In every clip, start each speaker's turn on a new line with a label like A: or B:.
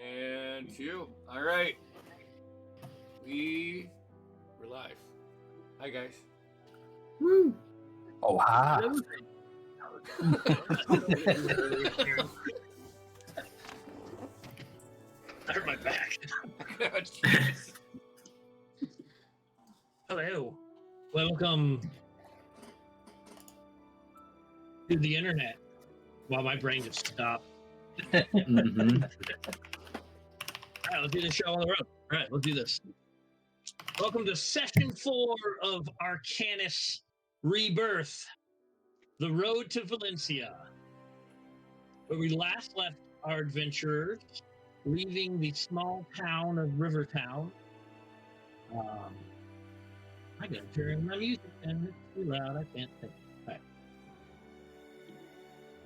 A: And you. All right. We're live. Hi, guys.
B: Woo!
C: Oh, hi.
D: I hurt my back.
A: Oh, jeez.
D: Hello. Welcome to the internet. Wow, my brain just stopped.
B: Mm-hmm.
D: All right, let's do this show on the road. All right, let's do this. Welcome to session 4 of Arcanus Rebirth, the road to Valencia, where we last left our adventurers, leaving the small town of Rivertown. I gotta turn my music and it's too loud. I can't think. Right.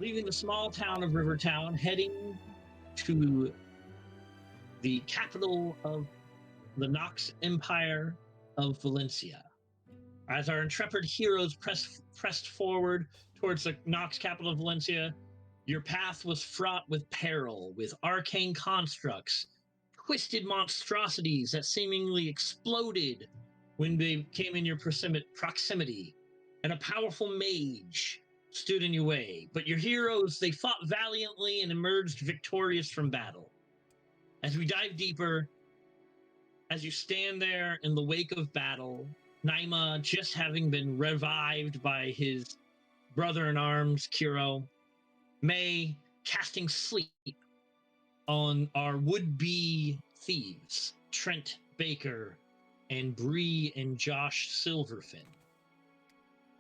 D: Leaving the small town of Rivertown, heading to the capital of the Nox Empire of Valencia. As our intrepid heroes pressed forward towards the Nox capital of Valencia, your path was fraught with peril, with arcane constructs, twisted monstrosities that seemingly exploded when they came in your proximity, and a powerful mage stood in your way. But your heroes, they fought valiantly and emerged victorious from battle. As we dive deeper, as you stand there in the wake of battle, Naima just having been revived by his brother-in-arms, Kiro, May casting sleep on our would-be thieves, Trent Baker and Bree and Josh Silverfin.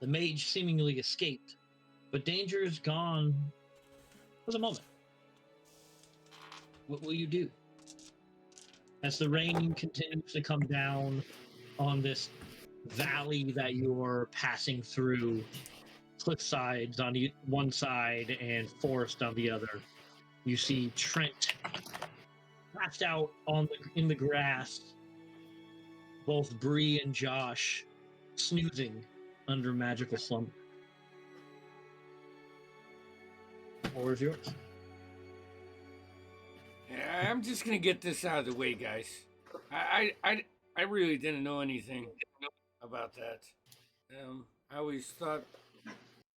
D: The mage seemingly escaped, but danger is gone for the moment. What will you do? As the rain continues to come down on this valley that you're passing through, cliff sides on one side and forest on the other, you see Trent passed out in the grass, both Bree and Josh snoozing under magical slumber. The floor is yours.
A: Yeah, I'm just gonna get this out of the way, guys. I really didn't know anything about that. I always thought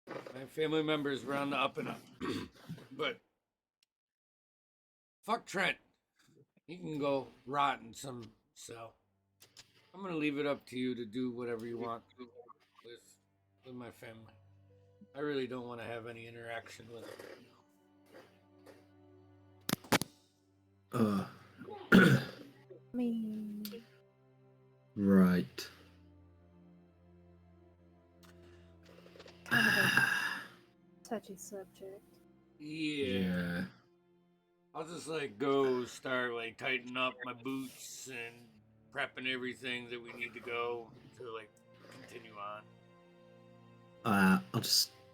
A: my family members were on the up and up, but fuck Trent. He can go rot in some cell. I'm gonna leave it up to you to do whatever you want with my family. I really don't want to have any interaction with it.
E: Me.
B: Right.
E: Kind of a touchy subject.
A: Yeah. I'll just go start tightening up my boots and prepping everything that we need to go to continue on.
B: I'm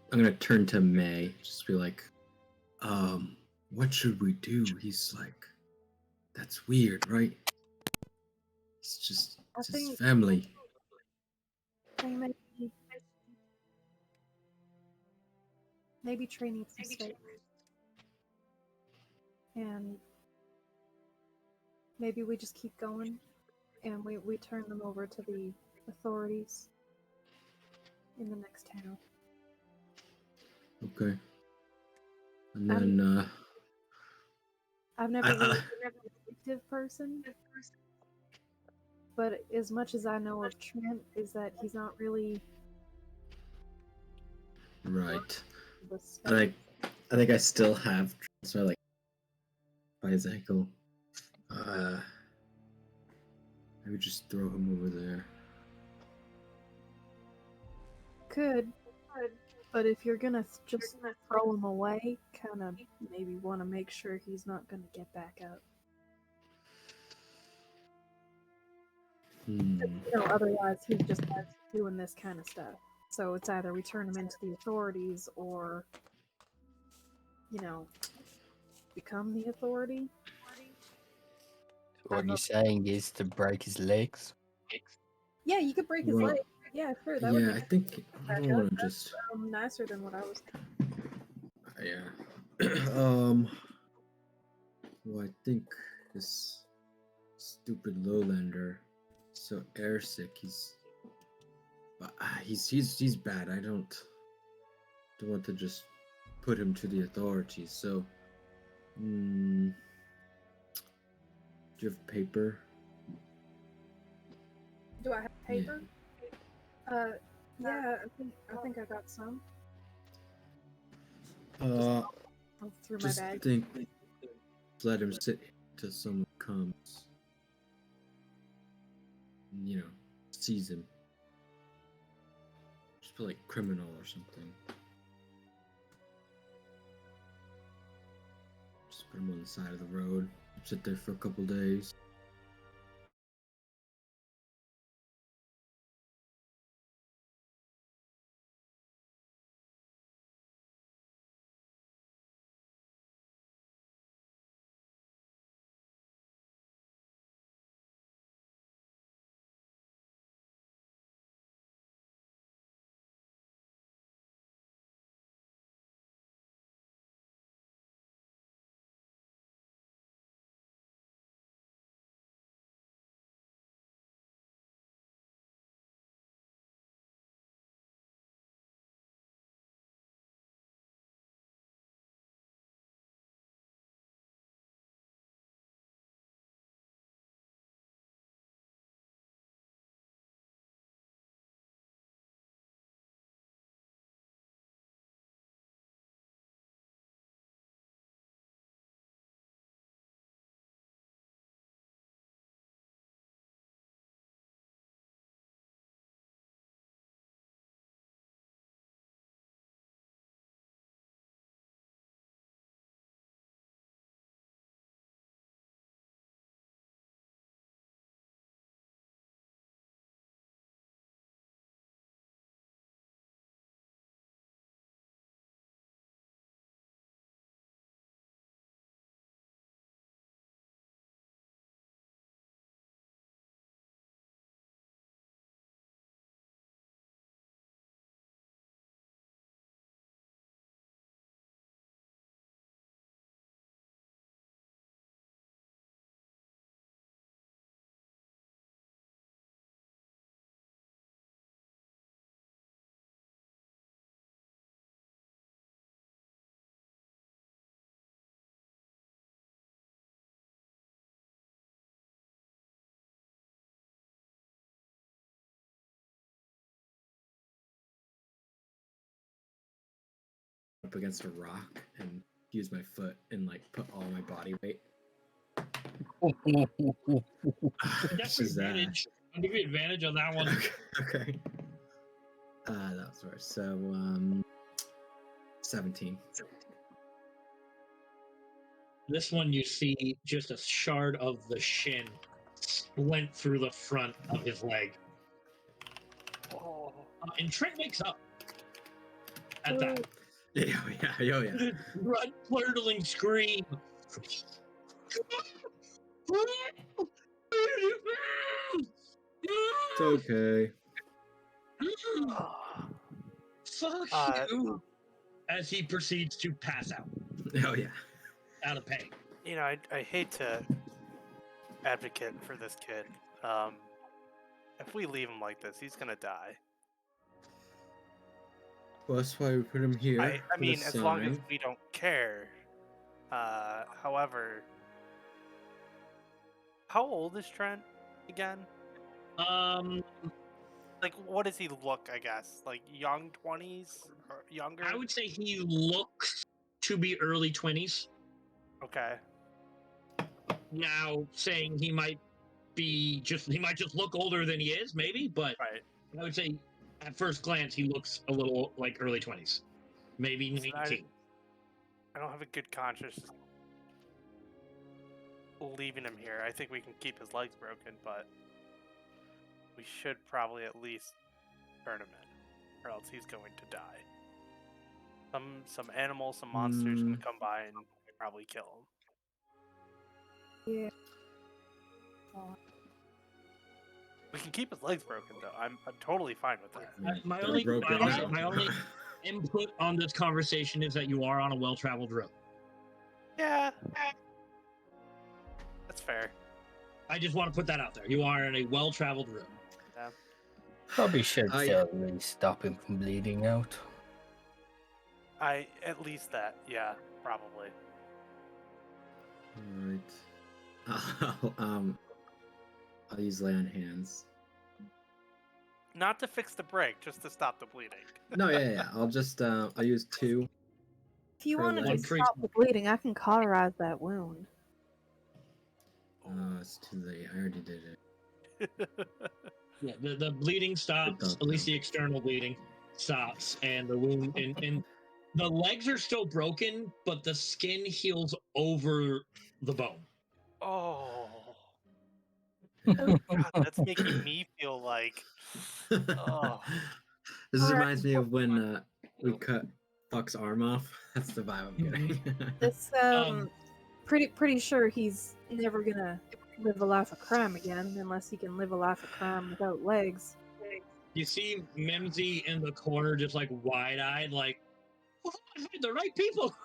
B: gonna turn to May, just be like, what should we do? He's like, that's weird, right? It's his family.
E: Maybe Trey needs some steak. And maybe we just keep going and we turn them over to the authorities in the next town.
B: Okay. And then,
E: I've never really been a detective person, but as much as I know of Trent is that he's not really
B: right. I think I still have so by his ankle. I would just throw him over there.
E: Could, but if you're gonna just throw him away, kind of maybe want to make sure he's not gonna get back up. Otherwise he's just doing this kind of stuff. So it's either we turn him into the authorities or, become the authority.
C: What you're saying is to break his legs?
E: Yeah, you could break his leg. Yeah, sure. That would
B: I think I don't want to just
E: nicer than what I was.
B: Yeah. Well, I think this stupid lowlander, so airsick. He's bad. I don't want to just put him to the authorities. So, do you have paper?
E: Do I have paper? Yeah, I think I got some. I'll through my
B: Just
E: bag.
B: think, let him sit till someone comes. You know, sees him. Just put like criminal or something. Just put him on the side of the road. Sit there for a couple days. Up against a rock and use my foot and like put all my body weight.
D: That's advantage. I'll give you advantage on that one.
B: Okay. That was worse. So 17.
D: This one you see just a shard of the shin went through the front of his leg. And Trent wakes up at that.
B: Yeah.
D: Blood-curdling scream.
B: It's okay.
D: Fuck you. As he proceeds to pass out.
B: Oh yeah.
D: Out of pain.
F: You know, I hate to advocate for this kid. If we leave him like this, he's gonna die.
B: Well, that's why we put him here.
F: I mean, as long as
B: sign.
F: we don't care. However, how old is Trent again? Like, what does he look? I guess like young 20s or younger.
D: I would say he looks to be early 20s.
F: Okay.
D: Now, saying he might just look older than he is, maybe, but
F: Right.
D: I would say at first glance he looks a little like early 20s, maybe 19.
F: I don't have a good conscience leaving him here. I think we can keep his legs broken, but we should probably at least turn him in, or else he's going to die. Some animal, some monsters gonna come by and probably kill him.
E: Yeah.
F: We can keep his legs broken though. I'm totally fine with that.
D: My
B: They're
D: only
B: broken now.
D: my only input on this conversation is that you are on a well-traveled road.
F: Yeah. That's fair.
D: I just want to put that out there. You are in a well-traveled room.
C: Probably should really stop him from bleeding out.
F: At least that, yeah, probably.
B: Alright. I'll use lay on hands.
F: Not to fix the break, just to stop the bleeding.
B: No, yeah. I'll just I'll use 2.
E: If you
B: Per
E: wanted to
B: leg.
E: stop the bleeding, I can cauterize that wound.
B: It's too late. I already did it.
D: Yeah, the bleeding stops, at least the external bleeding stops, and the wound and the legs are still broken, but the skin heals over the bone.
F: Oh. God, that's making me feel like. Oh.
B: This reminds me of when we cut Fuck's arm off. That's the vibe I'm getting.
E: This pretty sure he's never gonna live a life of crime again unless he can live a life of crime without legs.
D: You see Mimsy in the corner, just like wide-eyed, like, well, I find the right people,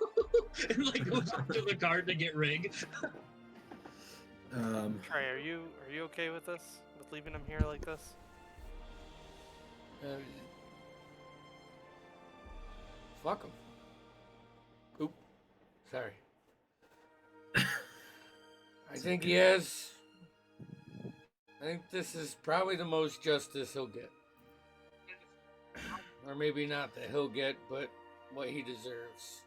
D: and like goes up to the cart to get Rig.
F: Trey, are you okay with this? With leaving him here like this?
A: Fuck him. Oop. Sorry. I think he has. I think this is probably the most justice he'll get. Or maybe not that he'll get, but what he deserves.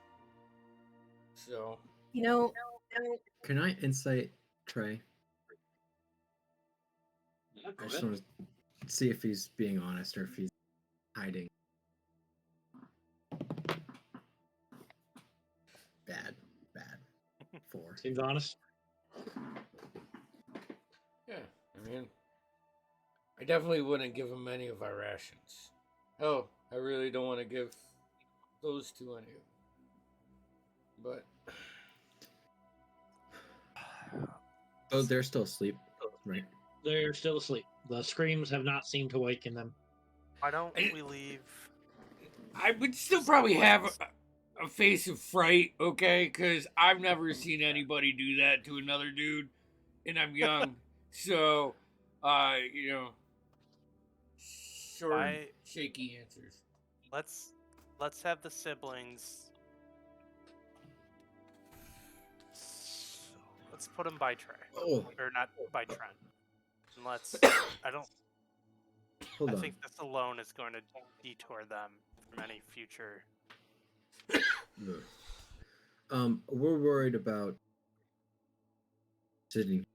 A: So.
E: You know,
B: Can I insight Trey? I just want to see if he's being honest or if he's hiding. Bad. 4.
D: Seems honest.
A: Yeah, I mean, I definitely wouldn't give him any of our rations. Hell, I really don't want to give those to any of them. But.
B: Oh, they're still asleep, right?
D: They're still asleep. The screams have not seemed to waken them.
F: Why don't we leave?
A: I would still probably have a face of fright, okay? Because I've never seen anybody do that to another dude, and I'm young. So, you know, short, shaky answers.
F: Let's have the siblings. Let's put them by Trey.
B: Oh.
F: Or not by Trent. And let's.
B: Hold
F: I
B: on.
F: think this alone is going to detour them from any future.
B: We're worried about sitting,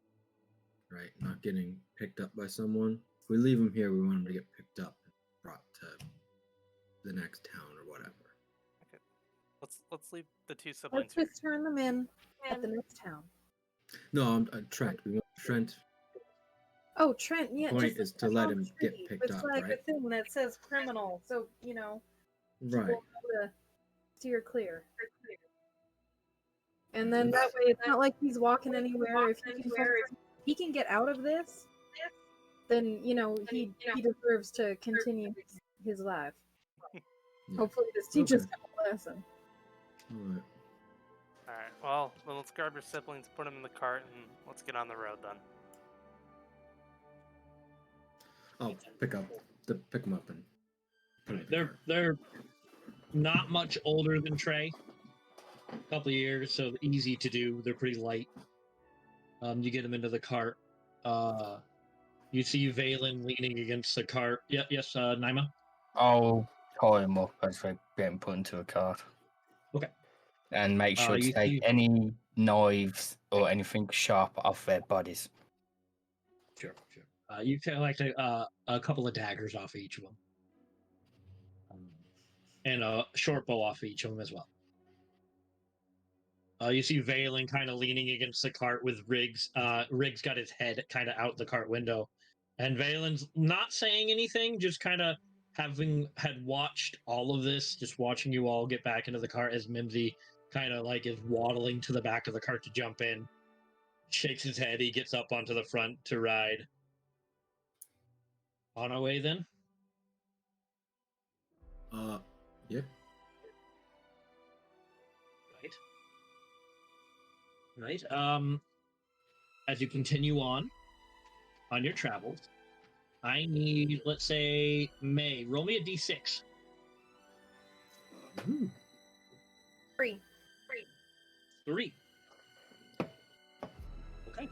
B: right? Not getting picked up by someone. If we leave him here, we want him to get picked up and brought to the next town or whatever.
F: Okay. Let's leave the two siblings.
E: let's just turn them in at the next town.
B: No, I'm Trent. We want Trent.
E: Oh, Trent, yeah.
B: Point
E: just
B: is to
E: across
B: let
E: the
B: him
E: street.
B: get picked
E: it's
B: up,
E: like
B: right?
E: a thing that says criminal, so you know.
B: Right.
E: We'll have to steer clear. And then that way, it's not like he's walking anywhere. If he can get out of this, then you know he deserves to continue his life.
B: Yeah.
E: Hopefully, this teaches him a lesson.
B: All right.
F: All right. Well, then let's grab your siblings, put them in the cart, and let's get on the road then.
B: I'll pick them up and put 'em in the car.
D: They're not much older than Trey. A couple of years, so easy to do. They're pretty light. You get them into the cart. You see Valen leaning against the cart. Yes, Naima.
C: I'll tie him up as they get him put into a cart.
D: Okay.
C: And make sure to
D: you
C: take
D: see-
C: any knives or anything sharp off their bodies.
D: Sure. You collect a couple of daggers off each of them. And a short bow off each of them as well. You see Valen kind of leaning against the cart with Riggs. Riggs got his head kind of out the cart window. And Valen's not saying anything, just kind of had watched all of this, just watching you all get back into the cart as Mimsy kind of like is waddling to the back of the cart to jump in. Shakes his head, he gets up onto the front to ride. On our way then?
B: Yep.
D: Right. as you continue on your travels, I need, let's say, May. Roll me a d6.
B: Ooh.
E: 3.
D: 3. Okay.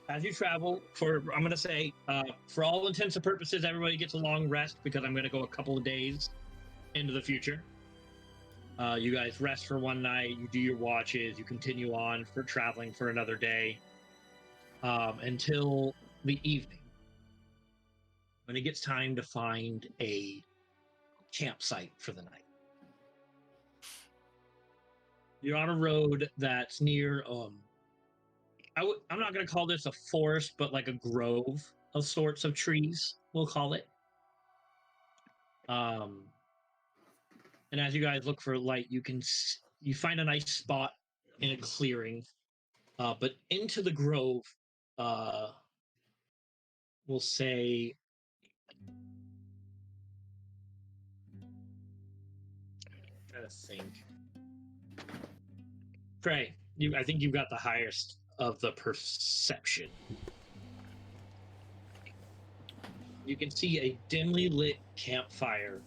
D: As you travel, I'm going to say, for all intents and purposes, everybody gets a long rest because I'm going to go a couple of days into the future. You guys rest for one night, you do your watches, you continue on for traveling for another day until the evening, when it gets time to find a campsite for the night. You're on a road that's near, I'm not going to call this a forest, but like a grove of sorts of trees, we'll call it. And as you guys look for light, you find a nice spot in a clearing, but into the grove, we'll say, trying to think. Trey, I think you've got the highest of the perception. You can see a dimly lit campfire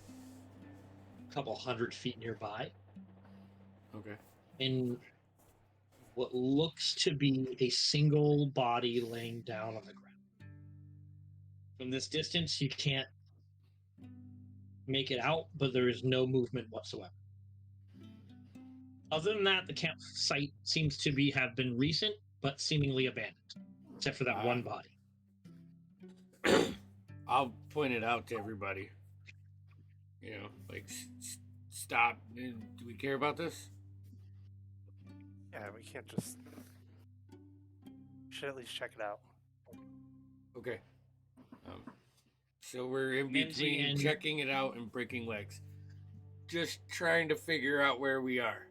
D: a couple 100 feet nearby.
A: Okay.
D: In what looks to be a single body laying down on the ground. From this distance, you can't make it out, but there is no movement whatsoever. Other than that, the campsite seems to have been recent, but seemingly abandoned, except for that one body.
A: I'll point it out to everybody. You know, like, stop. Do we care about this?
F: Yeah, we can't just... We should at least check it out.
A: Okay. So we're in between checking it out and breaking legs. Just trying to figure out where we are.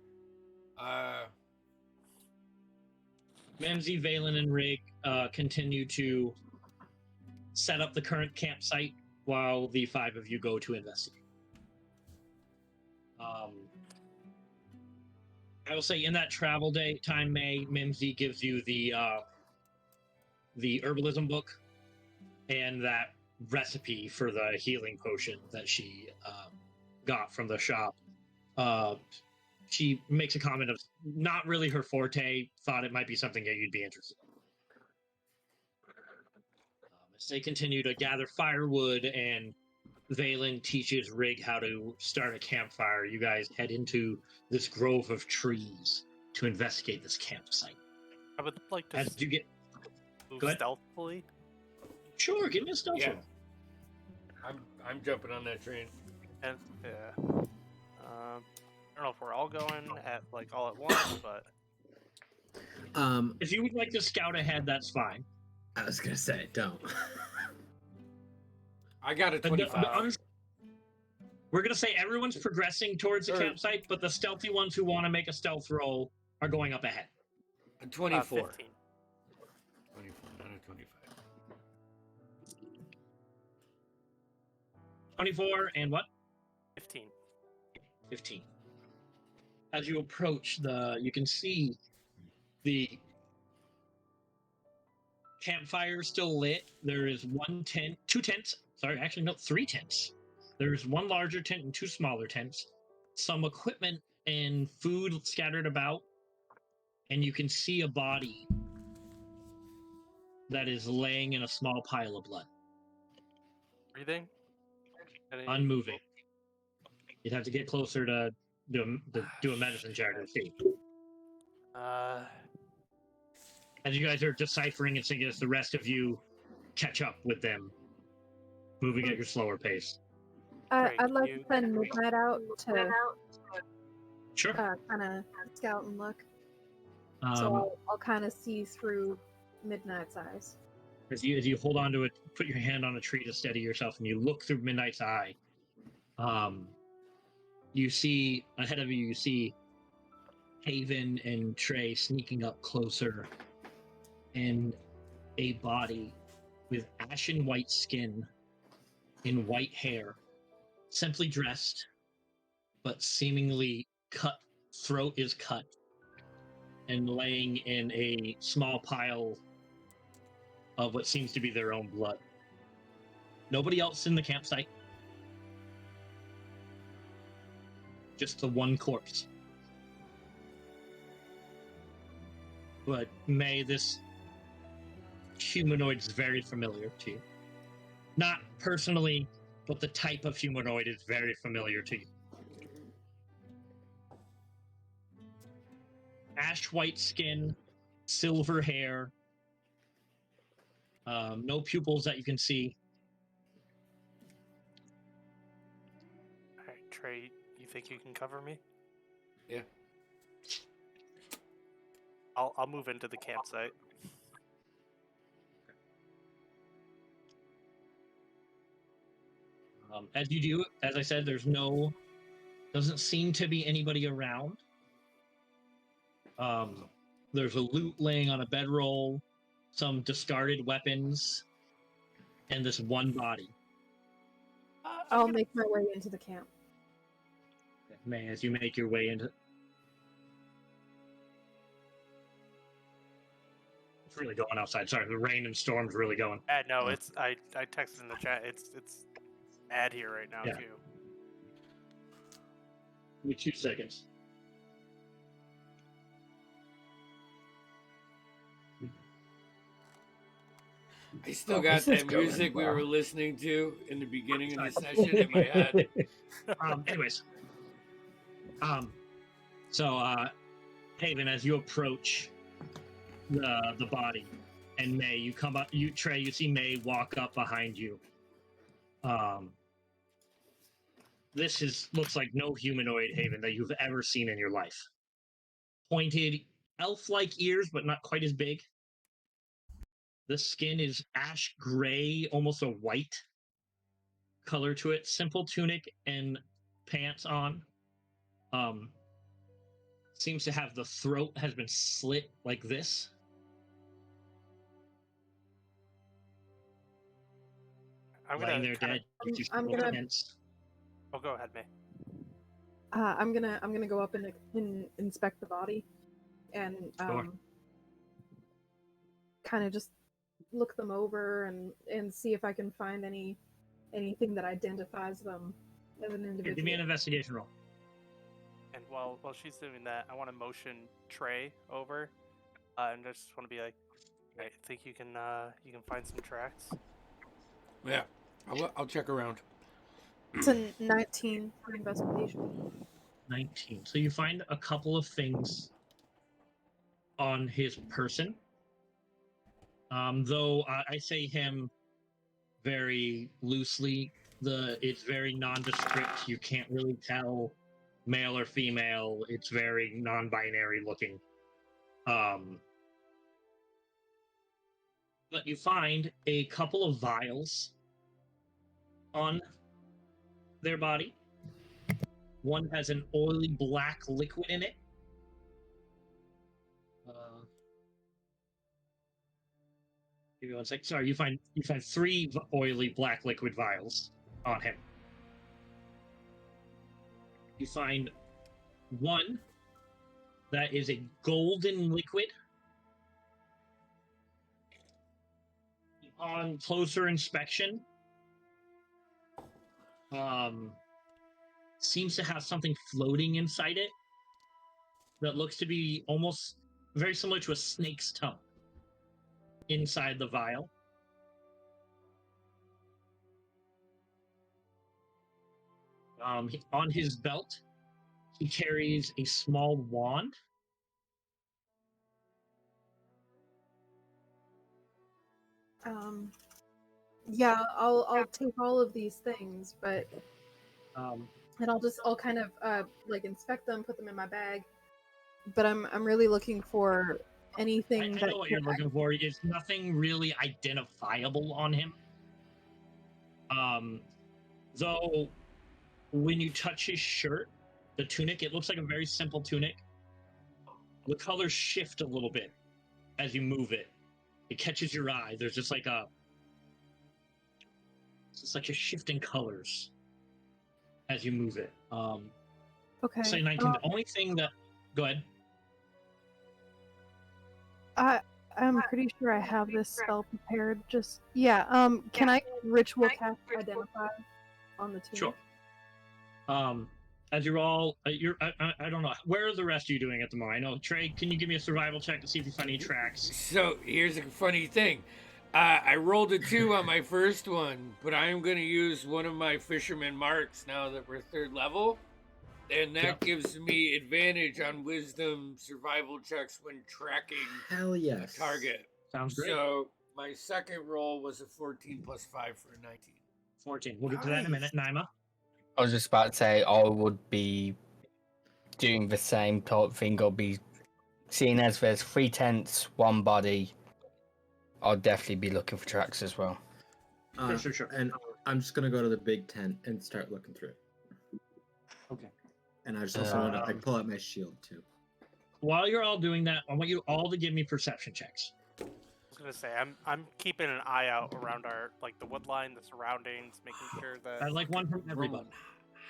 D: Memzi, Valen, and Rig continue to set up the current campsite while the 5 of you go to investigate. I will say in that travel day time, Mimsy gives you the herbalism book and that recipe for the healing potion that she got from the shop. She makes a comment of not really her forte, thought it might be something that you'd be interested in. As they continue to gather firewood and Valen teaches Rig how to start a campfire, you guys head into this grove of trees to investigate this campsite.
F: I would like to move stealthily.
D: Sure, give me a stealth roll.
A: I'm jumping on that train.
F: And I don't know if we're all going at all at once, but
D: if you would like to scout ahead, that's fine.
B: I was gonna say, don't.
A: I got a 25.
D: We're gonna say everyone's progressing towards the campsite, but the stealthy ones who want to make a stealth roll are going up ahead.
A: A 24.
F: 15.
A: 24, not a 25.
D: 24 and what?
F: 15.
D: 15. As you approach you can see the campfire still lit. There is 2 tents. Sorry, actually, no, 3 tents. There's 1 larger tent and 2 smaller tents. Some equipment and food scattered about. And you can see a body that is laying in a small pile of blood.
F: Breathing?
D: Unmoving. You'd have to get closer to do a medicine check to see. As you guys are deciphering and singing, as the rest of you catch up with them, moving at your slower pace.
E: I'd like to send Midnight out to
D: sure.
E: Kind of scout and look. So I'll kind of see through Midnight's eyes.
D: As you hold on to it, put your hand on a tree to steady yourself, and you look through Midnight's eye. You see ahead of you. You see Haven and Trey sneaking up closer, and a body with ashen white skin and white hair, simply dressed, but seemingly cut. Throat is cut, and laying in a small pile of what seems to be their own blood. Nobody else in the campsite. Just the one corpse. But May, this humanoid is very familiar to you. Not personally, but the type of humanoid is very familiar to you. Ash white skin, silver hair, no pupils that you can see.
F: All right, Trey, you think you can cover me?
A: Yeah.
F: I'll move into the campsite.
D: As you do, as I said, doesn't seem to be anybody around. There's a loot laying on a bedroll, some discarded weapons, and this one body.
E: I'll make my way into the camp.
D: May, as you make your way into... It's really going outside. Sorry, the rain and storm's really going.
F: No, it's I texted in the chat. It's bad here right now too.
D: Give me 2 seconds.
A: I still got that music we were listening to in the beginning of the session in my head.
D: Anyways. So, Haven, as you approach the body, and May, you come up, Trey, you see May walk up behind you. This looks like no humanoid, Haven, that you've ever seen in your life. Pointed, elf-like ears, but not quite as big. The skin is ash gray, almost a white color to it. Simple tunic and pants on. Seems to have the throat has been slit like this.
F: I'm
D: Lying
F: gonna
D: there dead.
E: I'm gonna.
F: Oh, go ahead, May.
E: I'm gonna go up and inspect the body, and
D: Sure.
E: kind of just look them over and see if I can find anything that identifies them as an individual.
D: Give me an investigation roll.
F: And while she's doing that, I want to motion Trey over, and I just want to be like, I think you can find some tracks.
A: Yeah, I'll check around.
E: It's a 19 for investigation.
D: 19. So you find a couple of things on his person. Though I say him very loosely. It's very nondescript. You can't really tell male or female. It's very non-binary looking. But you find a couple of vials on their body. One has an oily black liquid in it. Give me 1 sec. Sorry, you find 3 oily black liquid vials on him. You find one that is a golden liquid. On closer inspection, seems to have something floating inside it that looks to be almost very similar to a snake's tongue inside the vial. On his belt, he carries a small wand.
E: Yeah, I'll take all of these things, but and I'll kind of like inspect them, put them in my bag. But I'm really looking for anything
D: I know what you're looking for. There's nothing really identifiable on him. Though when you touch his shirt, the tunic, it looks like a very simple tunic. The colors shift a little bit as you move it. It catches your eye. There's just like it's like a shifting colors as you move it.
E: Okay.
D: Say 19. The only thing that... Go ahead.
E: I'm pretty sure I have this spell prepared. Just yeah. Can I ritual cast identify on the tunic?
D: Sure. As you're all, I don't know. Where are the rest of you doing at the moment? I know, Trey, can you give me a survival check to see if you find any tracks?
A: So here's a funny thing. I rolled a 2 on my first one, but I am going to use one of my fisherman marks now that we're 3rd level. And that gives me advantage on wisdom survival checks when tracking
B: Hell yes.
A: a target.
D: Sounds great.
A: So my second roll was a 14 plus 5 for a 19.
D: 14. We'll get to that in a minute. Naima?
C: I was just about to say I would be doing the same type of thing. I'll be seeing as there's 3 tents, 1 body. I'll definitely be looking for tracks as well.
D: Sure.
B: And I'm just gonna go to the big tent and start looking through it.
D: Okay.
B: And I just also want to like pull out my shield too.
D: While you're all doing that, I want you all to give me perception checks.
F: I was gonna say I'm keeping an eye out around our like the wood line, the surroundings, making sure that
D: I'd like one from everybody.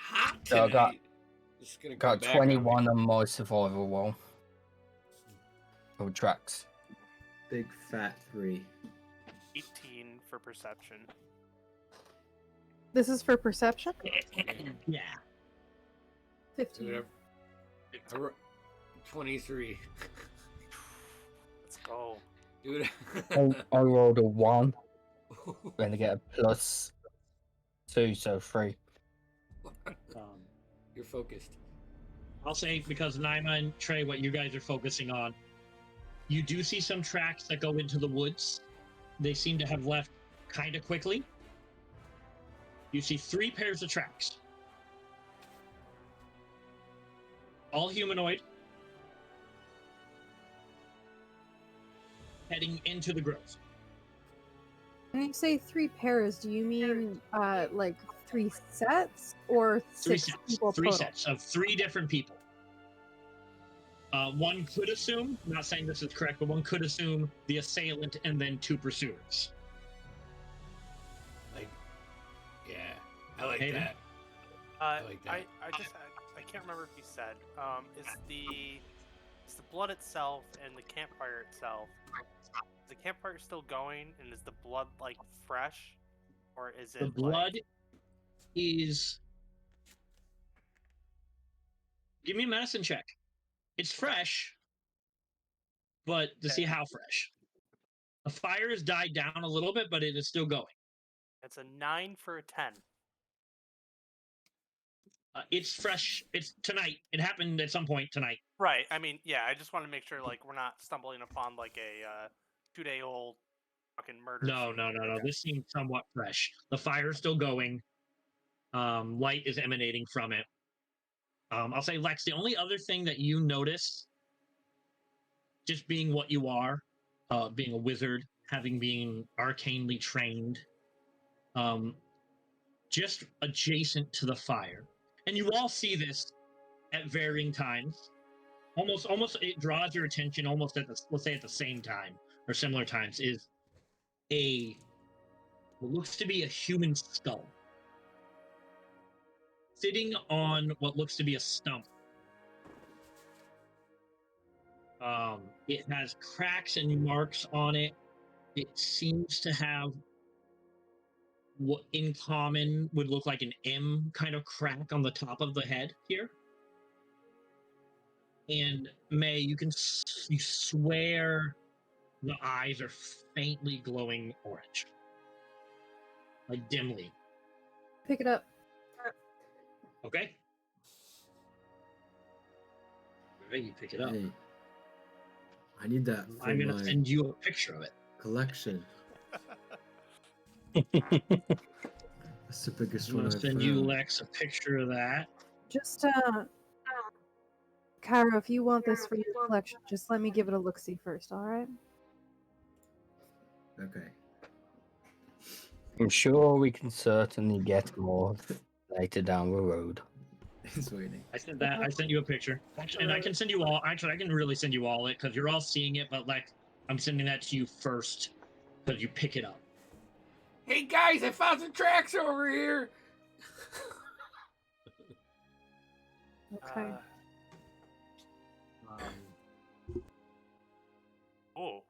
A: Hot
C: So I
A: tonight. Just gonna come
C: Got
A: back on me.
C: 21 on my survival roll. For tracks.
B: Big fat 3.
F: 18 for perception.
E: This is for perception.
D: Yeah.
E: 15.
A: Dude, I wrote 23.
F: Let's go.
A: Dude.
C: I rolled a 1. Then I get a plus 2, so 3.
A: You're focused.
D: I'll say, because Naima and Trey, what you guys are focusing on, you do see some tracks that go into the woods. They seem to have left kind of quickly. You see 3 pairs of tracks. All humanoid. Heading into the grove.
E: When you say 3 pairs, do you mean like 3 sets or
D: 3
E: 6
D: sets.
E: people
D: 3
E: total?
D: sets of 3 different people. One could assume, I'm not saying this is correct, but one could assume the assailant and then 2 pursuers.
A: Like, yeah, I like
D: Hayden?
A: that.
F: I
A: like that.
F: I can't remember if you said is the blood itself and the campfire itself, is the campfire still going, and is the blood like fresh, or is it
D: The blood is. Give me a medicine check. It's fresh, but to see how fresh. The fire has died down a little bit, but it is still going.
F: It's a 9 for a 10.
D: It's fresh. It's tonight. It happened at some point tonight.
F: Right. I mean, yeah. I just want to make sure like we're not stumbling upon like a 2-day-old fucking murder.
D: No. This seems somewhat fresh. The fire is still going. Light is emanating from it. I'll say, Lex, the only other thing that you notice, just being what you are, being a wizard, having been arcanely trained, just adjacent to the fire, and you all see this at varying times. Almost, it draws your attention almost at the, let's say, at the same time or similar times. Is what looks to be a human skull sitting on what looks to be a stump. It has cracks and marks on it. It seems to have what in common would look like an M kind of crack on the top of the head here. And May, you swear the eyes are faintly glowing orange, like dimly.
E: Pick it up.
D: Okay. Maybe you pick it up.
B: Hey, I need that for
D: I'm gonna
B: my
D: send you a picture of it.
B: collection. That's the biggest
D: I'm
B: one
D: gonna
B: I've
D: send you,
B: found.
D: Lex, a picture of that.
E: Just Kyra, if you want this for your collection, just let me give it a look-see first, all right?
B: Okay.
C: I'm sure we can certainly get more later down the road.
B: He's waiting.
D: I sent that. I sent you a picture. Actually, and I can send you all. Actually, I can really send you all it because you're all seeing it. But like, I'm sending that to you first because you pick it up.
A: Hey guys, I found some tracks over here.
E: Okay.
F: Oh,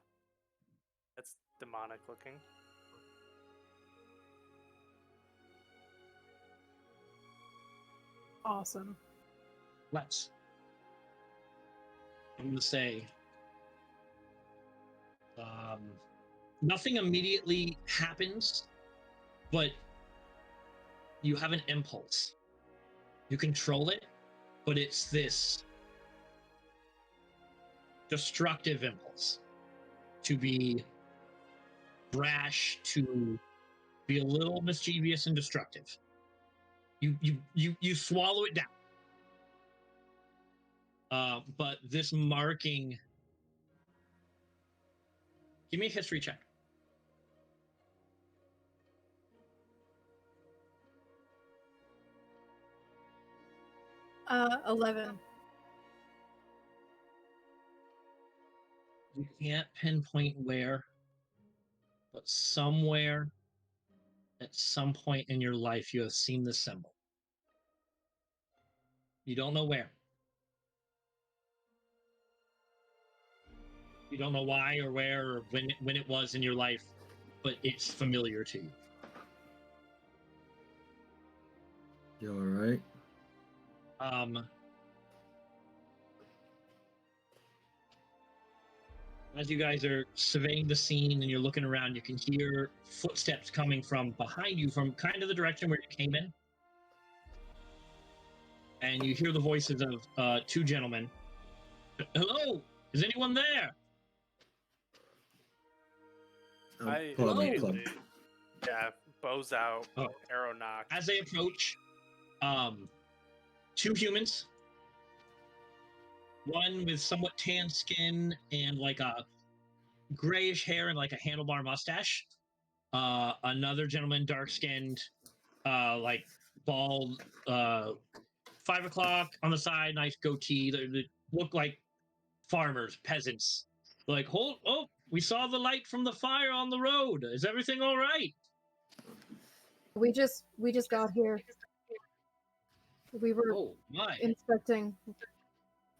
F: demonic looking.
E: Awesome.
D: Let's. I'm gonna say nothing immediately happens, but you have an impulse. You control it, but it's this destructive impulse to be brash, to be a little mischievous and destructive. You swallow it down. But this marking. Give me a history check.
E: Uh, 11.
D: You can't pinpoint where, but somewhere at some point in your life you have seen this symbol. You don't know where. You don't know why or where or when it was in your life, but it's familiar to you.
B: You alright?
D: As you guys are surveying the scene and you're looking around, you can hear footsteps coming from behind you, from kind of the direction where you came in. And you hear the voices of two gentlemen. Hello? Is anyone there?
F: I
B: Pull out my
D: hello?
B: club.
F: Yeah, bows out,
D: Oh.
F: arrow knock.
D: As they approach, two humans, one with somewhat tan skin and like a grayish hair and like a handlebar mustache. Another gentleman, dark skinned, like bald, 5 o'clock on the side, nice goatee. They look like farmers, peasants. Like, we saw the light from the fire on the road. Is everything all right?
E: We just got here. We were
D: Oh my!
E: inspecting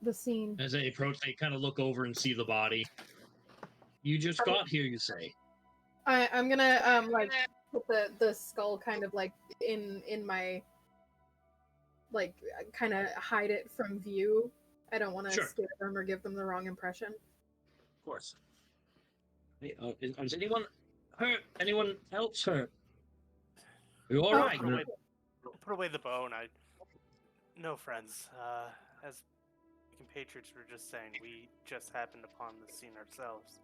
E: the scene.
D: As they approach, they kind of look over and see the body. You just got here, you say?
E: I'm gonna like put the skull kind of like in my, like, kind of hide it from view. I don't want to
D: Sure.
E: scare them or give them the wrong impression.
D: Of course. Hey, is anyone hurt? Anyone else hurt? You all
E: Oh,
D: right?
F: Put away the bow, and no friends. As compatriots were just saying, we just happened upon the scene ourselves.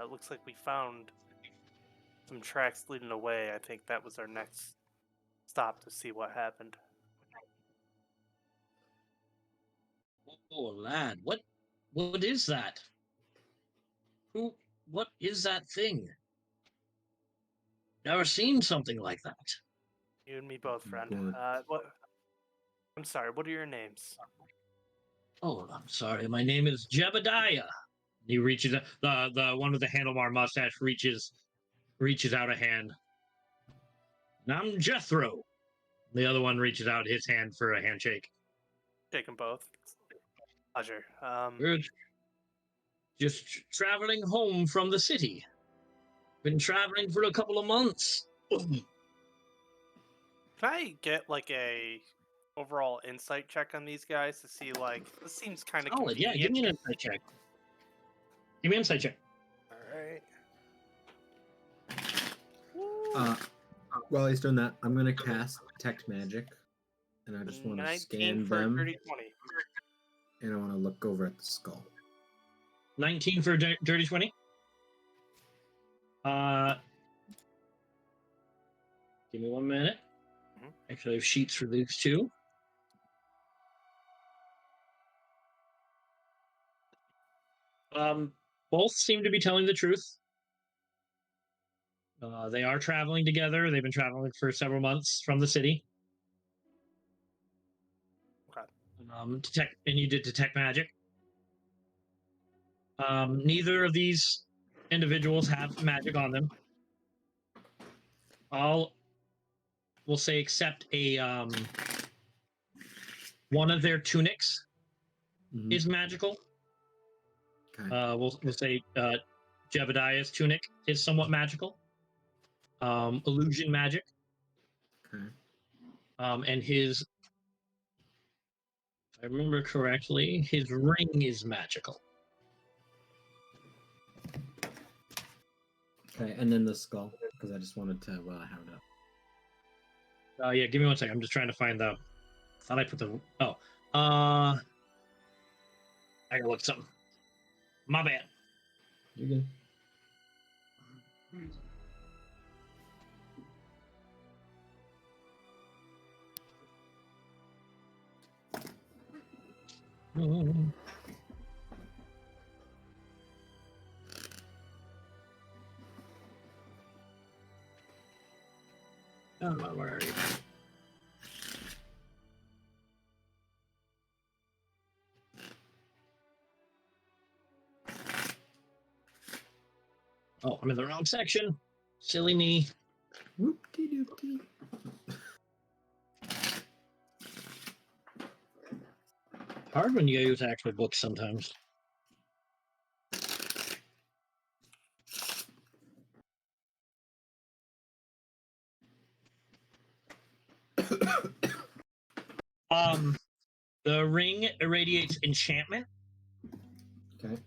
F: It looks like we found some tracks leading away. I think that was our next stop to see what happened.
D: Oh, lad, what is that? What is that thing? Never seen something like that.
F: You and me both, friend.
B: Good.
F: What? I'm sorry. What are your names?
D: Oh, I'm sorry. My name is Jebediah. He reaches the one with the handlebar mustache reaches out a hand. And I'm Jethro. The other one reaches out his hand for a handshake.
F: Take them both. Pleasure.
D: We're just traveling home from the city. Been traveling for a couple of months.
F: Can I get like a overall insight check on these guys to see, like, this seems kind of
D: Solid, yeah. Give me an insight check. Give me an insight check.
F: All right.
B: While he's doing that, I'm gonna cast Detect Magic, and I just want to
F: 19
B: scan
F: for a
B: them,
F: dirty 20.
B: and I want to look over at the skull.
D: 19 for dirty 20. Give me 1 minute. Actually, I have sheets for these two. Both seem to be telling the truth. They are traveling together. They've been traveling for several months from the city.
F: Okay.
D: And you did detect magic. Neither of these individuals have magic on them. We'll say except a one of their tunics
B: Mhm.
D: is magical.
B: Okay.
D: We'll say Jebediah's tunic is somewhat magical. Illusion magic.
B: Okay.
D: And his, if I remember correctly, his ring is magical.
B: Okay, and then the skull, because I just wanted to have it up.
D: Yeah, give me 1 second. I'm just trying to find the. Thought I put the. Oh, I gotta look something. My bad.
B: You're good.
D: Oh, where are you? Oh, I'm in the wrong section. Silly me.
B: Whoop-de-doop-de.
D: Hard when you use actual books sometimes. The ring irradiates enchantment.
B: Okay.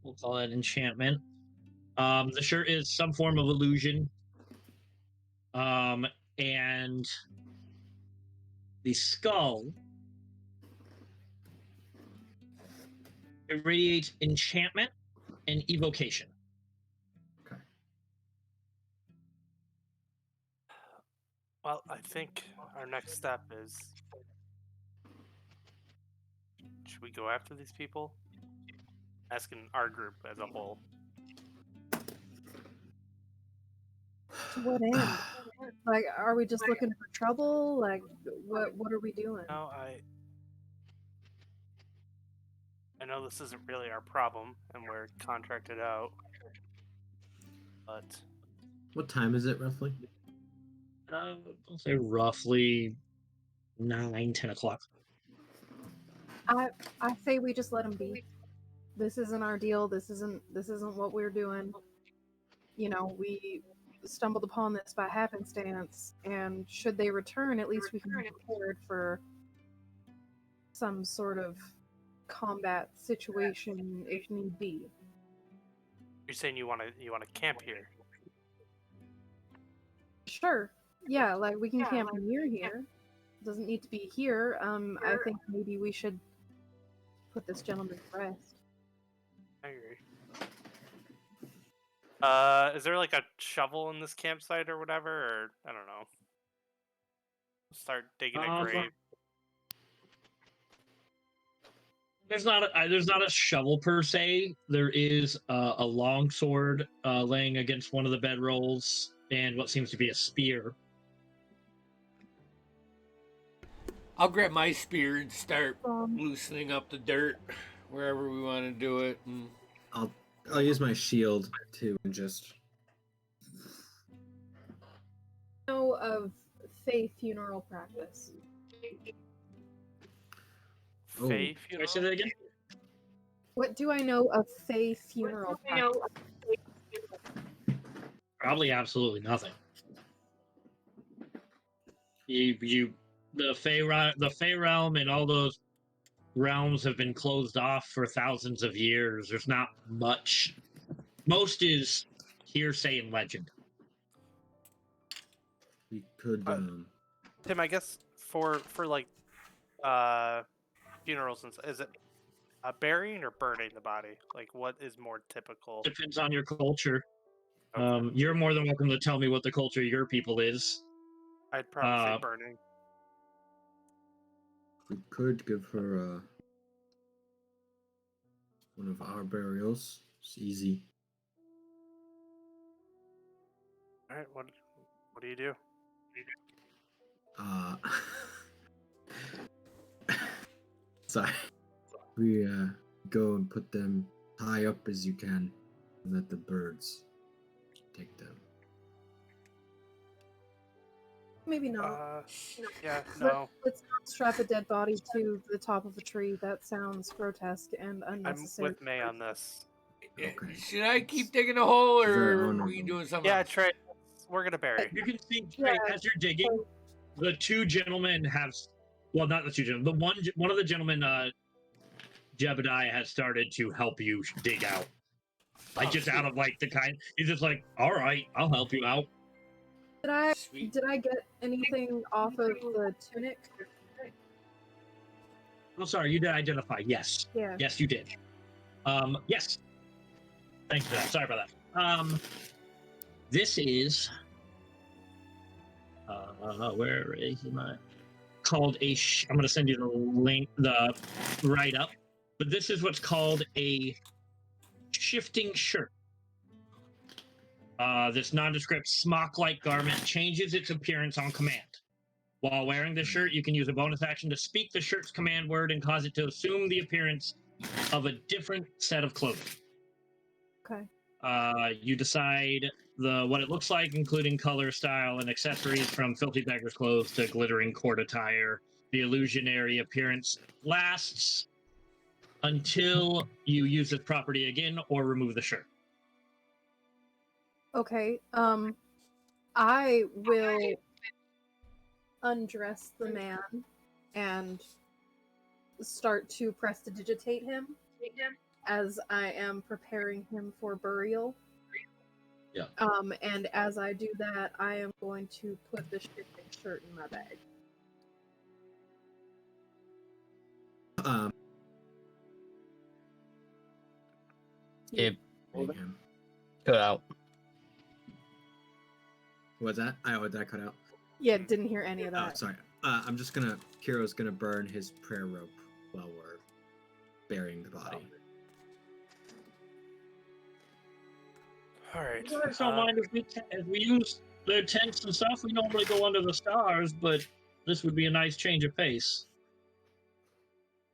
D: We'll call that enchantment. The shirt is some form of illusion. And the skull irradiates enchantment and evocation.
B: Okay.
F: Well, I think our next step is, should we go after these people? Asking our group as a whole.
E: To what end? Like, are we just looking for trouble? Like, what are we doing?
F: No, I know this isn't really our problem, and we're contracted out. But
B: What time is it roughly?
D: I'll say roughly 9-10 o'clock.
E: I say we just let them be. This isn't our deal. This isn't what we're doing. You know, we stumbled upon this by happenstance, and should they return, at least we can be prepared for some sort of combat situation if need be.
F: you're saying you want to camp here?
E: Sure. Yeah, like we can camp near here. Doesn't need to be here. I think maybe we should put this gentleman to rest.
F: I agree. Is there like a shovel in this campsite or whatever, or I don't know? Start digging a grave.
D: There's not a shovel per se. There is a long sword laying against one of the bedrolls, and what seems to be a spear.
A: I'll grab my spear and start loosening up the dirt wherever we want to do it. And
B: I'll use my shield too and just.
E: Know of Fae funeral practice.
B: Oh.
F: Fae
D: Can I say that again?
E: What do I know of Fae funeral practice?
D: Probably absolutely nothing. The Fey realm and all those realms have been closed off for thousands of years. There's not much. Most is hearsay and legend.
B: We could.
F: Tim, I guess for like funerals and is it burying or burning the body? Like, what is more typical?
D: Depends on your culture.
F: Okay.
D: You're more than welcome to tell me what the culture of your people is.
F: I'd probably say burning.
B: We could give her one of our burials. It's easy.
F: All right. What do you do?
B: Sorry. We go and put them high up as you can and let the birds take them.
E: Maybe not.
F: Yeah, no.
E: Let's not strap a dead body to the top of a tree. That sounds grotesque and
F: I'm
E: unnecessary.
F: with May on this.
A: Yeah,
B: Okay.
A: should I keep digging a hole,
B: Very
A: or are
B: honorable.
A: we doing something
F: Yeah,
A: else?
F: Trey, we're gonna bury.
D: You can see
E: Yeah.
D: Trey, as you're digging, the two gentlemen have, well, not the two gentlemen, one of the gentlemen, Jebediah, has started to help you dig out. Like,
A: Oh,
D: just
A: sweet.
D: out of like the kind, he's just like, all right, I'll help you out.
A: Sweet.
E: Did I get anything off of the tunic?
D: I'm sorry, you did identify. Yes.
E: Yeah.
D: Yes, you did. Yes. Thanks for that. Sorry about that. This is where is my called a I'm gonna send you the link, the write up. But this is what's called a shifting shirt. This nondescript smock-like garment changes its appearance on command. While wearing the shirt, you can use a bonus action to speak the shirt's command word and cause it to assume the appearance of a different set of clothing.
E: Okay.
D: You decide what it looks like, including color, style, and accessories, from filthy beggar's clothes to glittering court attire. The illusionary appearance lasts until you use this property again or remove the shirt.
E: Okay. I will undress the man and start to prestidigitate him as I am preparing him for burial.
D: Yeah.
E: And as I do that, I am going to put the shifting shirt in my bag.
C: It
B: Him.
C: cut out.
B: What's that? Did I cut out?
E: Yeah, didn't hear any of
B: Oh,
E: that.
B: sorry. Kiro's gonna burn his prayer rope while we're burying the body.
F: All right.
D: You guys don't mind if we use their tents and stuff? We normally go under the stars, but this would be a nice change of pace.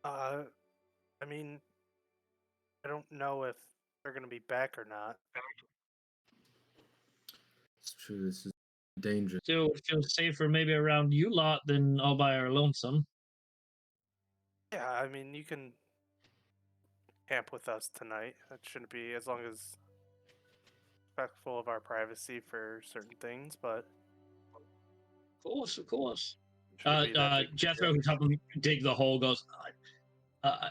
F: I mean, I don't know if they're gonna be back or not.
B: It's true. This is dangerous.
D: Still feels safer maybe around you lot than all by our lonesome.
F: Yeah, I mean, you can camp with us tonight. That shouldn't be, as long as respectful of our privacy for certain things, but
D: Of course.
F: shouldn't be that big of a
D: Jethro,
F: deal.
D: who's helping dig the hole, goes,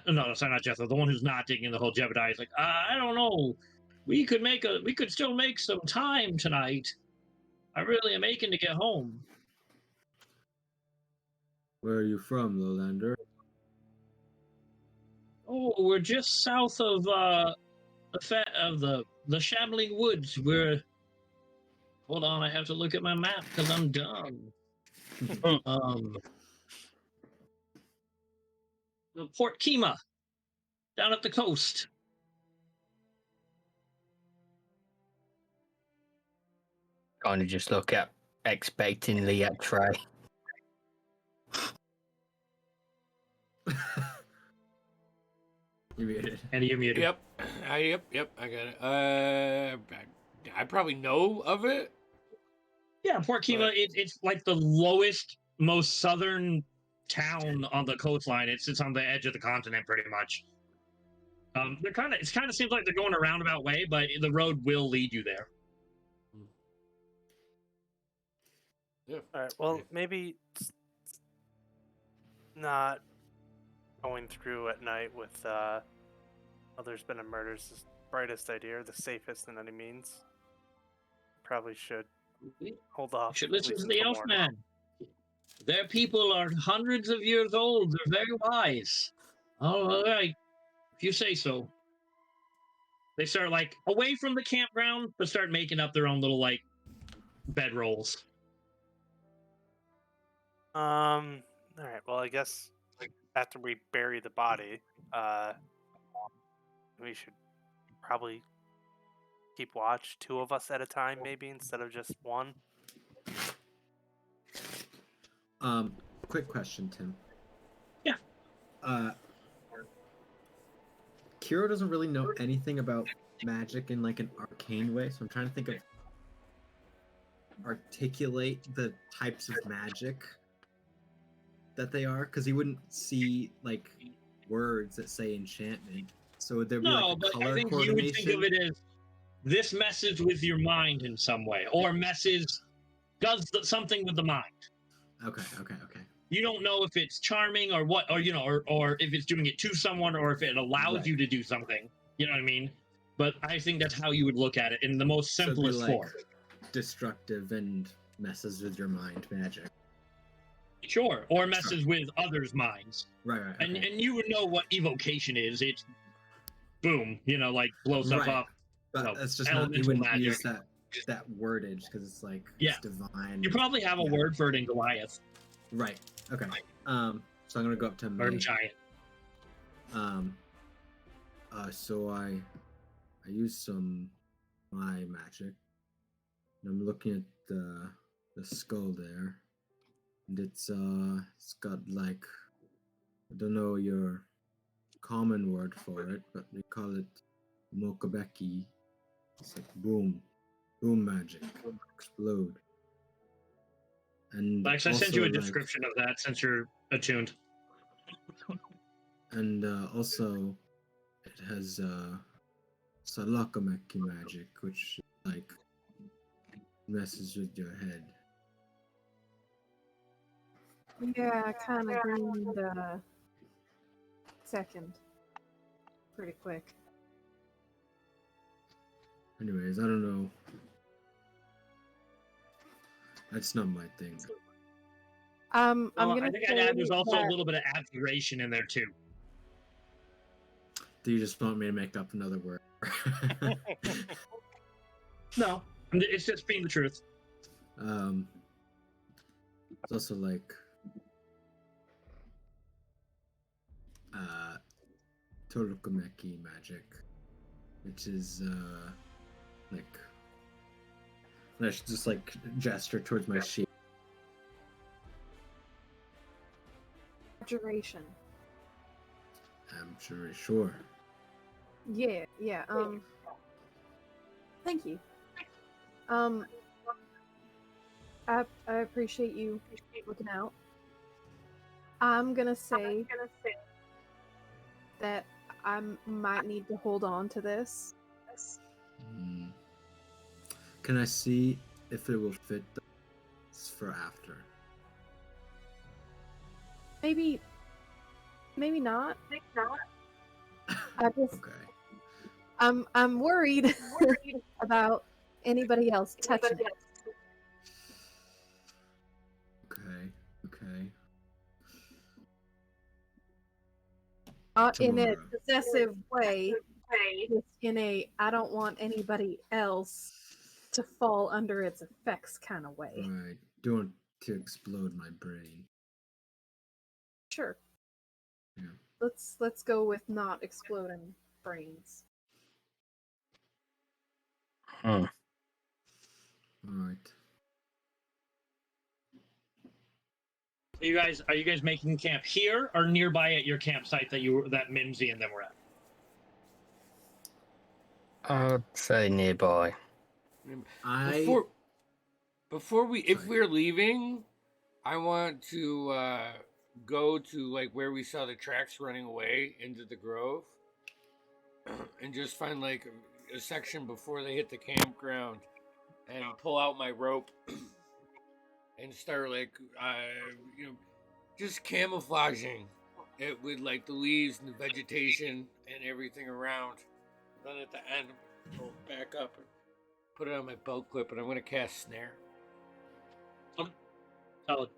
D: no, sorry, not Jethro. The one who's not digging the hole, Jebediah, is like, I don't know. We could still make some time tonight. I really am aching to get home.
B: Where are you from, Lowlander?
D: Oh, we're just south of the Shambling Woods. Hold on, I have to look at my map because I'm dumb. Port Kima, down at the coast.
C: Kind of just look at expectingly at Trey.
B: You muted.
D: And you're muted.
A: Yep. Yep. I got it. I probably know of it.
D: Yeah, Port Kima.
A: But-
D: It's like the lowest, most southern town on the coastline. It sits on the edge of the continent, pretty much. It kind of seems like they're going a roundabout way, but the road will lead you there.
A: Yeah.
F: All right. Well, maybe not going through at night with there's been a murder is the brightest idea, or the safest in any means. Probably should hold off.
D: You should
F: at
D: listen
F: least
D: to the
F: until
D: elf
F: morning.
D: man. Their people are hundreds of years old. They're very wise. All right, if you say so. They start like away from the campground, but start making up their own little like bedrolls.
F: All right. Well, I guess after we bury the body, we should probably keep watch, 2 of us at a time, maybe instead of just one.
B: Quick question, Tim.
D: Yeah.
B: Kiro doesn't really know anything about magic in like an arcane way, so I'm trying to think of articulate the types of magic that they are, because he wouldn't see like words that say enchantment. So would there be
D: No,
B: like a
D: but
B: color
D: I think you would think of it as this messes with your mind in some way, or something with the mind.
B: Okay.
D: You don't know if it's charming or what, or or if it's doing it to someone, or if it allows
B: Right.
D: you to do something. You know what I mean? But I think that's how you would look at it in the most
B: So it'd be
D: simplest
B: like
D: form.
B: destructive and messes with your mind magic.
D: Sure, or messes with others' minds.
B: Right.
D: And
B: Okay.
D: you would know what evocation is. It's boom, like blow stuff
B: Right.
D: up.
B: But that's just not, you
D: elemental
B: wouldn't
D: magic.
B: use that wordage because it's like
D: Yeah.
B: it's divine.
D: You probably have a
B: Yeah.
D: word for it in Goliath
B: Right. Okay. So I'm gonna go up to
D: or
B: May.
D: in Giant.
B: So I use some my magic. And I'm looking at the skull there, and it's got like, I don't know your common word for it, but they call it mokabeki. It's like boom magic, explode. And
D: Lex, I sent
B: also,
D: you a
B: like,
D: description of that since you're attuned.
B: and also it has salakameki magic, which like messes with your head.
E: Yeah, kind of gleaned second. Pretty quick.
B: Anyways, I don't know. That's not my thing.
E: I'm
D: Well,
E: gonna
D: I think
E: say
D: I'd add there's also a
E: that-
D: little bit of abjuration in there too.
B: Do you just want me to make up another word?
D: No, it's just being the truth.
B: It's also like Torokomeki magic, which is like, and I should just like gesture towards my sheep.
E: Abjuration.
B: I'm sure.
E: Yeah. Thank you. I appreciate you looking out. I'm gonna say that I might need to hold on to this.
B: Can I see if it will fit for after?
E: Maybe not. I just
B: Okay.
E: I'm worried about anybody else touching it.
B: Okay.
E: Not in a
B: Tomorrow.
E: possessive way, just in a I don't want anybody else to fall under its effects kind of way.
B: Right. Don't want to explode my brain.
E: Sure.
B: Yeah.
E: Let's go with not exploding brains.
B: All right.
D: Are you guys making camp here or nearby at your campsite that Mimsy and them were at?
C: I'd say nearby.
A: Before if we're leaving, I want to go to like where we saw the tracks running away into the grove, and just find like a section before they hit the campground, and pull out my rope and start like just camouflaging it with like the leaves and the vegetation and everything around. Then at the end, go back up and put it on my belt clip, and I'm gonna cast snare.
D: Solid.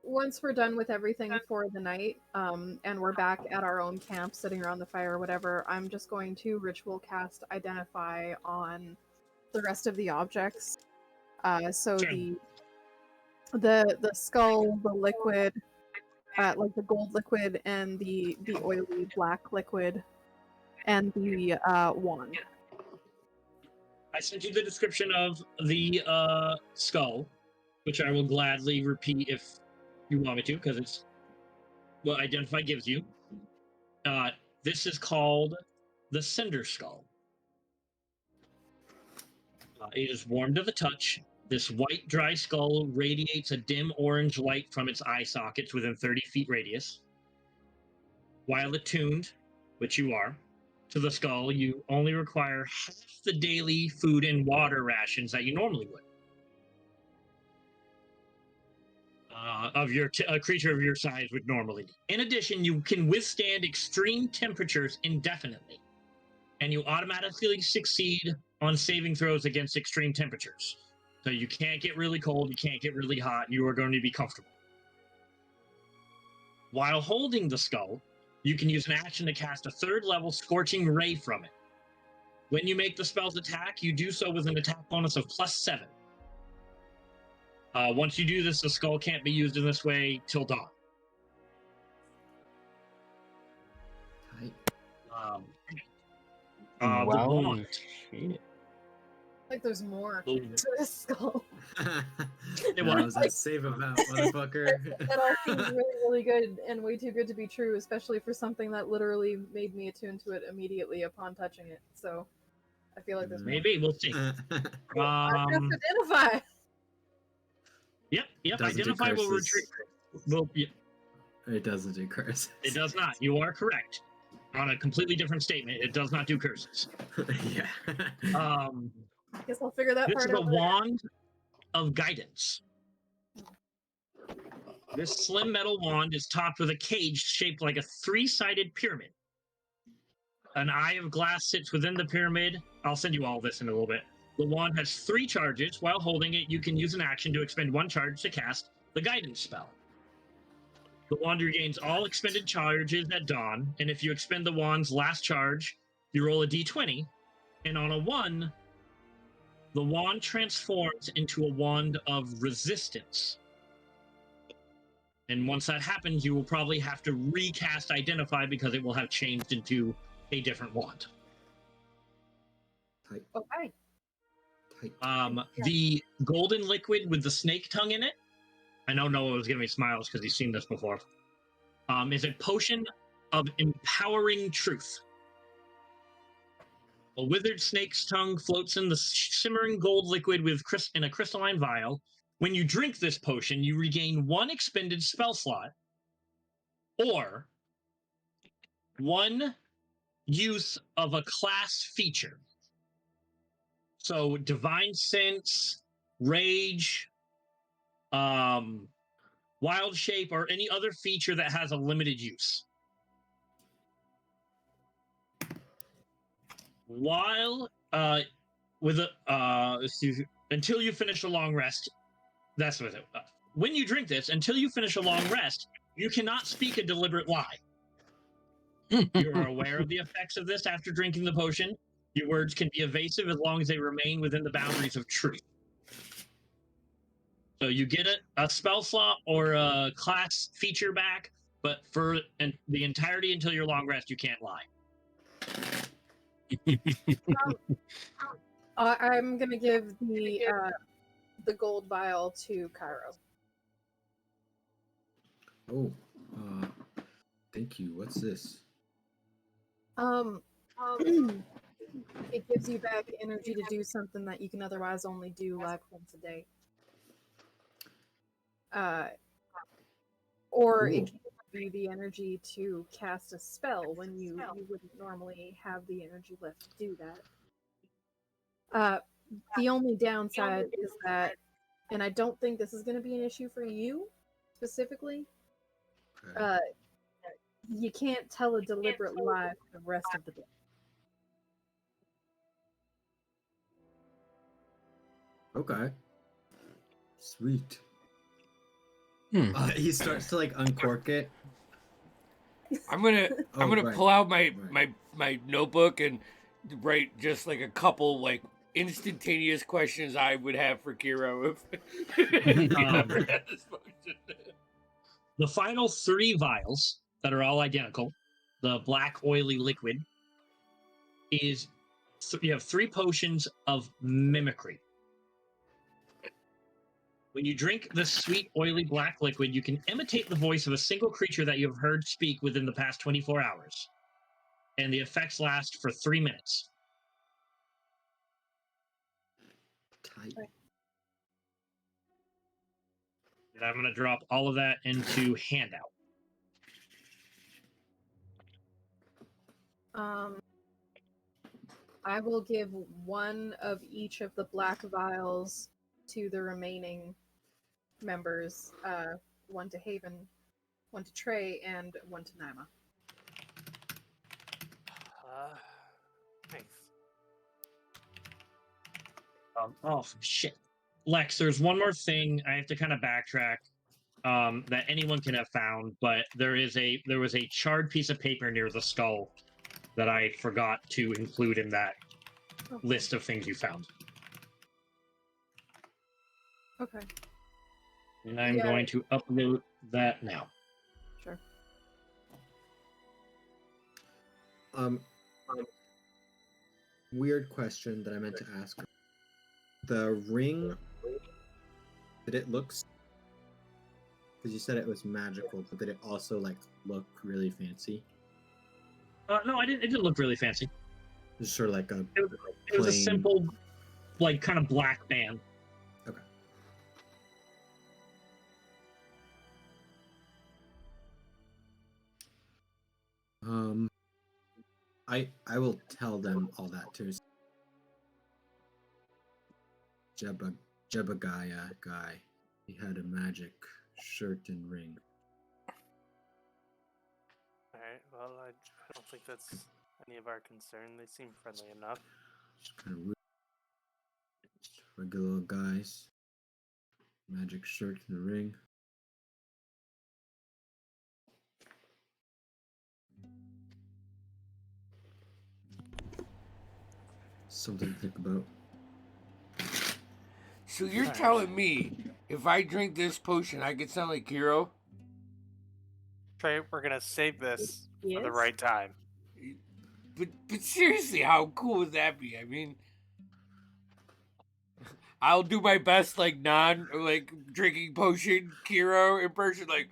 E: Once we're done with everything for the night, and we're back at our own camp, sitting around the fire or whatever, I'm just going to ritual cast Identify on the rest of the objects. So
D: Sure.
E: the skull, the liquid, like the gold liquid, and the oily black liquid, and the wand.
D: I sent you the description of the skull, which I will gladly repeat if you want me to, because it's what Identify gives you. This is called the Cinder Skull. It is warm to the touch. This white, dry skull radiates a dim orange light from its eye sockets within 30 feet radius. while attuned, which you are, to the skull, you only require half the daily food and water rations that you normally would. A creature of your size would normally need. In addition, you can withstand extreme temperatures indefinitely, and you automatically succeed on saving throws against extreme temperatures. So you can't get really cold, you can't get really hot, you are going to be comfortable. While holding the skull, you can use an action to cast a 3rd level Scorching Ray from it. When you make the spell's attack, you do so with an attack bonus of +7. Once you do this, the skull can't be used in this way till dawn.
B: Tight.
D: The
C: Wow.
D: wand.
C: Shit.
E: Like there's more
D: Oh.
E: to this skull.
D: It
B: That
D: was.
B: was that save amount, motherfucker.
E: That all seems really, really good and way too good to be true, especially for something that literally made me attune to it immediately upon touching it. So I feel like there's more.
D: Maybe, we'll see.
E: I have to identify.
B: Doesn't
D: Yep,
B: do
D: identify will
B: curses.
D: retreat. Well,
B: It doesn't do curses.
D: it does not. You are correct. On a completely different statement, it does not do curses.
B: Yeah.
E: Guess I'll figure that
D: This
E: part
D: is a
E: out later.
D: wand of guidance. This slim metal wand is topped with a cage shaped like a 3-sided pyramid. An eye of glass sits within the pyramid. I'll send you all this in a little bit. The wand has 3 charges. While holding it, you can use an action to expend 1 charge to cast the guidance spell. The wand regains all expended charges at dawn, and if you expend the wand's last charge, you roll a d20, and on a 1, the wand transforms into a wand of resistance. And once that happens, you will probably have to recast Identify because it will have changed into a different wand.
B: Tight,
E: Okay.
B: tight.
D: The golden liquid with the snake tongue in it, I know Noah was giving me smiles because he's seen this before, is a potion of empowering truth. A withered snake's tongue floats in the shimmering gold liquid in a crystalline vial. When you drink this potion, you regain 1 expended spell slot or 1 use of a class feature. So Divine Sense, Rage, Wild Shape, or any other feature that has a limited use. While until you finish a long rest, that's with it. When you drink this, until you finish a long rest, you cannot speak a deliberate lie. You are aware of the effects of this after drinking the potion. Your words can be evasive as long as they remain within the boundaries of truth. So you get a spell slot or a class feature back, but for the entirety until your long rest, you can't lie.
E: I'm gonna give the gold vial to Cairo.
B: Oh, thank you. What's this?
E: It gives you back energy to do something that you can otherwise only do like once a day. Or it
B: Ooh.
E: can give you the energy to cast a spell when you wouldn't normally have the energy left to do that. The only downside is that, and I don't think this is going to be an issue for you specifically,
B: Okay.
E: you can't tell a deliberate lie for the rest of the day.
B: Okay. Sweet.
C: Hmm.
B: He starts to like uncork it.
A: I'm gonna
B: right.
A: pull out my
B: Right.
A: notebook and write just like a couple like instantaneous questions I would have for Kiro if he ever had this function.
D: The final 3 vials that are all identical, the black oily liquid, is you have 3 potions of mimicry. When you drink this sweet, oily black liquid, you can imitate the voice of a single creature that you have heard speak within the past 24 hours. And the effects last for 3 minutes.
B: Tight.
D: And I'm going to drop all of that into handout.
E: Um, I will give one of each of the black vials to the remaining members. One to Haven, one to Trey, and one to Naima.
F: Thanks.
D: Oh shit, Lex. There's one more thing I have to kind of backtrack. That anyone can have found, but there was a charred piece of paper near the skull that I forgot to include in that list of things you found.
E: Okay.
D: And I'm going to upload that now.
E: Sure.
B: Weird question that I meant to ask. The ring, did it look? Because you said it was magical, but did it also like look really fancy?
D: No, I didn't. It didn't look really fancy.
B: Just sort of like a.
D: It was a simple, like kind of black band.
B: Okay. I will tell them all that too. Jebediah guy. He had a magic shirt and ring.
F: Alright, well, I don't think that's any of our concern. They seem friendly enough.
B: Just kind of rude. Regular guys. Magic shirt and ring. Something to think about.
A: So you're telling me if I drink this potion, I could sound like Hero?
F: Trey, we're gonna save this for the
E: Yes.
F: right time.
A: But seriously, how cool would that be? I mean, I'll do my best, like drinking potion Kiro impression, like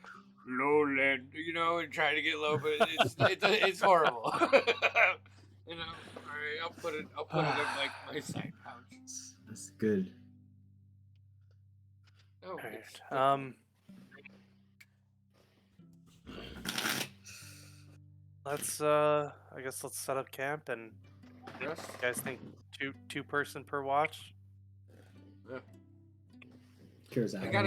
A: lowland, and try to get low, but it's horrible. All right, I'll put it in like my side pouch.
B: That's good.
A: Oh,
F: Alright, I guess let's set up camp and
A: yes.
F: you guys think two person per watch?
A: Yeah.
B: Cures out.
A: I got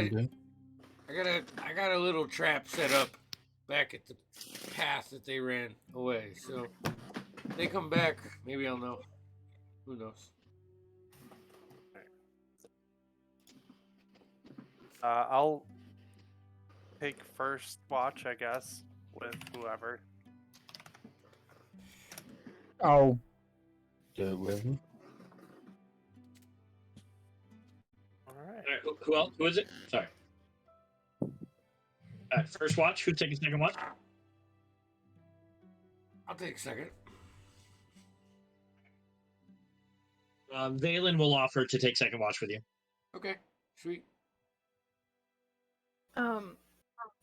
A: a little trap set up back at the path that they ran away. So if they come back, maybe I'll know. Who knows?
F: I'll take first watch, I guess, with whoever.
C: I'll do it with him.
F: Alright.
D: Who else? Who is it? Sorry. First watch. Who's taking second watch?
A: I'll take a second.
D: Valen will offer to take second watch with you.
A: Okay, sweet.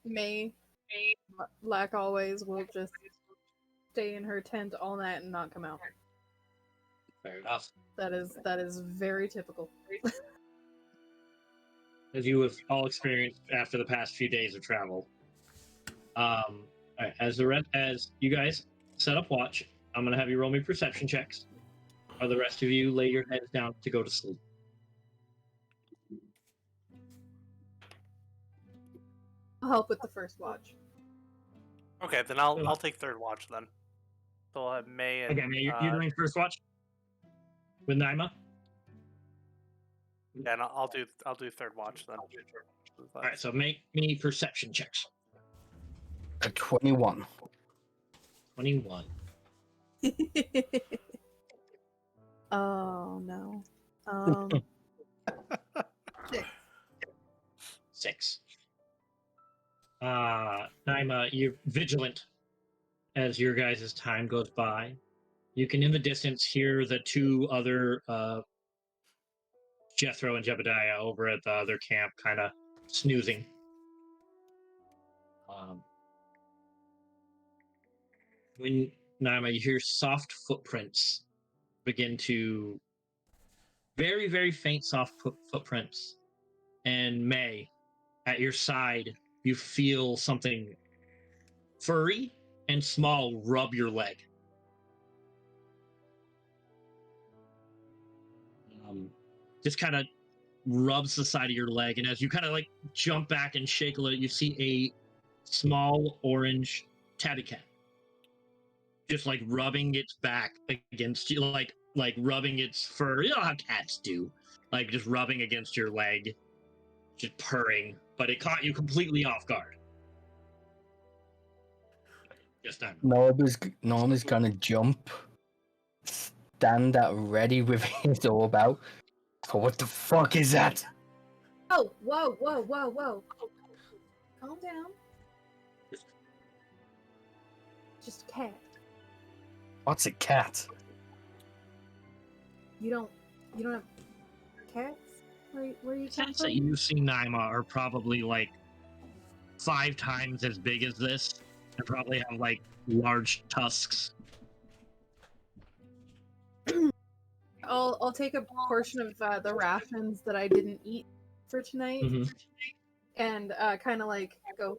E: May, like always, will just stay in her tent all night and not come out.
D: Fair enough.
E: That is very typical.
D: As you have all experienced after the past few days of travel. All right, as you guys set up watch, I'm gonna have you roll me perception checks. While the rest of you lay your heads down to go to sleep.
E: I'll help with the first watch.
F: Okay, then I'll take third watch then. So I'll have May and
D: Okay, May, you're doing first watch with Naima.
F: yeah, and I'll do third watch then.
D: All right, so make me perception checks.
C: A 21.
D: 21.
E: Oh no.
D: 6. Naima, you're vigilant as your guys' time goes by. You can, in the distance, hear the two other Jethro and Jebediah over at the other camp kind of snoozing. When Naima, you hear soft footprints begin to very, very faint soft footprints. And May, at your side, you feel something furry and small rub your leg. just kind of rubs the side of your leg, and as you kind of like jump back and shake a little, you see a small orange tabby cat just like rubbing its back against you, like rubbing its fur. You know how cats do, like just rubbing against your leg, just purring. But it caught you completely off guard. Just time.
C: Norma's gonna jump, stand at ready with his orb out. So what the fuck is that?
E: Oh, whoa. Calm down. Just a cat.
C: What's a cat?
E: You don't have cats? Where you come
D: Cats that
E: from?
D: you see, Naima, are probably like 5 times as big as this, and probably have like large tusks.
E: I'll take a portion of the rations that I didn't eat for tonight, and kind of like go.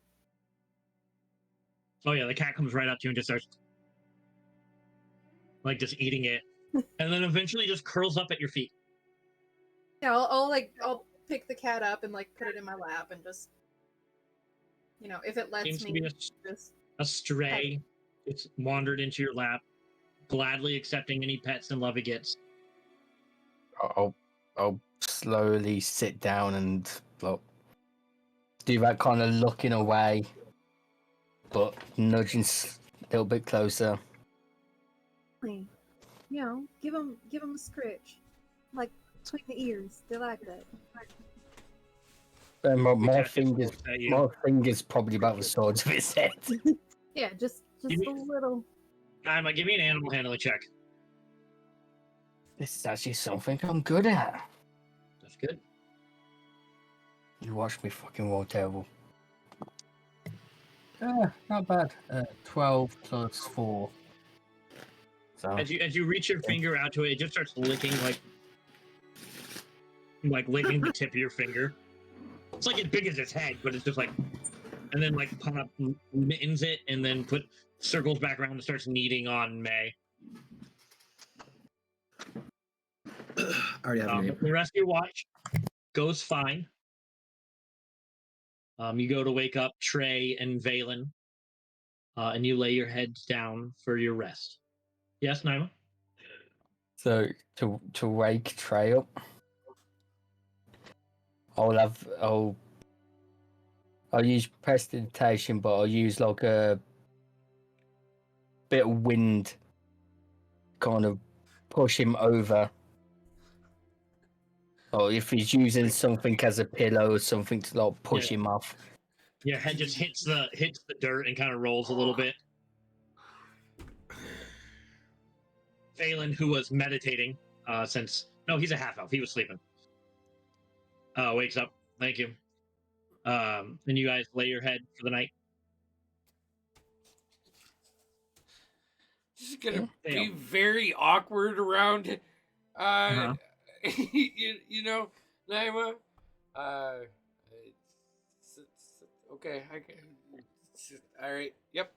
D: Oh yeah, the cat comes right up to you and just starts like just eating it, and then eventually just curls up at your feet.
E: Yeah, I'll pick the cat up and like put it in my lap and just, if it lets
D: Seems to
E: me,
D: be
E: just
D: a stray. It's wandered into your lap, gladly accepting any pets and love it gets.
C: I'll slowly sit down and do that kind of looking away, but nudging a little bit closer.
E: give them a scratch, like between the ears. They like that.
C: And my
D: cat just
C: fingers,
D: looks at you.
C: my fingers probably about the size of his head.
E: Yeah, just
D: Give me-
E: a little.
D: Naima, give me an animal handling check.
C: This is actually something I'm good at.
D: That's good.
C: You watch me fucking roll terrible. Not bad. 12 plus 4. So
D: As you reach your finger out to it, it just starts licking like licking the tip of your finger. It's like as big as its head, but it's just like, and then like kind of mittens it, and then circles back around and starts kneading on May.
B: I already have a name.
D: The rest of your watch goes fine. You go to wake up Trey and Valen, and you lay your heads down for your rest. Yes, Naima?
C: So to wake Trey up, I'll use prestidigitation, but I'll use like a bit of wind, kind of push him over. Or if he's using something as a pillow or something to like push him off.
D: Your head just hits the dirt and kind of rolls a little bit. Phelan, who was meditating, he's a half elf. He was sleeping. Wakes up. Thank you. And you guys lay your head for the night.
A: This is gonna be very awkward around. Naima. Okay. All right. Yep.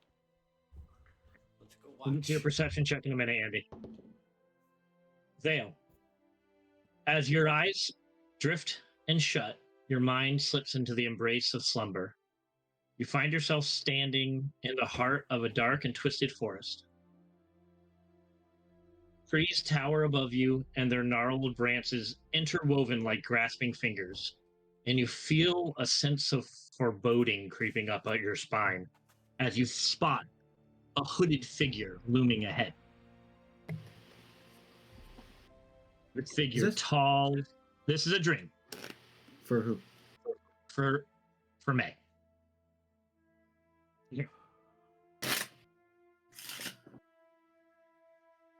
A: Let's go
D: We'll
A: watch.
D: do your perception check in a minute, Andy. Vale. As your eyes drift and shut, your mind slips into the embrace of slumber. You find yourself standing in the heart of a dark and twisted forest. Trees tower above you, and their gnarled branches interwoven like grasping fingers, and you feel a sense of foreboding creeping up your spine as you spot a hooded figure looming ahead. The figure, tall. This is a dream.
B: For who?
D: For May. Here.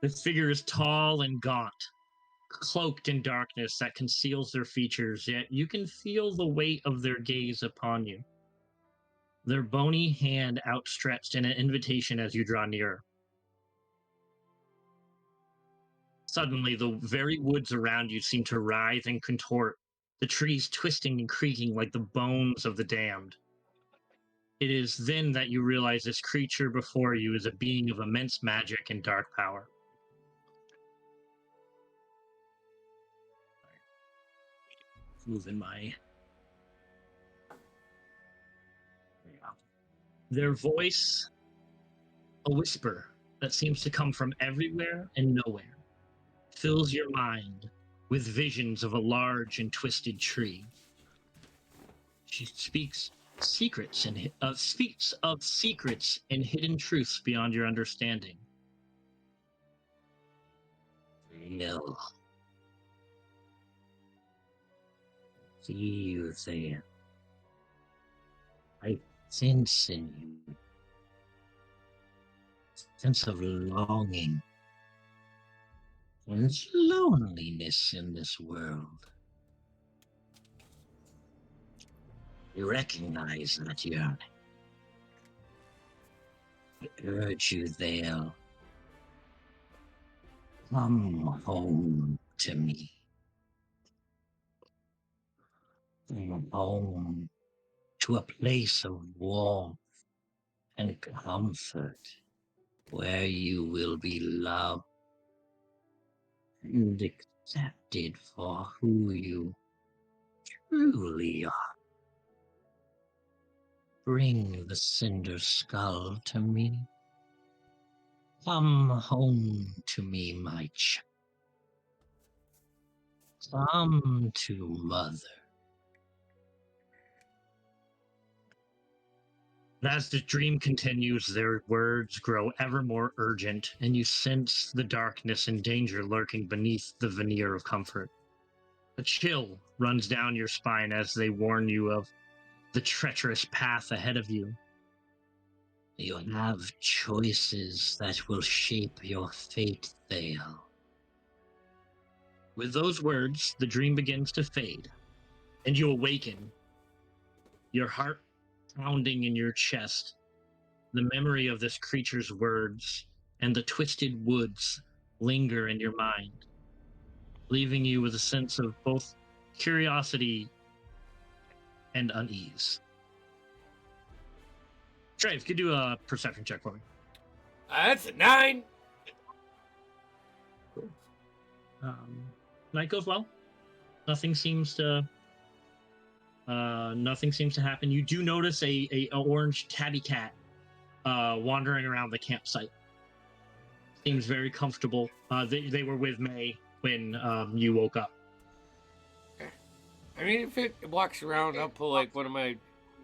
D: This figure is tall and gaunt, cloaked in darkness that conceals their features, yet you can feel the weight of their gaze upon you. Their bony hand outstretched in an invitation as you draw nearer. Suddenly, the very woods around you seem to writhe and contort, the trees twisting and creaking like the bones of the damned. It is then that you realize this creature before you is a being of immense magic and dark power. moving my. Their voice, a whisper that seems to come from everywhere and nowhere, fills your mind with visions of a large and twisted tree. She speaks speaks of secrets and hidden truths beyond your understanding. No. See you there. I sense in you a sense of longing and loneliness in this world. You recognize that yearning. I urge you there. Come home to me. Come home to a place of warmth and comfort where you will be loved and accepted for who you truly are. Bring the cinder skull to me. Come home to me, my child. Come to mother. As the dream continues, their words grow ever more urgent, and you sense the darkness and danger lurking beneath the veneer of comfort. A chill runs down your spine as they warn you of the treacherous path ahead of you. You have choices that will shape your fate, Thale. With those words, the dream begins to fade, and you awaken, your heart pounding in your chest. The memory of this creature's words and the twisted woods linger in your mind, leaving you with a sense of both curiosity and unease. Traves, could you do a perception check for me?
A: That's a 9.
D: Night goes well. Nothing seems to happen. You do notice a orange tabby cat wandering around the campsite. Seems very comfortable. They were with May when you woke up.
A: I mean, if it walks around, I'll pull like one of my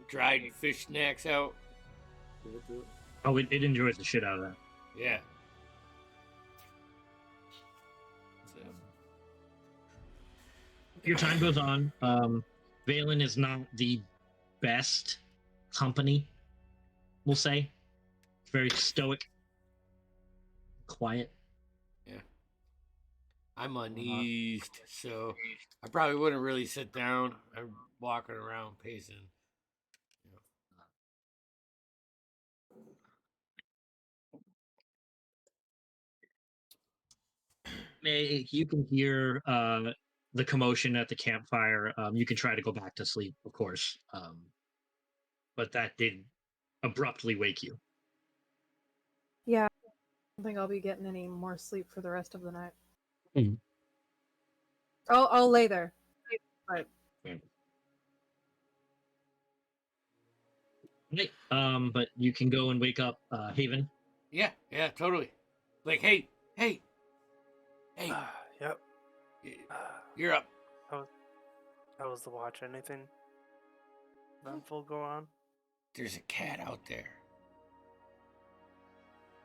A: dried fish snacks out. Give it to it.
D: Oh, it enjoys the shit out of that.
A: Yeah. So.
D: Your time goes on. Valen is not the best company, we'll say. Very stoic, quiet.
A: Yeah. I'm uneased, so I probably wouldn't really sit down. I'm walking around pacing.
D: May, you can hear the commotion at the campfire. You can try to go back to sleep, of course, but that did abruptly wake you.
E: Yeah, I don't think I'll be getting any more sleep for the rest of the night.
D: Mhm.
E: I'll lay there. But
D: Right. But you can go and wake up Haven.
A: Yeah, totally. Like, hey,
F: Yep.
A: you're up.
F: How was the watch? Anything eventful go on?
A: There's a cat out there.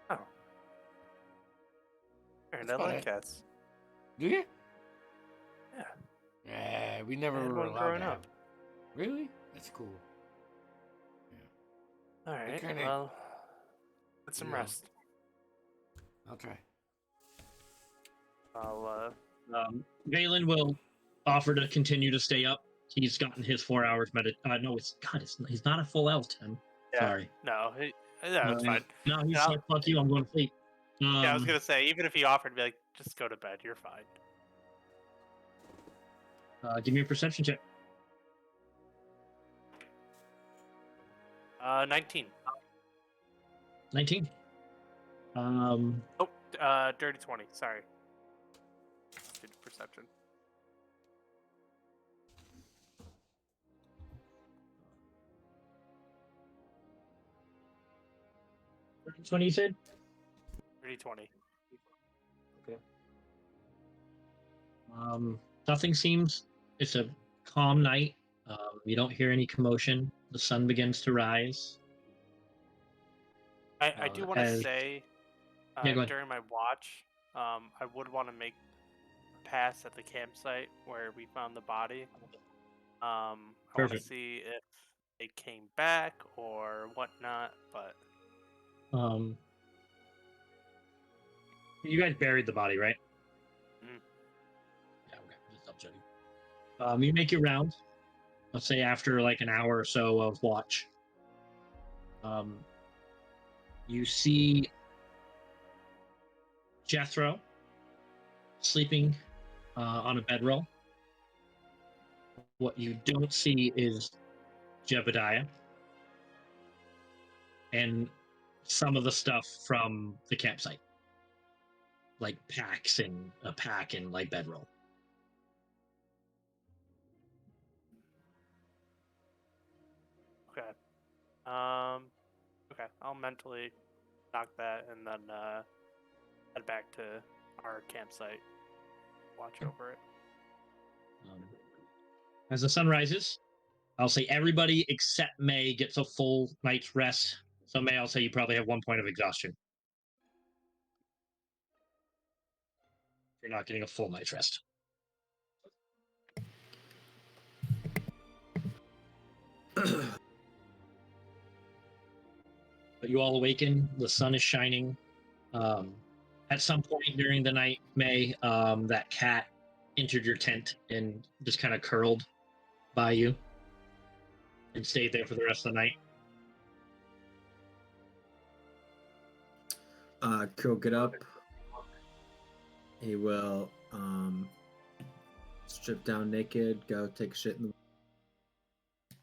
F: Oh. And
A: That's
F: I
A: about
F: like
A: it.
F: cats.
A: Do you?
F: Yeah.
A: We never
F: I had
A: were
F: one
A: allowed
F: growing
A: to
F: up.
A: have. Really? That's cool.
F: All right.
A: kinda-
F: Well, get some
A: Yeah.
F: rest.
A: I'll try.
F: I'll
D: Valen will offer to continue to stay up. He's gotten his 4 hours no, he's not a full elf, Tim.
F: Yeah.
D: Sorry.
F: No, that's fine.
D: No, he's
F: Yeah.
D: like, fuck you, I'm going to sleep.
F: Yeah, I was gonna say, even if he offered, be like, just go to bed. You're fine.
D: Give me a perception check.
F: 19.
D: 19.
F: Oh, dirty 20. Sorry. Did perception.
D: 20 you said?
F: 30-20.
D: Nothing seems. It's a calm night. You don't hear any commotion. The sun begins to rise.
F: I do want to
D: as-
F: say,
D: Yeah, go ahead.
F: during my watch, I would want to make a pass at the campsite where we found the body. I want to
D: Perfect.
F: see if it came back or whatnot, but
D: You guys buried the body, right?
F: Mhm.
D: Yeah, okay. Just double checking. You make your rounds. Let's say after like an hour or so of watch. You see Jethro sleeping on a bedroll. What you don't see is Jebediah and some of the stuff from the campsite, like packs and a pack and like bedroll.
F: okay. Okay, I'll mentally knock that and then head back to our campsite. Watch over it.
D: As the sun rises, I'll say everybody except May gets a full night's rest. So May, I'll say you probably have 1 point of exhaustion. You're not getting a full night's rest. But you all awaken. The sun is shining. At some point during the night, May, that cat entered your tent and just kind of curled by you and stayed there for the rest of the night.
B: He'll get up. He will strip down naked, go take a shit in the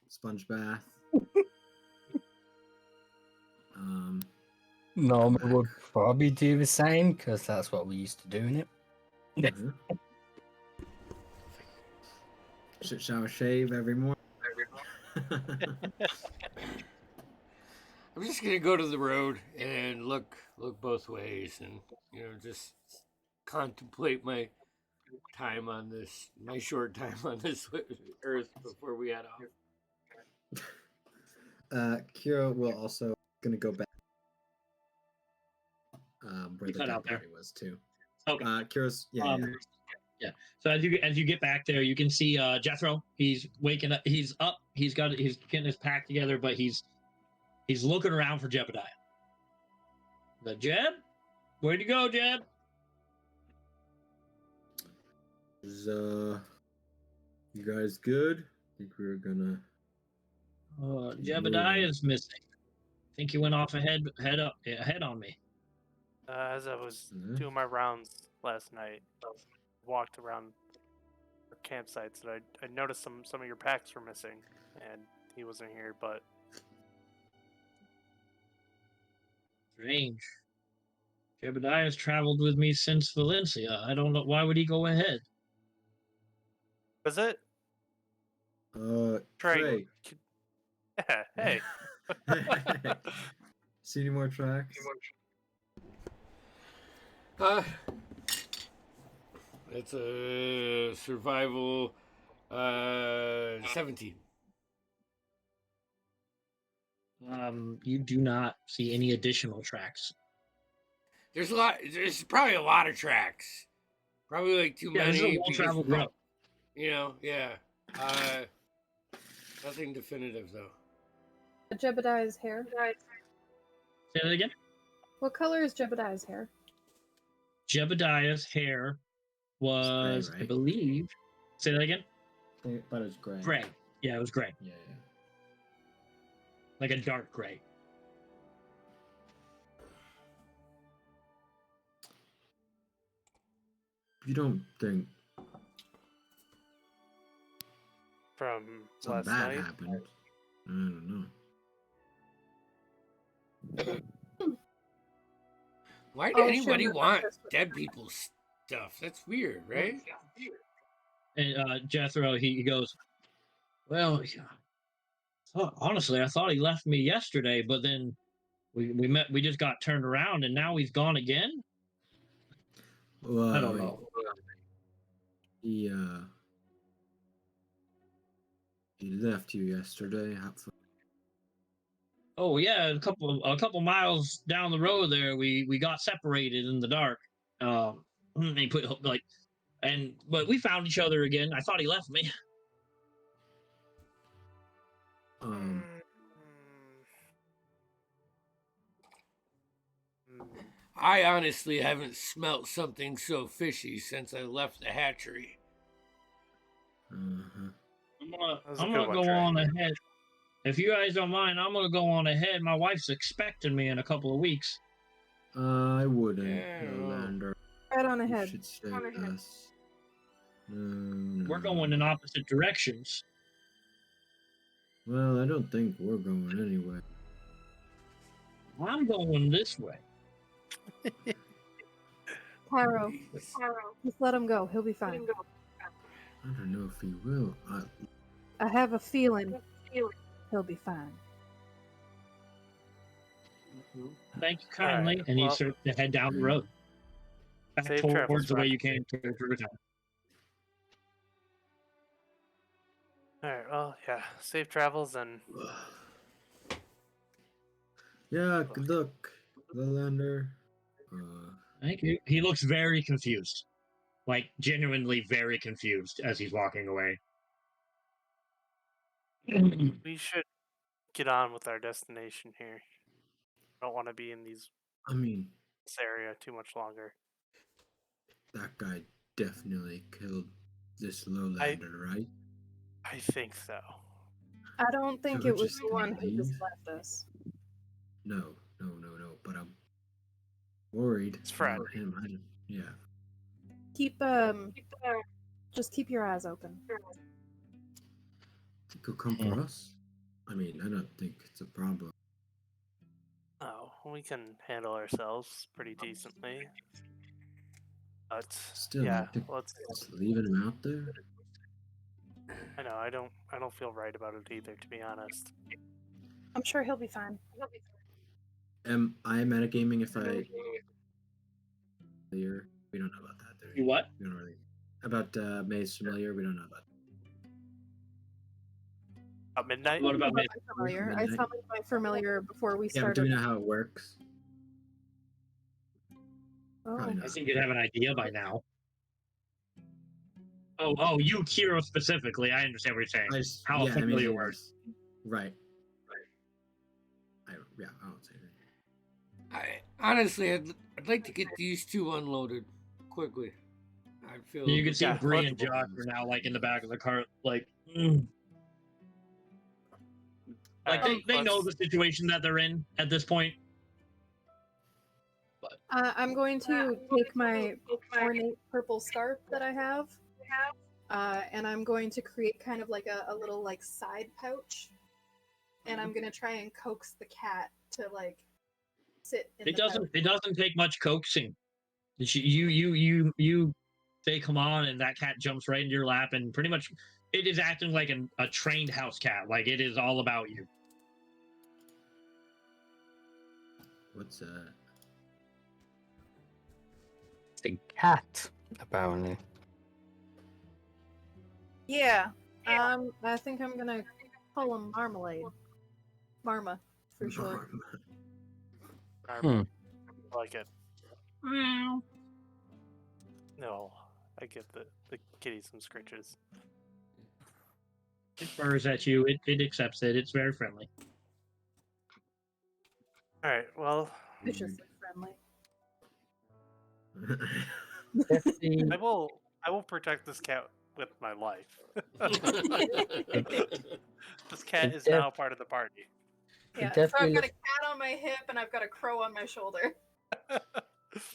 B: sponge bath.
C: Norman
B: back.
C: would probably do the same because that's what we used to do in it.
B: Mhm. Shit, shower, shave every morning.
A: I'm just gonna go to the road and look both ways, and just contemplate my time on this, my short time on this earth before we head off.
B: Kira will also gonna go back where
D: You
B: the
D: cut
B: dead
D: out there.
B: body was too.
D: Okay.
B: Kira's
D: Yeah. So as you get back there, you can see Jethro. He's waking up. He's up. He's getting his pack together, but he's looking around for Jebediah. The Jeb, where'd you go, Jeb?
B: Is you guys good? Think we were gonna
D: Jebediah is missing. I think he went off ahead on me.
F: As I was
B: Mhm.
F: doing my rounds last night, I walked around our campsites and I noticed some of your packs were missing, and he wasn't here. But
D: Strange. Jebediah has traveled with me since Valencia. I don't know why would he go ahead.
F: was it?
B: Trey.
F: Yeah. Hey.
B: See any more tracks?
A: It's a survival 17.
D: You do not see any additional tracks.
A: There's probably a lot of tracks. Probably like too
D: Yeah, this is a
A: many.
D: well-traveled
A: because-
D: road.
A: Yeah. Nothing definitive though.
E: Jebediah's hair.
D: Say that again.
E: What color is Jebediah's hair?
D: Jebediah's hair was,
B: gray,
D: I
B: right?
D: believe. Say that again.
B: I thought it was gray.
D: Gray. Yeah, it was gray.
B: Yeah.
D: Like a dark gray.
B: You don't think
F: From
B: something
F: last
B: bad
F: night.
B: happened? I don't know.
A: Why
E: I'll
A: did anybody
E: share my
A: want
E: breakfast with
A: dead
E: him.
A: people's stuff? That's weird, right?
D: And Jethro, he goes, well, honestly, I thought he left me yesterday, but then We just got turned around, and now he's gone again.
B: Well,
D: I don't know.
B: He left you yesterday.
D: Oh yeah, a couple miles down the road there, we got separated in the dark. He put but we found each other again. I thought he left me.
B: Um,
A: I honestly haven't smelt something so fishy since I left the hatchery.
B: uh-huh.
D: I'm gonna go on ahead. If you guys don't mind, I'm gonna go on ahead. My wife's expecting me in a couple of weeks.
B: I wouldn't,
A: Yeah,
B: Lander.
E: Right on
B: You
E: ahead.
B: should stay
E: On
B: with
E: ahead.
B: us. No,
D: We're
B: no.
D: going in opposite directions.
B: Well, I don't think we're going anywhere.
D: I'm going this way.
E: Taro,
A: Jeez.
E: just let him go. He'll be fine.
B: I don't know if he will.
E: I have a feeling he'll be fine.
D: Thank you kindly.
F: Alright,
D: And he
F: well-
D: starts to head down the road. Back
F: Safe
D: towards
F: travels,
D: the way
F: Rock.
D: you came to Rivertown.
F: All right. Well, yeah. Safe travels, and
B: Yeah, good luck, Lander.
D: Thank you. He looks very confused. Like, genuinely very confused as he's walking away.
F: we should get on with our destination here. Don't want to be in this
B: I mean,
F: area too much longer.
B: that guy definitely killed this lowlander, right?
F: I think so.
E: I don't think
B: So
E: it was
B: just
E: the one who just
B: leave?
E: left us.
B: No. But I'm worried
F: It's Fred.
B: about him. Yeah.
E: Just keep your eyes open.
B: Think he'll come for us? I mean, I don't think it's a problem.
F: Oh, we can handle ourselves pretty decently. But
B: Still,
F: yeah,
B: I think
F: let's.
B: just leaving him out there.
F: I know. I don't feel right about it either, to be honest.
E: I'm sure he'll be fine.
B: Am I metagaming if I? Familiar? We don't know about that. Do we?
D: You what?
B: We don't really. About May's familiar? We don't know about.
F: At midnight.
D: What about me?
E: My familiar. I
B: Midnight?
E: summoned my familiar before we
B: Yeah, but do
E: started.
B: we know how it works?
E: Oh.
B: Probably
D: I
B: not.
D: think you'd have an idea by now. Oh, you, Kiro, specifically. I understand what you're saying. How familiar
B: he
D: works.
B: was- Right. I don't say anything.
A: Honestly, I'd like to get these two unloaded quickly. I feel
D: You can see
F: Yeah,
D: Bree
F: let's-
D: and Josh are now like in the back of the car, like, like
F: Alright,
D: they know
F: let's-
D: the situation that they're in at this point.
E: I'm going to take my ornate purple scarf that I have, and I'm going to create kind of like a little like side pouch, and I'm gonna try and coax the cat to like sit in
D: It
E: the pouch.
D: doesn't take much coaxing. You say come on, and that cat jumps right into your lap, and pretty much it is acting like a trained house cat. Like it is all about you.
B: What's that?
C: It's a cat, apparently.
E: Yeah. I think I'm gonna call him Marmalade. Marma, for short.
C: Hmm.
F: I like it. No, I give the kitty some scritches.
D: It purrs at you. It accepts it. It's very friendly.
F: All right. Well,
E: Viciously friendly.
F: I will protect this cat with my life. This cat is now part of the party.
E: Yeah, so
C: definitely
E: I've got a cat on my hip and I've got a crow on my shoulder.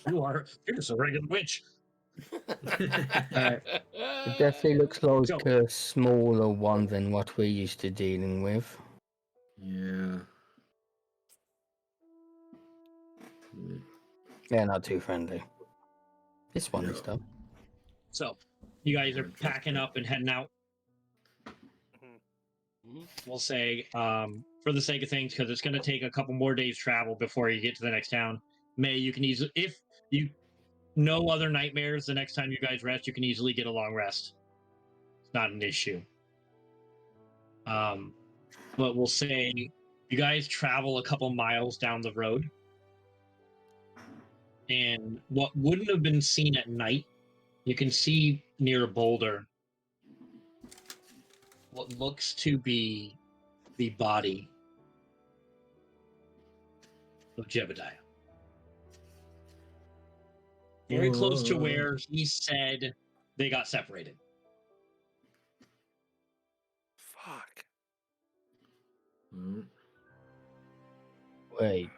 D: You're just a regular witch.
C: It definitely looks like a smaller one than what we're used to dealing with.
B: Yeah.
C: Yeah, not too friendly. This one is
B: No.
C: though.
D: So, you guys are packing up and heading out.
F: Mhm.
D: We'll say, for for the sake of things, because it's going to take a couple more days travel before you get to the next town. May, you can easily, if you no other nightmares the next time you guys rest, you can easily get a long rest. It's not an issue. But we'll say you guys travel a couple miles down the road, and what wouldn't have been seen at night, you can see near a boulder what looks to be the body of Jebediah. Very close to where he said they got separated.
F: Fuck.
B: Mm.
C: Wait.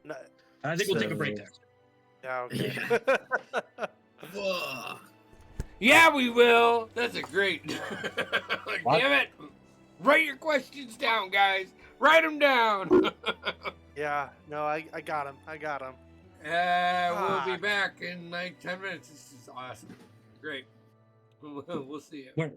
F: No,
D: I think we'll take a break there.
F: yeah, okay.
B: Fuck.
A: Yeah, we will. That's a great.
C: What?
A: Damn it! Write your questions down, guys. Write them down.
F: Yeah, no, I got him. I got him.
A: We'll be
F: Fuck.
A: back in like 10 minutes. This is awesome. Great. We'll see you.
D: Where-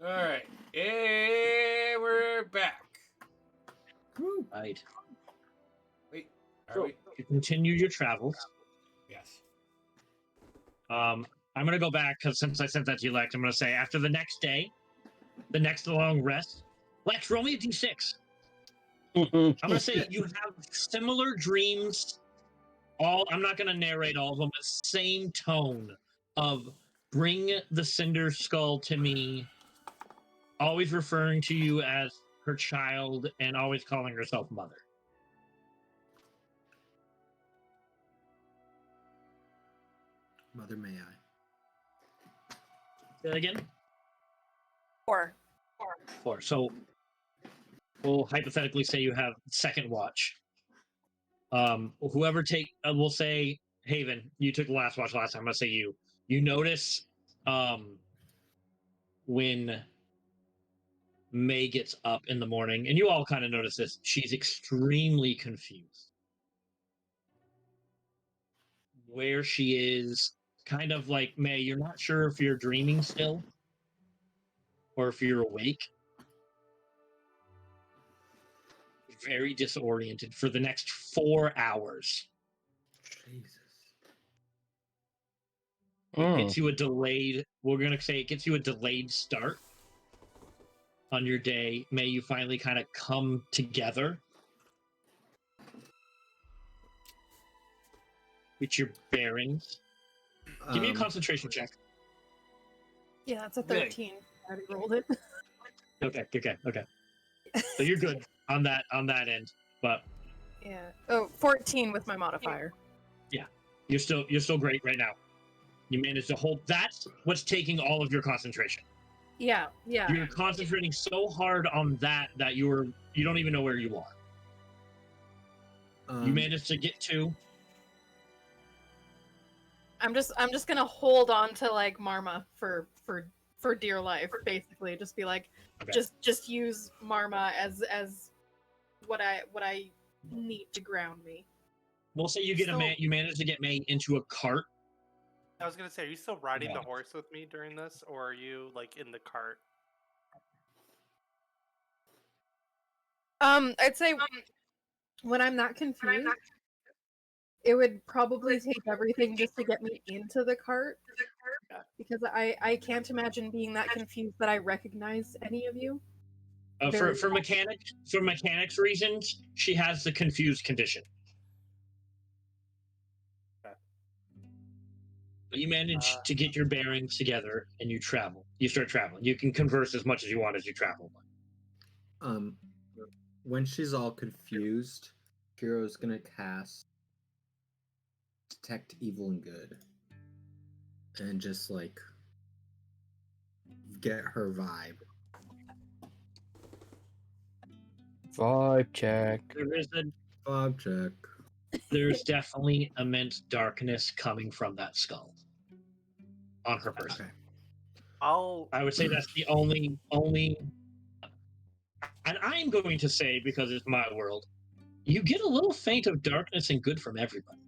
A: All right, and we're back.
D: Right.
A: Wait, are
D: So
A: we?
D: you continue your travels.
A: Yes.
D: I'm gonna go back because since I sent that to you, Lex, I'm gonna say after the next day, the next long rest. Lex, roll me a d6. I'm gonna say you have similar dreams. I'm not gonna narrate all of them. The same tone of bring the cinder skull to me, always referring to you as her child and always calling herself mother.
B: Mother, may I?
D: Say that again.
E: 4.
D: 4. So we'll hypothetically say you have second watch. Whoever we'll say Haven, you took the last watch last time. I'm gonna say you. You notice when May gets up in the morning, and you all kind of notice this, she's extremely confused. Where she is, kind of like May, you're not sure if you're dreaming still or if you're awake. Very disoriented for the next 4 hours.
B: Jesus.
D: It gets you a delayed, we're going to say it gets you a delayed start on your day. May you finally kind of come together. Get your bearings. Give me a concentration check.
E: Yeah, that's a
A: Good.
E: 13. I already rolled it.
D: Okay. So you're good on that end, but
E: Yeah. Oh, 14 with my modifier.
D: you're still great right now. You managed to hold. That's what's taking all of your concentration.
E: Yeah.
D: You're concentrating so hard on that you don't even know where you are. You managed to get to.
E: I'm just gonna hold on to like Marma for dear life, basically. Just be like,
D: Okay.
E: just use Marma as what I need to ground me.
D: We'll say you manage to get May into a cart.
F: I was gonna say, are you still riding the horse with me during this, or are you like in the cart?
E: I'd say when I'm not confused, it would probably take everything just to get me into the cart.
F: Yeah.
E: Because I can't imagine being that confused that I recognize any of you.
D: For mechanics reasons, she has the confused condition.
F: Okay.
D: But you manage to get your bearings together and you travel. You start traveling. You can converse as much as you want as you travel.
B: When she's all confused, Kiro's gonna cast Detect Evil and Good. And just like get her vibe.
C: Vibe check.
B: Vibe check.
D: There's definitely immense darkness coming from that skull on her person.
B: Okay.
D: I would say that's the only, and I'm going to say, because it's my world, you get a little faint of darkness and good from everybody.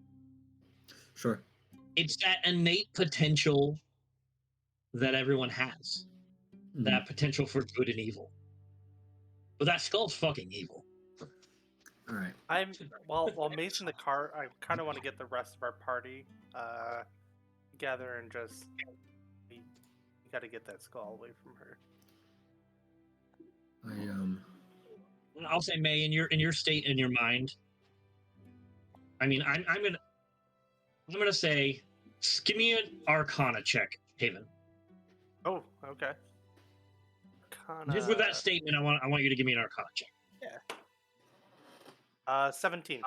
B: Sure.
D: It's that innate potential that everyone has. That potential for good and evil. But that skull's fucking evil.
B: All right.
F: While May's in the cart, I kind of want to get the rest of our party together and just we got to get that skull away from her.
D: I'll say, May, in your state, in your mind. I mean, I'm gonna say, give me an Arcana check, Haven.
F: Oh, okay. Arcana.
D: Just with that statement, I want you to give me an Arcana check.
F: Yeah. 17.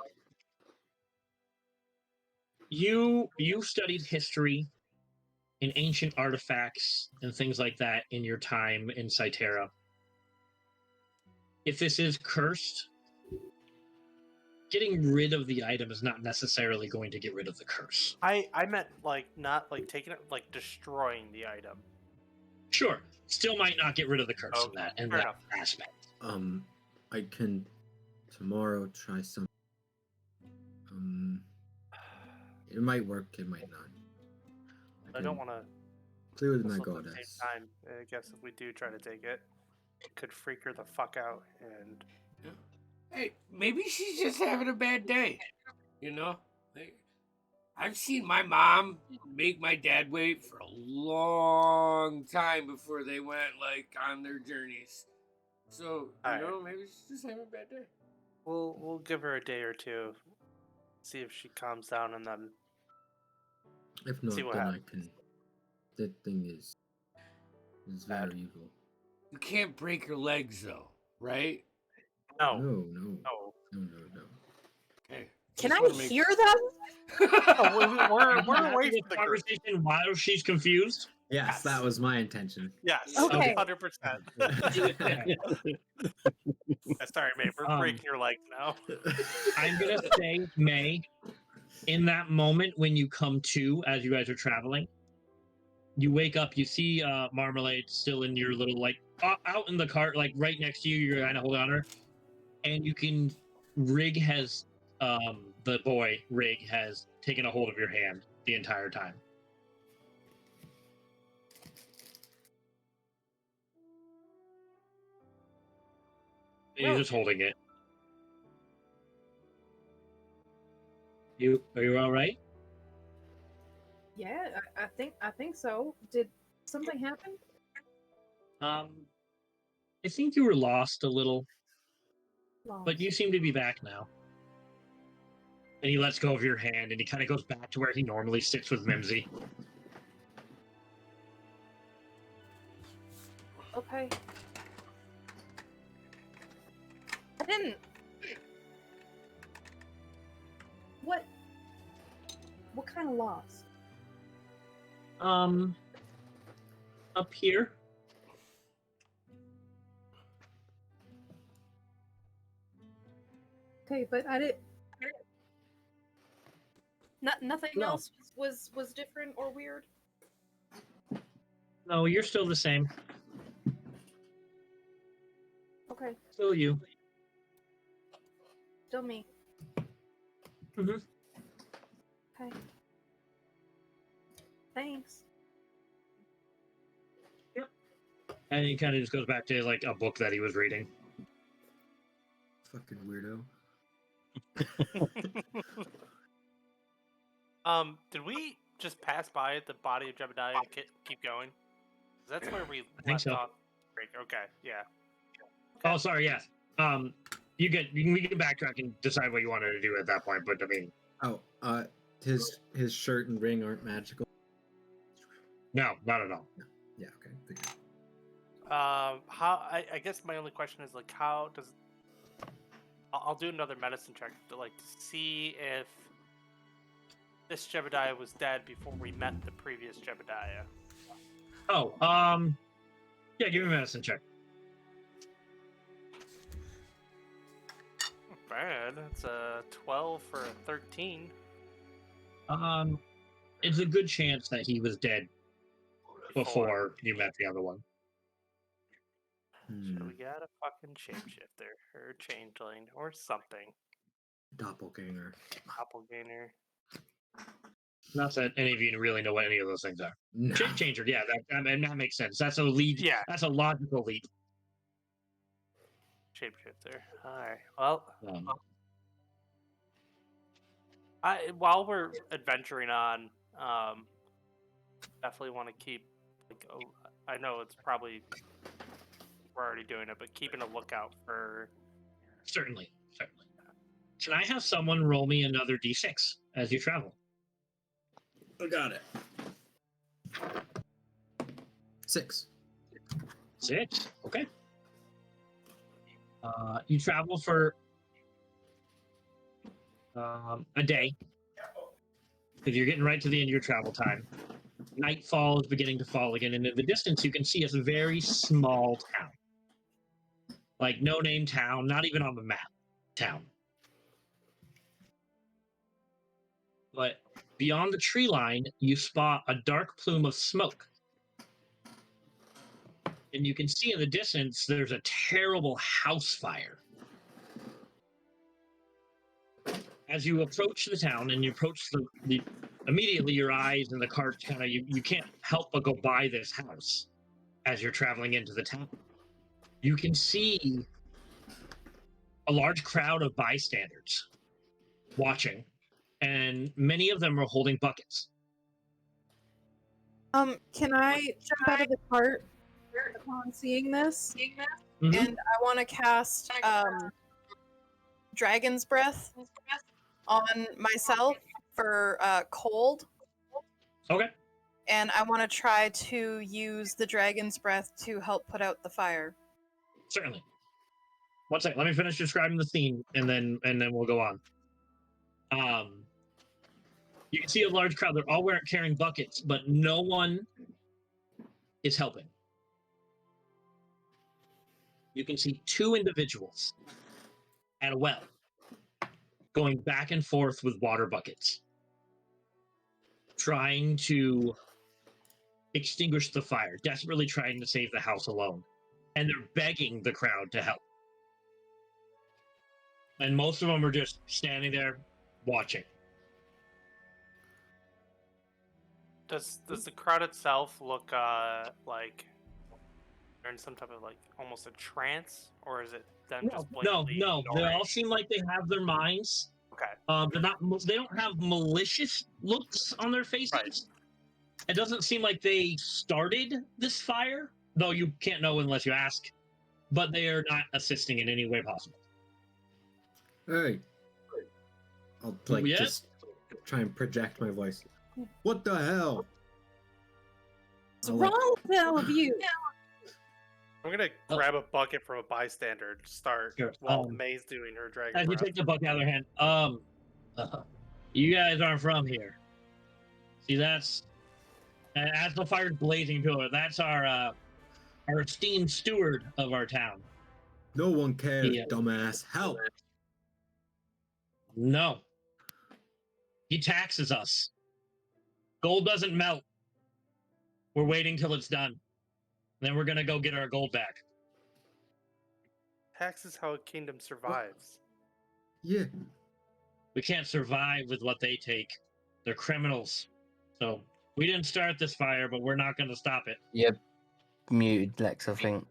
D: You studied history and ancient artifacts and things like that in your time in Cytera. If this is cursed, getting rid of the item is not necessarily going to get rid of the curse.
F: I meant like not like taking it, like destroying the item.
D: Sure, still might not get rid of the curse in that aspect.
B: I can tomorrow try some. It might work. It might not.
F: I don't want to
B: Clear with my
F: Also, at the
B: goddess.
F: same time, I guess if we do try to take it, it could freak her the fuck out. And
A: Hey, maybe she's just having a bad day. You know, like, I've seen my mom make my dad wait for a long time before they went like on their journeys. So
F: Alright.
A: maybe she's just having a bad day.
F: we'll give her a day or two, see if she calms down, and then
B: If not,
F: See what
B: then
F: happens.
B: I can. That thing is
F: Bad.
B: very evil.
A: You can't break her legs though, right?
F: no,
B: No.
F: no.
A: Okay.
E: Can
A: just
E: I
A: wanna make
E: hear
A: sure.
E: them?
F: Oh, we're
D: Having
F: away
D: this
F: from the group.
D: conversation while she's confused.
B: Yes,
F: Yes.
B: that was my intention.
F: Yes,
E: Okay.
F: 100%. Sorry, mate. We're breaking your legs now.
D: I'm gonna say, May, in that moment when you come to, as you guys are traveling, you wake up, you see Marmalade still in your little out in the cart, like right next to you. You're kind of holding on to her, and you can. Rig has the boy Rig has taken a hold of your hand the entire time. And you're just holding it. Are you all right?
E: Yeah, I think so. Did something happen?
D: I think you were lost a little,
E: Lost.
D: but you seem to be back now. And he lets go of your hand, and he kind of goes back to where he normally sits with Mimsy.
E: Okay. I didn't. What kind of loss?
D: Up here.
E: Okay, but I did. Nothing
D: No.
E: else was different or weird.
D: No, you're still the same.
E: Okay,
D: Still you.
E: still me.
D: Mhm.
E: Okay. Thanks.
D: And he kind of just goes back to like a book that he was reading.
B: Fucking weirdo.
F: Did we just pass by the body of Jebediah and keep going? 'Cause that's where we
D: think
F: left
D: so.
F: off. Okay, yeah.
D: Oh, sorry. Yeah. We can backtrack and decide what you wanted to do at that point. But I mean,
B: Oh, his shirt and ring aren't magical.
D: no, not at all.
B: Yeah, okay. Good.
F: I guess my only question is like, how does I'll do another medicine check to see if this Jebediah was dead before we met the previous Jebediah.
D: Oh, yeah. Give me a medicine check.
F: Not bad. It's a 12 for a 13.
D: It's a good chance that he was dead before you met the other one.
F: So we got a fucking shapeshifter or changeling or something.
B: Doppelganger.
F: Doppelganger.
D: Not that any of you really know what any of those things are.
B: No.
D: Changer, yeah, that makes sense. That's a lead.
F: Yeah.
D: That's a logical leap.
F: Shapeshifter. Alright. Well,
D: Um,
F: while we're adventuring on, definitely want to keep I know it's probably we're already doing it, but keeping a lookout for
D: certainly. Can I have someone roll me another d6 as you travel?
B: I got it. 6.
D: 6. Okay. You travel for a day because you're getting right to the end of your travel time. Nightfall is beginning to fall again, and in the distance you can see it's a very small town. Like no-name town, not even on the map town. But beyond the tree line, you spot a dark plume of smoke. And you can see in the distance there's a terrible house fire. as you approach the town and you approach the immediately your eyes and the cart kind of you can't help but go by this house as you're traveling into the town. You can see a large crowd of bystanders watching, and many of them are holding buckets.
E: Can I jump out of the cart upon seeing this?
D: Mhm.
E: And I want to cast Dragon's Breath on myself for cold.
D: Okay,
E: And I want to try to use the Dragon's Breath to help put out the fire.
D: certainly. One second, let me finish describing the scene, and then we'll go on. You can see a large crowd. They're all carrying buckets, but no one is helping. You can see two individuals at a well going back and forth with water buckets, trying to extinguish the fire, desperately trying to save the house alone. And they're begging the crowd to help. And most of them are just standing there watching.
F: Does the crowd itself look like they're in some type of like almost a trance, or is it them just blatantly
D: No. They
F: ignoring?
D: all seem like they have their minds.
F: Okay.
D: They're not. They don't have malicious looks on their faces.
F: Right.
D: It doesn't seem like they started this fire, though you can't know unless you ask. But they are not assisting in any way possible.
B: Hey. I'll just try and project my voice. What the hell?
E: What's wrong with all of you?
F: I'm gonna grab a bucket from a bystander to start while May's doing her dragon
D: As you
F: breath.
D: take the bucket out of their hand, you guys aren't from here. See, that's as the fire's blazing to it. That's our esteemed steward of our town.
B: No one cares, dumbass. Help!
D: No. He taxes us. Gold doesn't melt. We're waiting till it's done. Then we're gonna go get our gold back.
F: Tax is how a kingdom survives.
B: Yeah.
D: We can't survive with what they take. They're criminals. So we didn't start this fire, but we're not gonna stop it.
C: Yep. Muted Lex, I think.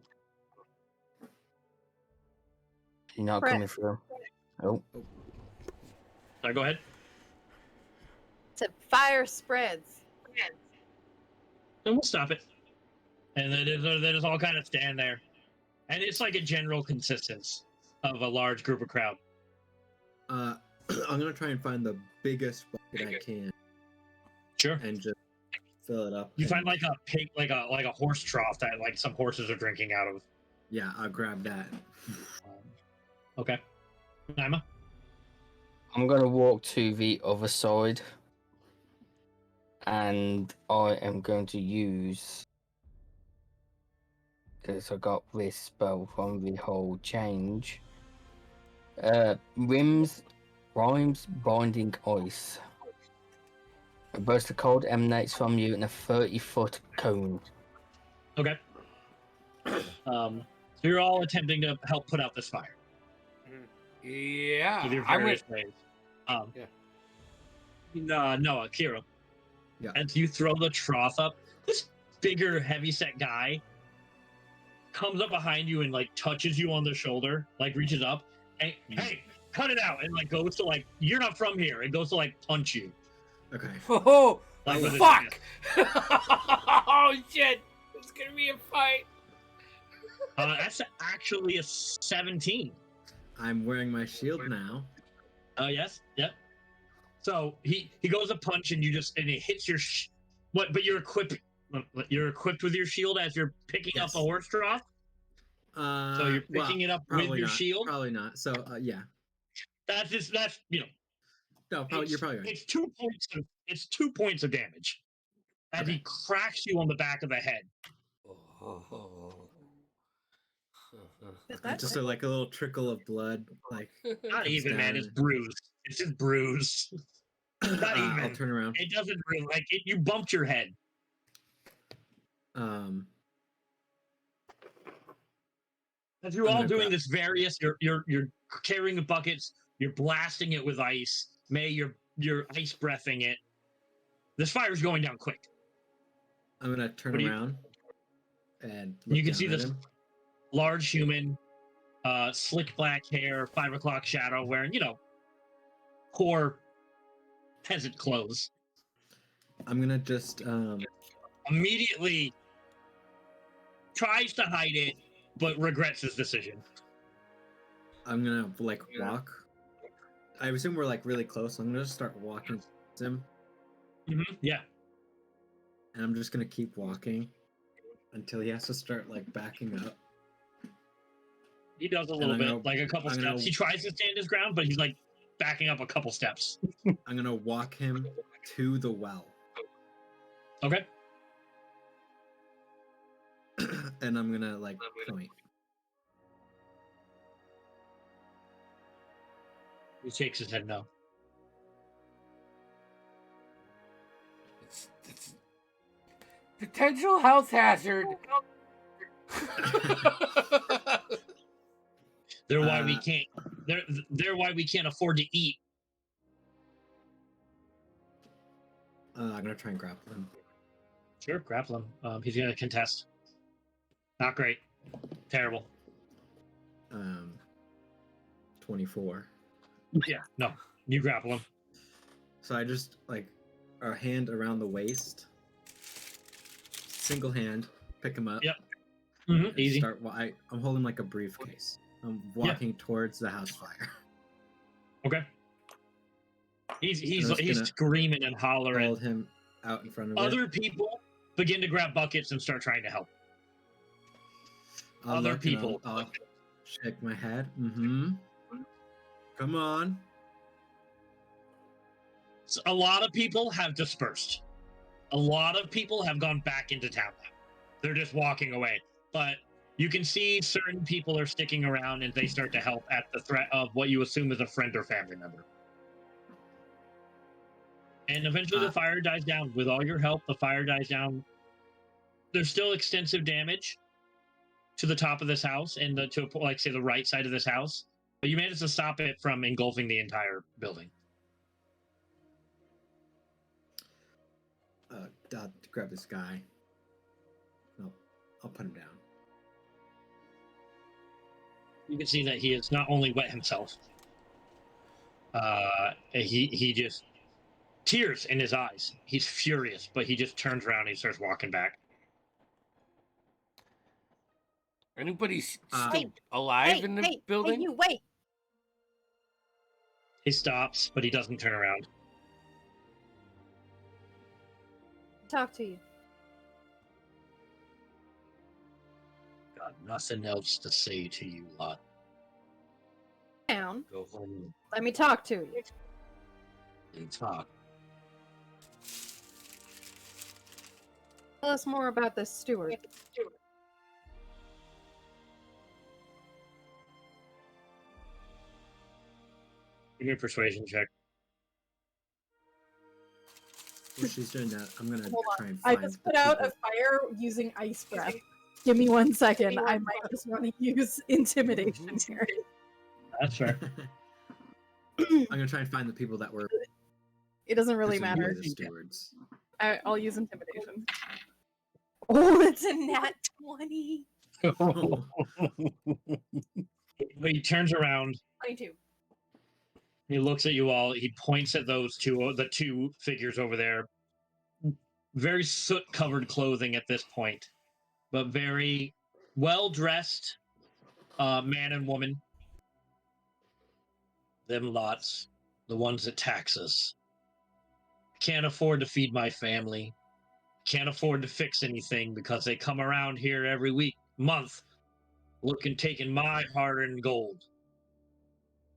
C: You're not
E: Brett.
C: coming through. Oh.
D: Sorry, go ahead.
E: To fire spreads.
D: And we'll stop it. And they just all kind of stand there. And it's like a general consistency of a large group of crowd.
B: I'm gonna try and find the biggest bucket I can.
D: Sure.
B: And just fill it up.
D: You find like a pig, like a horse trough that like some horses are drinking out of.
B: Yeah, I'll grab that.
D: Okay. Naima?
C: I'm going to walk to the other side. And I am going to use... because I got this spell from the whole change. Rhymes Binding Ice. A burst of cold emanates from you in a 30-foot cone.
D: Okay. So you're all attempting to help put out this fire.
A: Yeah.
D: With your
A: I'm
D: various
A: with,
D: ways.
A: Yeah.
D: No, Kira.
B: Yeah.
D: As you throw the trough up, this bigger, heavyset guy comes up behind you and like touches you on the shoulder, like reaches up and hey, cut it out, and like goes to like you're not from here. It goes to like punch you.
B: Okay.
A: Oh,
D: Like, with his
A: fuck! Oh shit! It's gonna be a fight.
D: That's actually a 17.
B: I'm wearing my shield now.
D: Yes, yep. So he goes to punch and it hits your but you're equipped with your shield as you're picking up
B: Yes.
D: a horse trough. So you're picking it up with your shield.
B: Probably not. So yeah.
D: That's
B: No, you're probably right.
D: It's 2 points. It's 2 points of damage as he cracks you on the back of the head.
B: Just like a little trickle of blood, like
D: Not even, man. It's bruised. It's just bruised. Not even.
B: I'll turn around.
D: It doesn't really like it. You bumped your head. As you're all doing this you're carrying the buckets, You're blasting it with ice. May you're ice breathing it. This fire's going down quick.
B: I'm gonna turn
D: What do you-
B: around and look
D: You can
B: down
D: see
B: at
D: this
B: him.
D: large human, slick black hair, 5 o'clock shadow, wearing, poor peasant clothes.
B: I'm gonna just
D: Immediately tries to hide it, but regrets his decision.
B: I'm gonna like walk. I assume we're like really close. So I'm gonna just start walking towards him,
D: Yeah.
B: and I'm just gonna keep walking until he has to start like backing up.
D: He does a little
B: I'm
D: bit,
B: gonna-
D: like a couple
B: I'm
D: steps.
B: gonna-
D: He tries to stand his ground, but he's like backing up a couple steps.
B: I'm gonna walk him to the well,
D: Okay.
B: and I'm gonna like point.
D: He shakes his head no.
A: It's potential health hazard.
D: They're why we can't. They're why we can't afford to eat.
B: I'm gonna try and grapple him.
D: Sure, grapple him. He's gonna contest. Not great. Terrible.
B: 24.
D: Yeah. No. You grapple him.
B: So I just like a hand around the waist, single hand, pick him up.
D: Yep.
B: and
D: Easy.
B: I'm holding like a briefcase. I'm walking towards the house fire.
D: Okay. He's
B: I'm just gonna
D: screaming and hollering.
B: Hold him out in front of
D: Other people begin to grab buckets and start trying to help.
B: it. I'll
D: other
B: look and
D: people.
B: I'll shake my head. Mm-hmm. Come on.
D: So a lot of people have dispersed. A lot of people have gone back into town now. They're just walking away. But you can see certain people are sticking around and they start to help at the threat of what you assume is a friend or family member. And eventually the fire dies down. With all your help, the fire dies down. There's still extensive damage to the top of this house and to, like, say, the right side of this house. But you managed to stop it from engulfing the entire building.
B: I'll grab this guy. I'll put him down.
D: You can see that he has not only wet himself, he just tears in his eyes. He's furious, but he just turns around and he starts walking back.
A: Anybody still
E: Hey,
A: alive in the building?
E: Hey, you wait.
D: He stops, but he doesn't turn around.
E: Talk to you.
D: Got nothing else to say to you lot.
E: Down.
D: Go home
E: Let me talk to you.
D: and talk.
E: Tell us more about this steward.
D: Give me a persuasion check.
B: While she's doing that, I'm gonna
E: Hold
B: try and
E: I
B: find.
E: just put out a fire using ice breath. Give me 1 second. I might just want to use intimidation here.
D: That's fair.
B: I'm gonna try and find the people that were.
E: It doesn't really
B: presumably
E: matter.
B: The stewards.
E: I'll use intimidation. Oh, it's a nat 20.
B: Oh,
D: But he turns around.
E: 22.
D: He looks at you all. He points at the two figures over there. Very soot-covered clothing at this point, but very well-dressed man and woman. Them lots, the ones that tax us. Can't afford to feed my family. Can't afford to fix anything because they come around here every month, taking my hard-earned gold.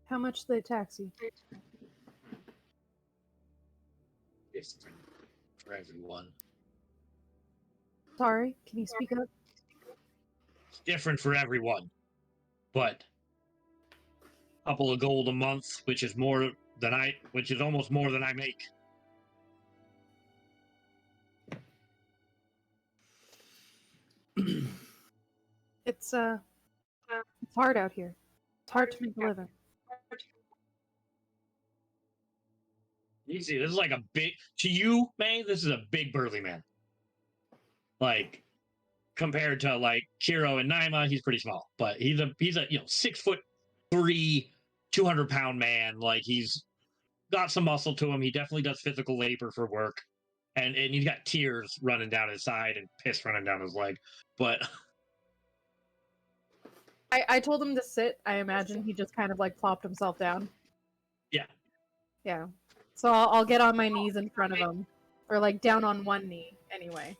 E: How much do they tax you?
D: It's for everyone.
E: Sorry, can you speak up?
D: It's different for everyone, but a couple of gold a month, which is almost more than I make.
E: It's hard out here. It's hard to make a living.
D: You see, this is like a big to you, May. This is a big burly man. Like compared to like Kiro and Naima, he's pretty small, but he's a 6'3", 200-pound man. Like he's got some muscle to him. He definitely does physical labor for work, and he's got tears running down his side and piss running down his leg. But
E: I told him to sit. I imagine he just kind of like plopped himself down.
D: yeah,
E: Yeah. So I'll get on my knees in front of him, or like down on one knee anyway,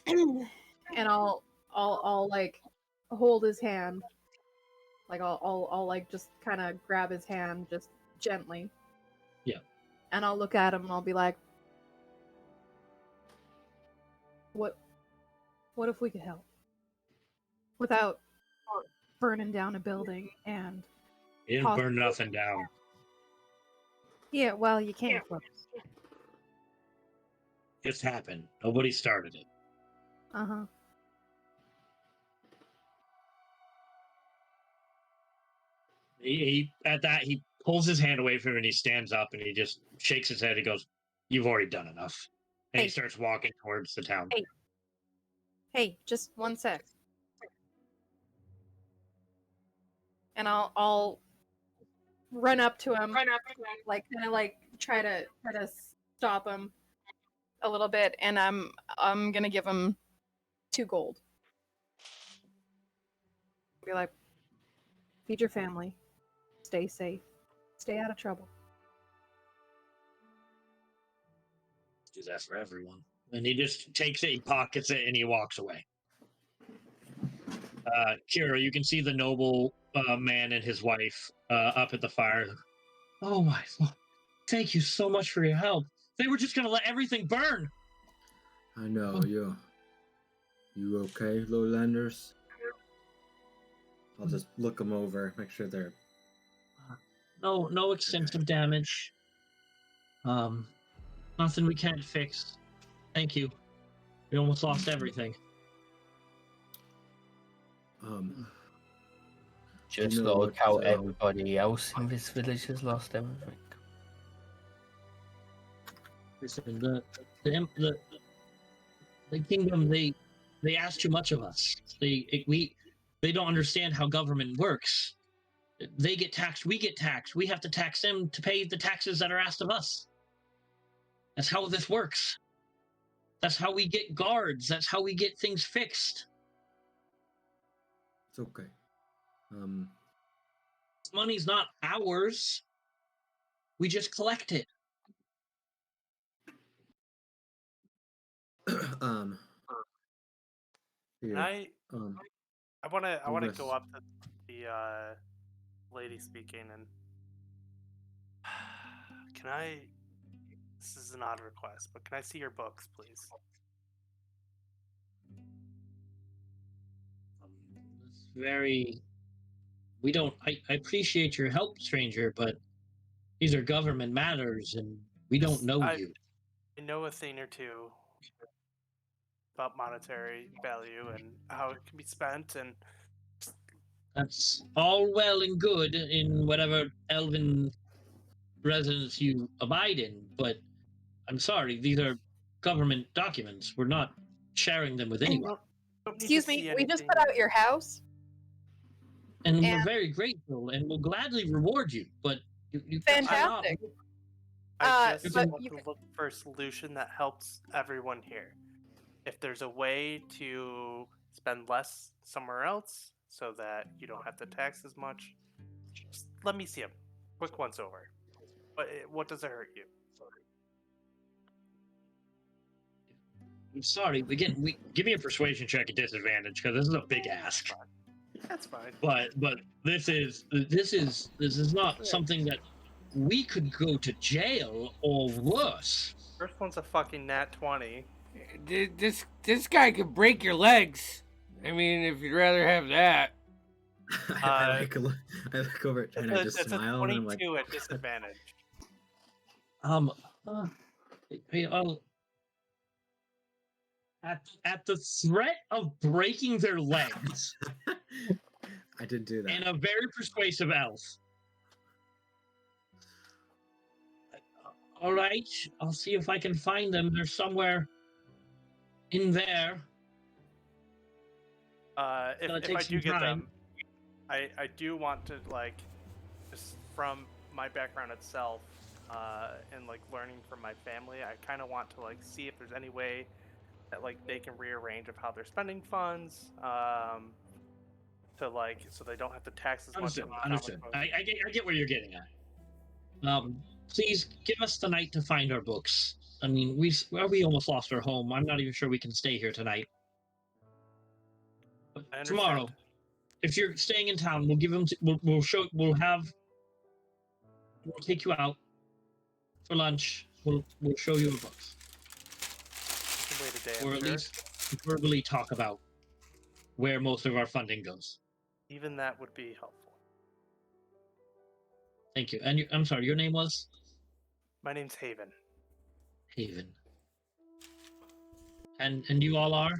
E: and I'll like hold his hand, like I'll like just kind of grab his hand just gently.
D: Yeah.
E: And I'll look at him and I'll be like, what if we could help without burning down a building and
D: he didn't burn nothing down.
E: Yeah, well, you can't.
D: Just happened. Nobody started it.
E: Uh-huh.
D: He at that he pulls his hand away from him and he stands up and he just shakes his head. He goes, "You've already done enough." And he starts walking towards the town.
E: Hey, just one sec. And I'll run up to him, like kind of like try to stop him a little bit, and I'm gonna give him 2 gold. Be like, feed your family, stay safe, stay out of trouble.
D: Do that for everyone. And he just takes it, he pockets it, and he walks away. Kira, you can see the noble man and his wife up at the fire. Oh my God. Thank you so much for your help. They were just going to let everything burn.
B: I know, you okay, lowlanders? I'll just look them over, make sure they're...
D: No extensive damage. Nothing we can't fix. Thank you. We almost lost everything.
C: Just
B: You know
C: look
B: what,
C: how everybody else in this village has lost everything.
D: Listen, the kingdom, they ask too much of us. They don't understand how government works. They get taxed, we get taxed. We have to tax them to pay the taxes that are asked of us. That's how this works. That's how we get guards. That's how we get things fixed.
B: It's okay.
D: Money's not ours. We just collect it.
B: Here,
F: I want to
B: yes.
F: go up to the lady speaking and can I? This is an odd request, but can I see your books, please?
D: It's very. We don't. I appreciate your help, stranger, but these are government matters, and we don't know you.
F: I know a thing or two about monetary value and how it can be spent, and
D: That's all well and good in whatever elven residence you abide in, but I'm sorry, these are government documents. We're not sharing them with anyone.
E: Excuse me, we just put out your house.
D: And we're very grateful and we'll gladly reward you, but you
E: Fantastic.
F: I just
E: but
F: want
E: you
F: to
E: can-
F: look for a solution that helps everyone here. If there's a way to spend less somewhere else so that you don't have to tax as much, just let me see them. Quick once over. But what does it hurt you?
D: I'm sorry. Again, give me a persuasion check at disadvantage because this is a big ask.
F: That's fine.
D: But this is not something that we could go to jail or worse.
F: First one's a fucking nat 20.
A: This guy could break your legs. I mean, if you'd rather have that.
B: I look over at Jen and I just
F: That's a
B: smile and I'm like,
F: 22 at disadvantage.
D: At the threat of breaking their legs,
B: I did do that.
D: and a very persuasive elf, All right, I'll see if I can find them. They're somewhere in there. gonna
F: If
D: take
F: I
D: some
F: do get
D: time.
F: them, I do want to like, just from my background itself, and like learning from my family, I kind of want to like see if there's any way that like they can rearrange of how they're spending funds, to like so they don't have to tax as much
D: Understood.
F: on the common
D: Understood.
F: folk.
D: I get where you're getting at. Please give us the night to find our books. I mean, we almost lost our home. I'm not even sure we can stay here tonight. But
F: I understand.
D: tomorrow, if you're staying in town, we'll give them. We'll take you out for lunch. We'll show you the books,
F: We can wait a day,
D: or
F: I'm
D: at
F: sure.
D: least verbally talk about where most of our funding goes.
F: Even that would be helpful.
D: Thank you. And I'm sorry, your name was
F: My name's Haven.
D: Haven. And you all are?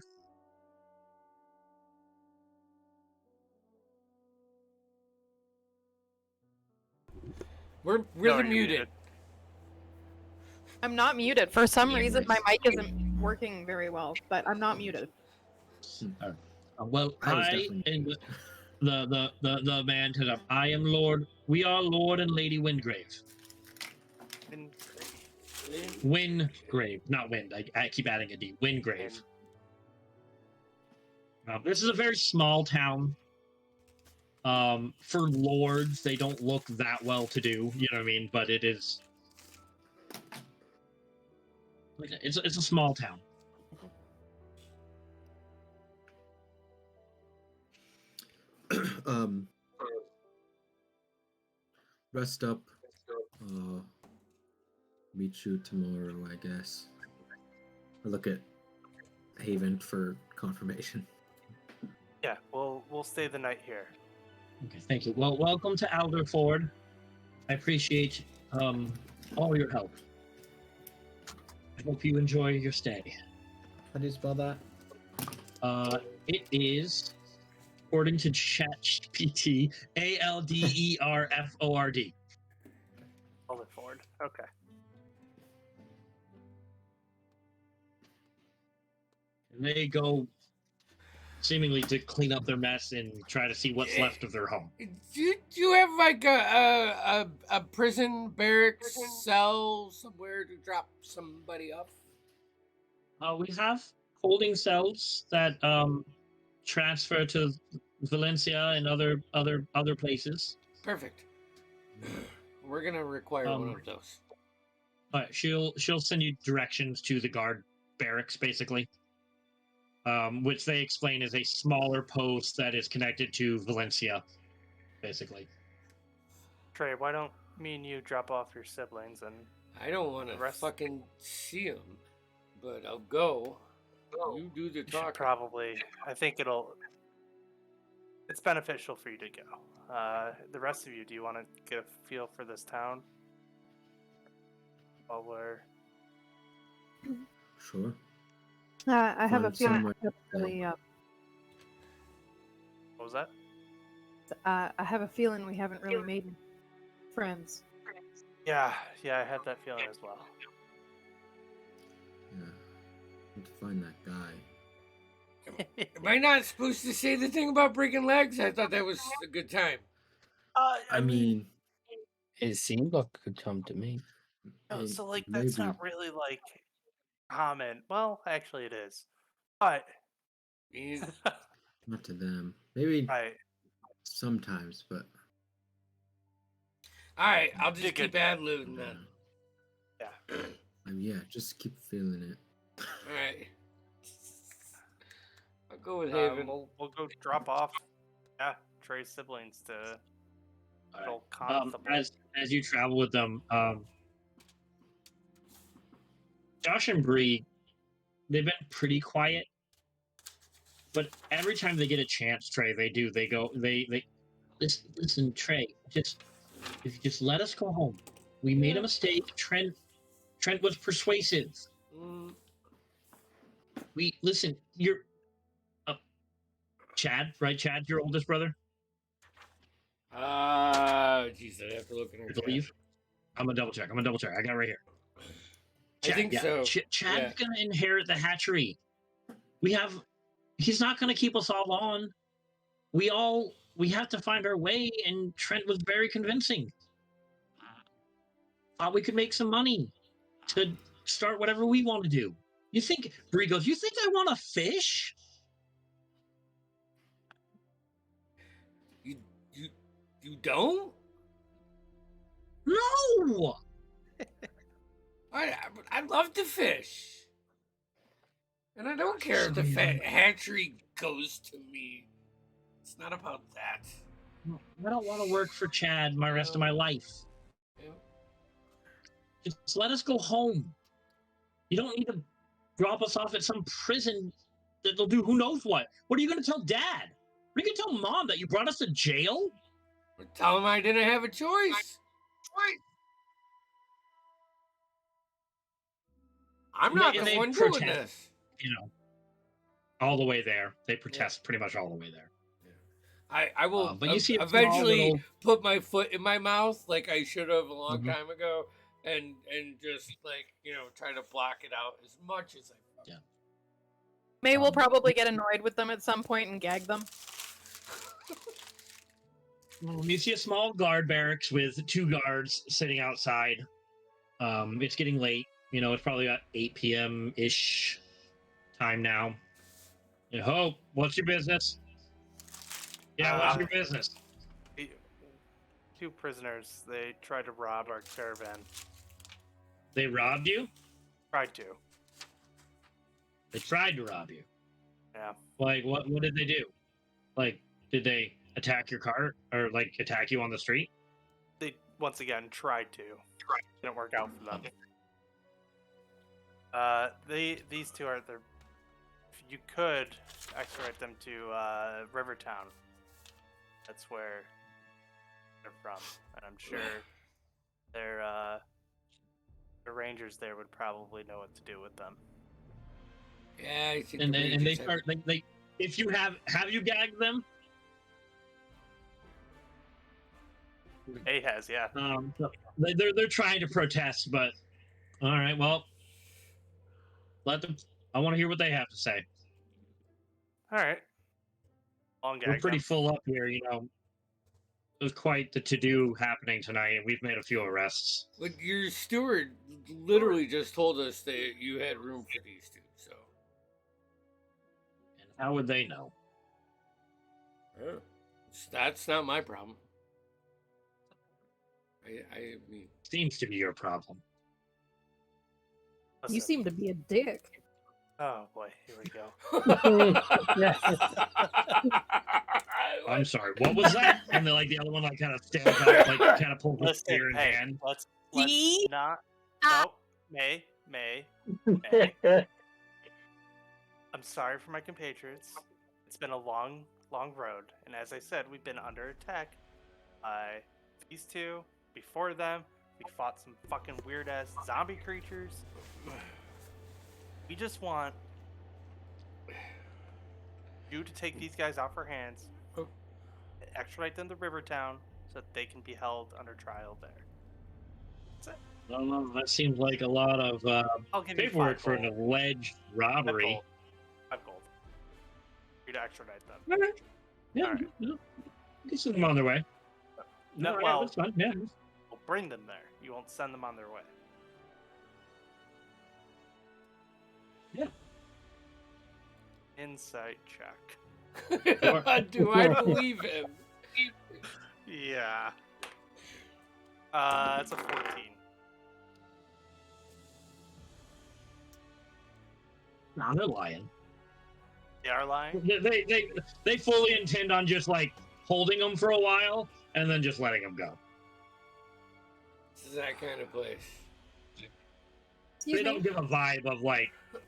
A: We're
F: No,
A: really
F: you're
A: muted.
E: I'm not muted. For some reason, my mic isn't working very well, but I'm not muted.
D: Well,
B: I was
D: I
B: definitely
D: am the man to them. I am Lord. We are Lord and Lady Windgrave. Windgrave, not Wind. I keep adding a D. Windgrave. This is a very small town. For lords, they don't look that well to do. You know what I mean? But it is. It's a small town.
B: Rest up. Meet you tomorrow, I guess. I look at Haven for confirmation.
F: Yeah, we'll stay the night here.
D: Okay, thank you. Well, welcome to Alderford. I appreciate all your help. I hope you enjoy your stay.
B: How do you spell that?
D: It is, according to ChatGPT, Alderford.
F: Alderford. Okay.
D: And they go seemingly to clean up their mess and try to see what's left of their home.
A: Do you have like a prison barracks cell somewhere to drop somebody off?
D: We have holding cells that transfer to Valencia and other places.
A: Perfect. We're gonna require one of those.
D: All right, she'll send you directions to the guard barracks, basically, which they explain is a smaller post that is connected to Valencia, basically.
F: Trey, why don't me and you drop off your siblings and
A: I don't want to fucking see them, but I'll go. You do the
F: you should
A: talking.
F: probably. I think it's beneficial for you to go. The rest of you, do you want to get a feel for this town? While we're
B: Sure.
E: I have a
B: Find
E: feeling.
B: somewhere-
E: Really,
F: what was that?
E: I have a feeling we haven't really made friends.
F: Yeah, I had that feeling as well.
B: Yeah. Need to find that guy.
A: Am I not supposed to say the thing about breaking legs? I thought that was a good time.
B: I mean,
C: It seemed like a good time to me.
F: no,
B: hey,
F: so like that's
B: maybe
F: not really like common. Well, actually, it is. But
B: not to them. Maybe
F: right,
B: sometimes, but
A: All right, I'll just
F: Did
A: keep
F: good.
A: ad-libbing then.
F: yeah.
B: yeah, just keep feeling it.
A: All right. I'll go with Haven.
F: We'll go drop off. Yeah, Trey's siblings to little
D: Right.
F: constable.
D: As you travel with them, Josh and Bree, they've been pretty quiet, but every time they get a chance, Trey, they listen, Trey, if you just let us go home. We made a mistake. Trent was persuasive. Listen, you're Chad, right? Chad, your oldest brother?
A: Jeez, I'd have to look in her
D: I believe. I'm gonna double check. I got it right here.
A: I think so.
D: Chad's gonna inherit the hatchery. He's not gonna keep us all on. We have to find our way, and Trent was very convincing. Thought we could make some money to start whatever we want to do. You think, Bree goes, you think I want to fish?
A: You don't?
D: No!
A: I love to fish. And I don't care if the hatchery goes to me. It's not about that.
D: I don't want to work for Chad my rest of my life.
A: Yeah.
D: Just let us go home. You don't need to drop us off at some prison that'll do who knows what. What are you going to tell Dad? Are you going to tell Mom that you brought us to jail?
A: Tell him I didn't have a choice. I'm not the one doing this.
D: You know, all the way there. They protest pretty much all the way there.
A: I will
D: but you see
A: eventually put my foot in my mouth like I should have a long time ago and just like, try to block it out as much as I can.
E: May will probably get annoyed with them at some point and gag them.
D: You see a small guard barracks with 2 guards sitting outside. It's getting late. It's probably about 8 p.m.-ish time now. What's your business? Yeah, what's your business?
F: 2 prisoners. They tried to rob our caravan.
D: They robbed you?
F: Tried to.
D: They tried to rob you?
F: Yeah.
D: Like, what did they do? Like, did they attack your car? Or, like, attack you on the street?
F: They, once again, tried to. Didn't work out for them. These 2 are... If you could extradite them to Rivertown. That's where they're from, and I'm sure the rangers there would probably know what to do with them.
A: Yeah, I think.
D: And they start like if you have you gagged them?
F: He has, yeah.
D: They're trying to protest, but all right, well, let them. I want to hear what they have to say.
F: All right.
D: We're pretty full up here, There's quite the to-do happening tonight, and we've made a few arrests.
A: But your steward literally just told us that you had room for these 2, so.
D: And how would they know?
A: That's not my problem. I mean...
D: Seems to be your problem.
F: Listen.
E: You seem to be a dick.
F: Oh boy, here we go.
D: I'm sorry, what was that? And then, the other one, kind of stands up, kind of pulls his spear in hand.
F: Let's
E: See?
F: not.
E: Ah.
F: May. I'm sorry for my compatriots. It's been a long, long road, and as I said, we've been under attack by these 2. Before them, we fought some fucking weird-ass zombie creatures. We just want you to take these guys off our hands, extradite them to Rivertown, so that they can be held under trial there. That's it.
D: I don't know. That seems like a lot of paperwork for an alleged robbery.
F: 5 gold. For you to extradite them.
D: All right. Yeah,
F: All right.
D: You can send them on their way.
F: No,
D: All
F: well,
D: that's fine. Yeah.
F: we'll bring them there. You won't send them on their way.
D: Yeah.
F: Insight check.
A: Do I believe him?
F: Yeah. It's a 14.
D: No, they're lying.
F: They are lying?
D: They fully intend on just holding them for a while and then just letting them go.
A: This is that kind of place.
D: They don't give a vibe of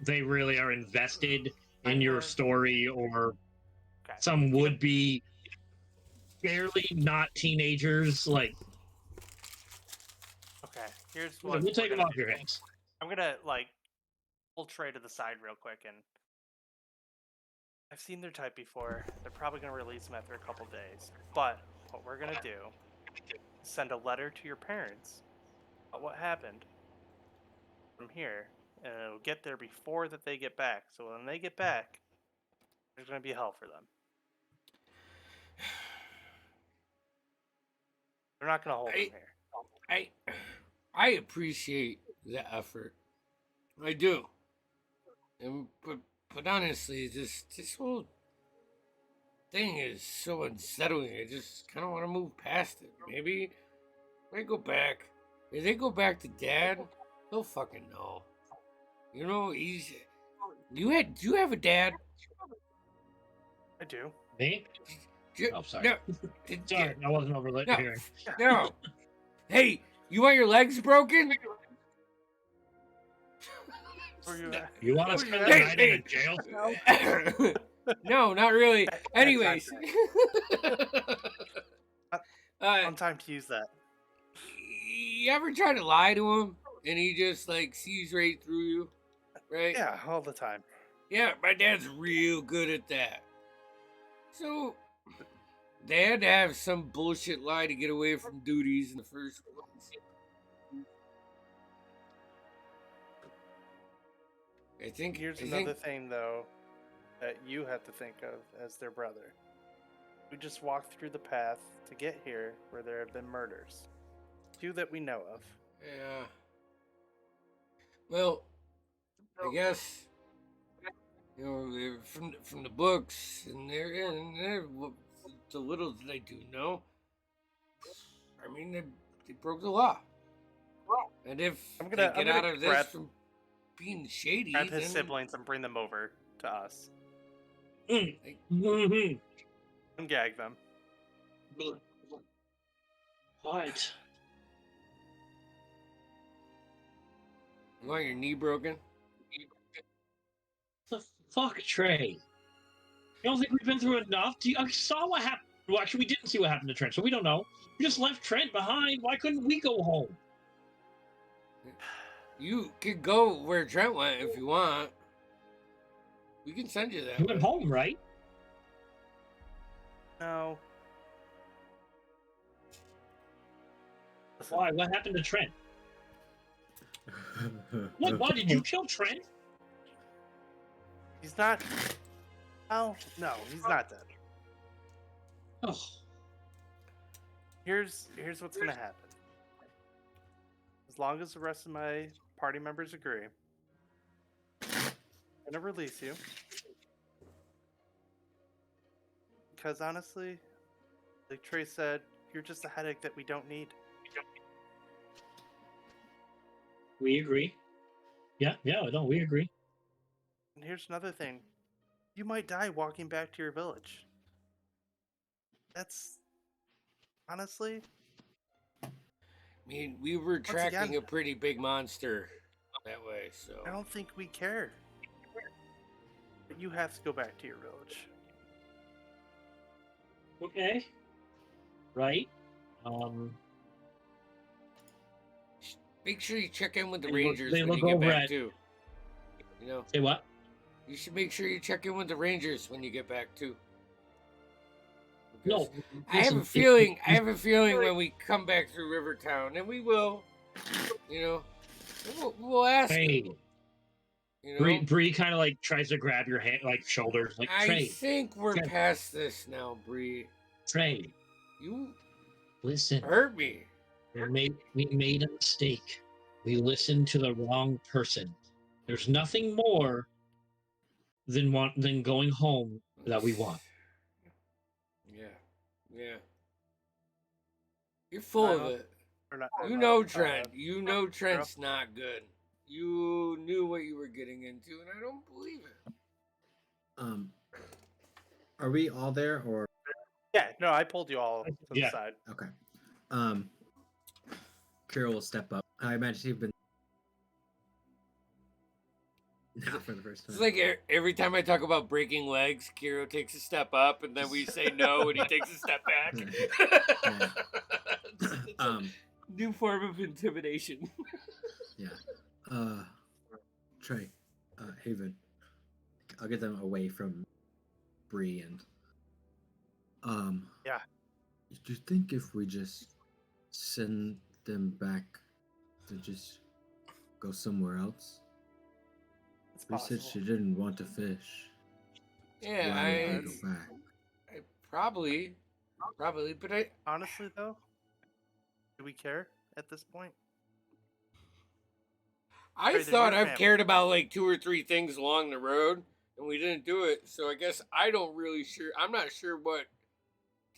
D: they really are invested in your story or some would be barely not teenagers.
F: Okay, here's what
D: We'll take them off your hands.
F: I'm gonna pull Trey to the side real quick, and I've seen their type before. They're probably gonna release them after a couple days. But what we're gonna do is send a letter to your parents about what happened. from here, and it'll get there before that they get back. So when they get back, there's going to be hell for them. They're not going to hold them here.
A: I appreciate the effort. I do. But honestly, this whole thing is so unsettling. I just kind of want to move past it. Maybe if I go back, if they go back to Dad, he'll fucking know. You know, do you have a dad?
F: I do.
D: Me?
A: Do-
D: Oh, sorry.
A: No,
D: Sorry, I wasn't over
A: no,
D: hearing.
A: no. Hey, you want your legs broken?
F: Where you at?
D: You want to
F: Where
D: spend
F: you
D: the
F: at?
D: night in a jail cell?
A: No, not really. Anyways,
F: On time to use that.
A: you ever try to lie to him and he just like sees right through you, right?
F: Yeah, all the time.
A: Yeah, my dad's real good at that. So they had to have some bullshit lie to get away from duties in the first place.
F: Here's another thing, though, that you have to think of as their brother. We just walked through the path to get here where there have been murders. 2 that we know of.
A: Yeah. Well, I guess you know they're from the books, and they're the little that I do know. I mean, they broke the law, and if
F: I'm
A: they
F: gonna
A: get out of this
F: grab-
A: from being shady,
F: Grab his
A: then
F: siblings and bring them over to us.
D: Mm-hmm.
F: And gag them.
D: What?
A: you want your knee broken?
D: The fuck, Trey? You don't think we've been through enough? I saw what happened. Well, actually, we didn't see what happened to Trent, so we don't know. We just left Trent behind. Why couldn't we go home?
A: You could go where Trent went if you want. We can send you that.
D: You went
A: way.
D: home, right?
F: No. Listen,
D: Why? What happened to Trent? What? Why did you kill Trent?
F: he's not. Oh, no, he's not dead.
D: Oh,
F: Here's what's gonna happen. As long as the rest of my party members agree, I'm gonna release you. Because honestly, like Trey said, you're just a headache that we don't need.
D: we agree. Yeah, no, we agree.
F: And here's another thing. You might die walking back to your village. That's honestly,
A: I mean, we were tracking
F: again-
A: a pretty big monster that way, so
F: I don't think we care. But you have to go back to your village.
D: Okay. Right.
A: make sure you check in with the
D: They
A: Rangers when
D: look
A: you get
D: over
A: back
D: at-
A: too. You know,
D: Say what?
A: you should make sure you check in with the Rangers when you get back too.
D: No.
A: Because I have a feeling. I have a feeling when we come back through Rivertown, and we will. You know, we'll ask. them,
D: Hey,
A: you know,
D: Bree kind of like tries to grab your hand, like shoulders, like
A: I
D: Trey,
A: think we're
D: Trey.
A: past this now, Bree.
D: Trey.
A: You
D: Listen,
A: hurt me.
D: we made a mistake. We listened to the wrong person. There's nothing more than going home that we want.
A: Yeah. You're full of it.
F: Or not,
A: You know Trent. You know Trent's not good. You knew what you were getting into, and I don't believe it.
B: Are we all there or
F: Yeah, no, I pulled you all to the
D: Yeah.
F: side.
B: okay? Kira will step up. I imagine you've been now for the first time.
A: It's like every time I talk about breaking legs, Kiro takes a step up, and then we say no, and he takes a step back. It's a new form of intimidation.
B: yeah. Trey, Haven. I'll get them away from Bree and
F: Yeah.
B: Do you think if we just send them back to just go somewhere else?
F: It's
B: She said
F: possible.
B: she didn't want to fish.
A: Yeah,
B: Why would
A: I,
B: they go back?
A: I probably, but
F: Honestly, though, do we care at this point?
A: I
F: Trey, they're
A: thought
F: your
A: I've
F: family.
A: cared about like 2 or 3 things along the road, and we didn't do it. So I guess I don't really sure. I'm not sure what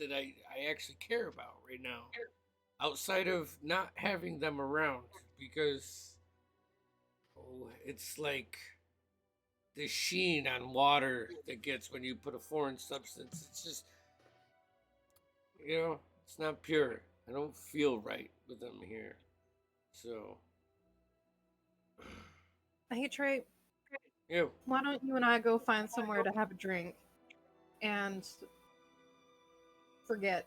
A: that I actually care about right now, outside of not having them around, because it's like the sheen on water that gets when you put a foreign substance. It's just, it's not pure. I don't feel right with them here. So,
E: Hey Trey,
A: yeah.
E: why don't you and I go find somewhere to have a drink and forget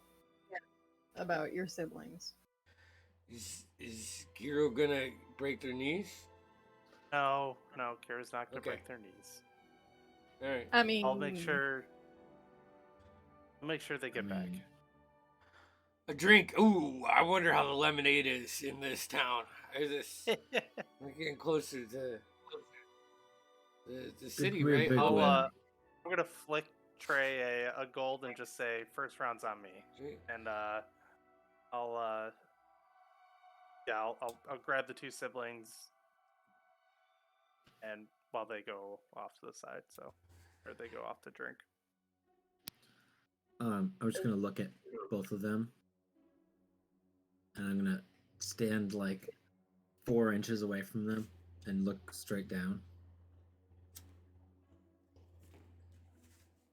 E: about your siblings?
A: Is Giro gonna break their knees?
F: No, Kira's not gonna
A: Okay.
F: break their knees.
A: All right.
E: I mean,
F: I'll make sure they get back.
A: A drink. Ooh, I wonder how the lemonade is in this town. We're getting closer to the city,
B: weird
A: right?
B: big
F: I'll
B: win.
F: I'm gonna flick Trey a gold and just say first round's on me, and I'll grab the 2 siblings, and while they go off to the side, or they go off to drink.
B: I'm just gonna look at both of them, and I'm gonna stand like 4 inches away from them and look straight down.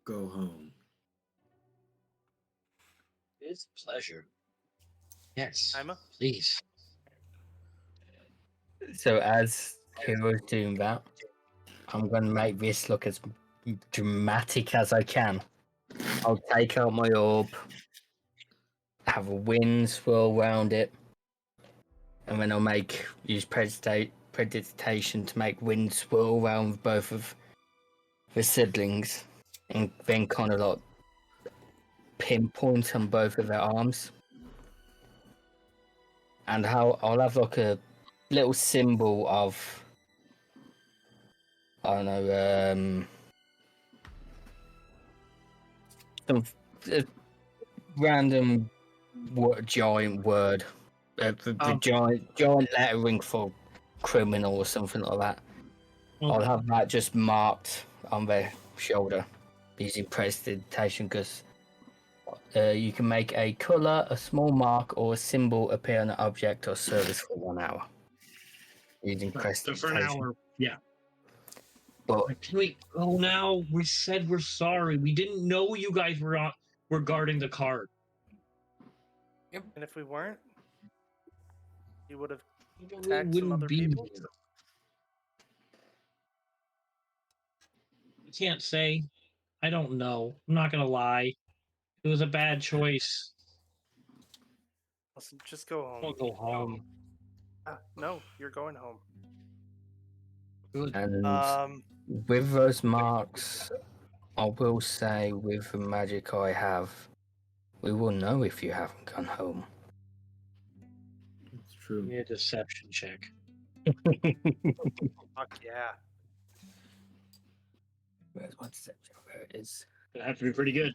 B: Go home.
D: It's a pleasure. Yes,
F: Ima?
D: please.
C: So as Hero's doing that, I'm going to make this look as dramatic as I can. I'll take out my orb, have a wind swirl around it, and then I'll use prestidigitation to make wind swirl around both of the siblings, and then kind of like pinpoint on both of their arms. And I'll have like a little symbol of, I don't know, some random giant word, the giant lettering for criminal or something like that. I'll have that just marked on their shoulder using prestidigitation, because you can make a color, a small mark, or a symbol appear on an object or surface for 1 hour using
D: So
C: prestidigitation.
D: for an hour, yeah.
C: But
D: Can we go now? We said we're sorry. We didn't know you guys were guarding the card.
F: And if we weren't, you would have
D: We
F: attacked some
D: wouldn't
F: other
D: be
F: people.
D: here. I can't say. I don't know. I'm not gonna lie. It was a bad choice.
F: Listen, just go home.
D: I'll go home.
F: No, you're going home.
D: Good.
C: and with those marks, I will say with the magic I have, we will know if you haven't gone home.
B: It's true.
D: Yeah, deception check.
F: Fuck yeah.
C: Where's my deception? Where it is.
D: It'd have to be pretty good.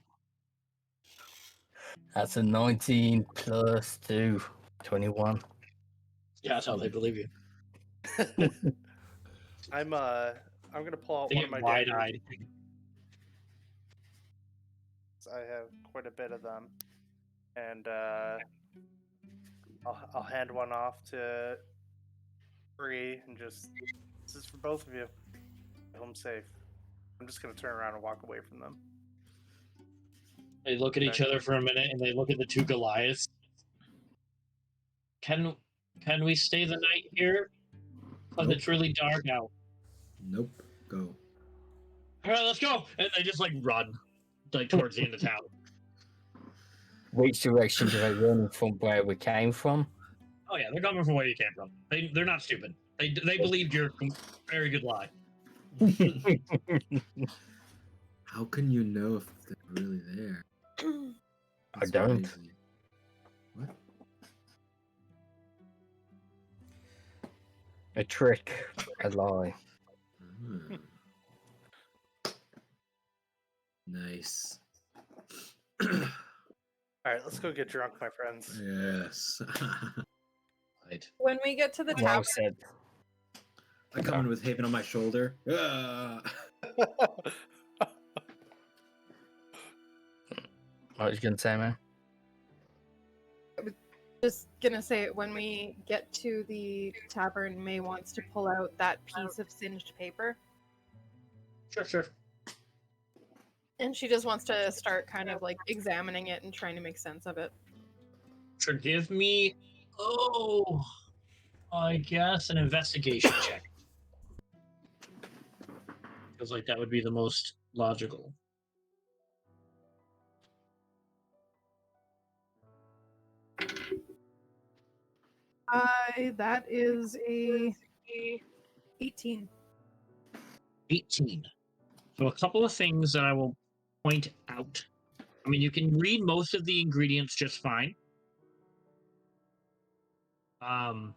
C: That's a 19 plus 2, 21.
D: Yeah, that's how they believe you.
F: I'm gonna pull out
D: They
F: one of
D: get
F: my daggers.
D: wide-eyed.
F: I have quite a bit of them, and I'll hand one off to Bree and just, this is for both of you. Get home safe. I'm just gonna turn around and walk away from them.
D: They look at each other for a minute, and they look at the 2 Goliaths. Can we stay the night here? Because
B: Nope.
D: it's really dark out.
B: Nope. Go.
D: All right, let's go. And they just like run, like towards the end of town.
C: Which direction do they run from where we came from?
D: Oh yeah, they're coming from where you came from. They're not stupid. They believed your very good lie.
B: How can you know if they're really there?
C: I
B: That's
C: don't.
B: crazy. What?
C: A trick, a lie.
B: Hmm. Nice.
F: All right, let's go get drunk, my friends.
B: Yes.
D: Right.
E: When we get to the
C: Well
E: tavern,
C: said.
B: I come in with Haven on my shoulder. Ah.
C: What was you going to say, man?
E: just gonna say when we get to the tavern, May wants to pull out that piece of singed paper,
D: Sure.
E: and she just wants to start kind of like examining it and trying to make sense of it.
D: Sure, give me, I guess an investigation check. Feels like that would be the most logical.
E: That is a 18.
D: 18. So a couple of things that I will point out. I mean, you can read most of the ingredients just fine. But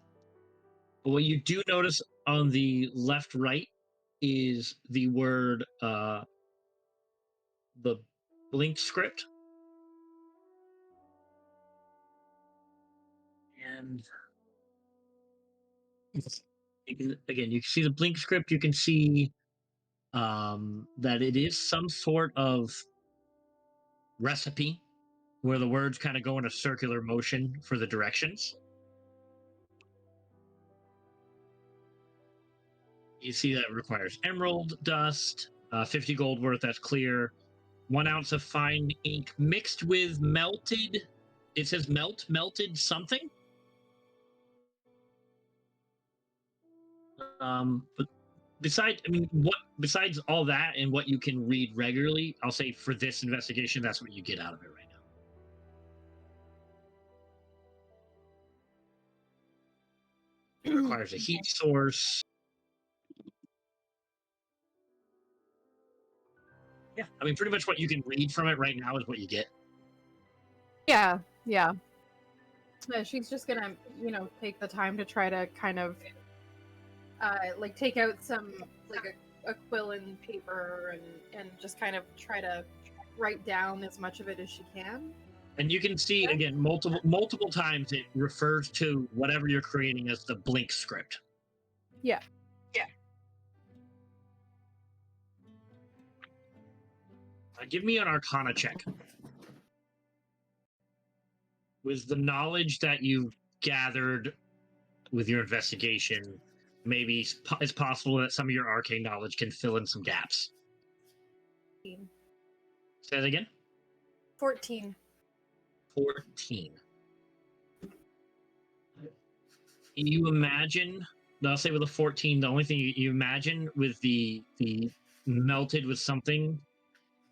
D: what you do notice on the left right is the word the blink script. And again, you can see the blink script. You can see that it is some sort of recipe where the words kind of go in a circular motion for the directions. You see that it requires emerald dust, 50 gold worth, that's clear, 1 ounce of fine ink mixed with melted, it says melted something. But besides all that and what you can read regularly, I'll say for this investigation, that's what you get out of it right now. It requires a heat source. Yeah, I mean, pretty much what you can read from it right now is what you get.
E: Yeah. She's just gonna, take the time to try to kind of, like take out some, like a quill and paper and just kind of try to write down as much of it as she can.
D: And you can see, again, multiple times it refers to whatever you're creating as the blink script.
E: Yeah.
D: Give me an Arcana check. With the knowledge that you've gathered with your investigation, maybe it's possible that some of your arcane knowledge can fill in some gaps.
E: 14.
D: Say that again?
E: 14.
D: 14. You imagine, I'll say with a 14, the only thing you imagine with the melted with something,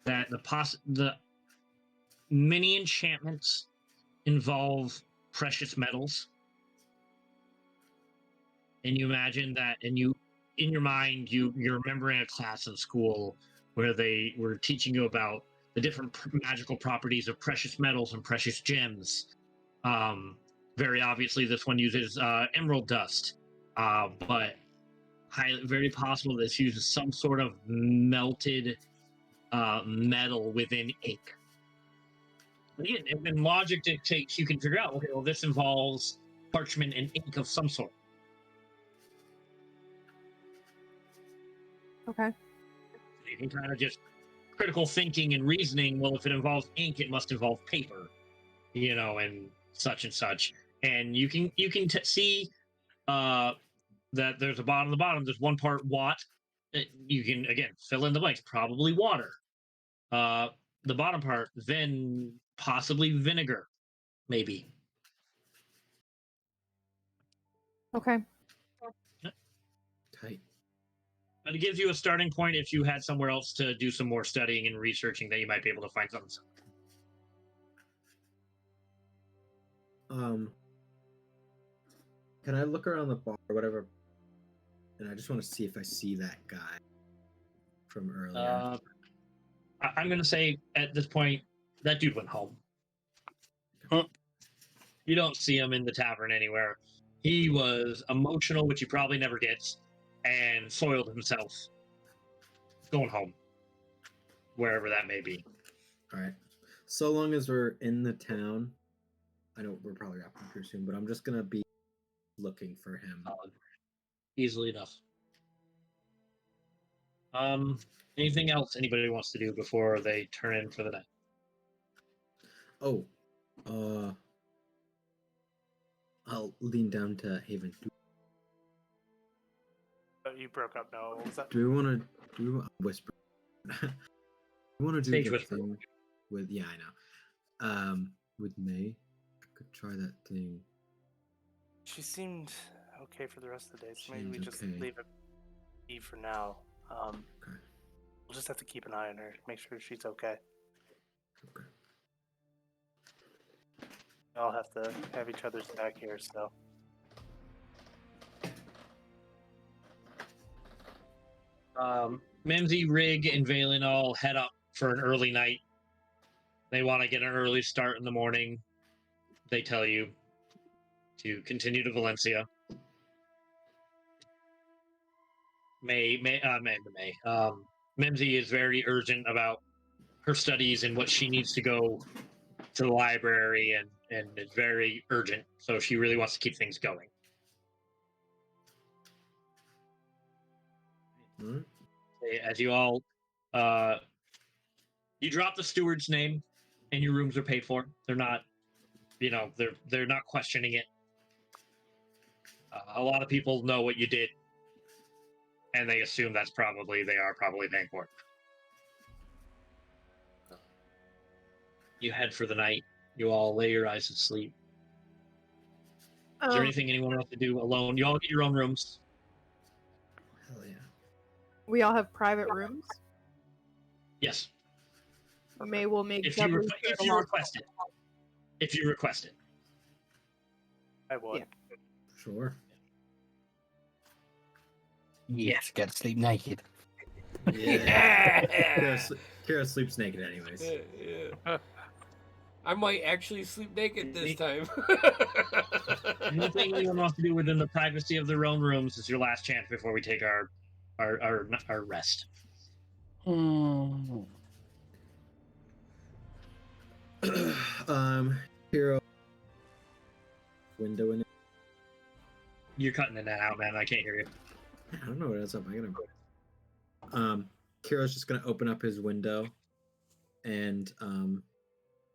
D: that the many enchantments involve precious metals. And you imagine that, and you, in your mind, you're remembering a class in school where they were teaching you about the different magical properties of precious metals and precious gems. Very obviously, this one uses emerald dust, but very possible this uses some sort of melted metal within ink. Again, and logic dictates you can figure out, okay, well, this involves parchment and ink of some sort.
E: Okay.
D: You can kind of just critical thinking and reasoning, well, if it involves ink, it must involve paper, and such. And you can see that there's a bottom. The bottom, there's one part watt. You can, again, fill in the blanks, probably water. The bottom part, then possibly vinegar, maybe.
E: Okay.
B: Tight.
D: But it gives you a starting point if you had somewhere else to do some more studying and researching that you might be able to find something.
B: Can I look around the bar or whatever? And I just want to see if I see that guy from earlier.
D: I'm going to say at this point, that dude went home. You don't see him in the tavern anywhere. He was emotional, which he probably never gets, and soiled himself going home, wherever that may be.
B: All right. So long as we're in the town, I know we're probably wrapping up here soon, but I'm just gonna be looking for him.
D: Easily enough. Anything else anybody wants to do before they turn in for the night?
B: Oh, I'll lean down to Haven.
F: You broke up. No, what was that?
B: Do we want to whisper? We want to do
D: Stage
B: the
D: whisper.
B: thing with I know. With May, I could try that thing.
F: She seemed okay for the rest of the day, so maybe we
B: Seems
F: just
B: okay.
F: leave it be for now.
B: Okay.
F: We'll just have to keep an eye on her, make sure she's okay.
B: Okay.
F: We all have to have each other's back here, so.
D: Mimsy, Rig, and Valen all head up for an early night. They want to get an early start in the morning. They tell you to continue to Valencia. Mimsy is very urgent about her studies and what she needs to go to the library, and it's very urgent. So she really wants to keep things going.
B: Alright.
D: As you all, you drop the steward's name, and your rooms are paid for. They're not, they're not questioning it. A lot of people know what you did, and they assume they are probably paying for it. You head for the night. You all lay your eyes to sleep. Is there anything anyone wants to do alone? You all get your own rooms.
B: Hell yeah.
E: We all have private rooms.
D: Yes.
E: May will make
D: If you request it. If you request it.
F: I would.
E: Yeah.
B: Sure.
C: Yes, get to sleep naked.
B: Yeah. Kira sleeps naked anyways.
A: Yeah. I might actually sleep naked this time.
D: Anything anyone wants to do within the privacy of their own rooms is your last chance before we take our rest.
B: Hero window in it.
D: You're cutting in and out, man. I can't hear you.
B: I don't know what else up. I gotta. Kiro's just gonna open up his window, and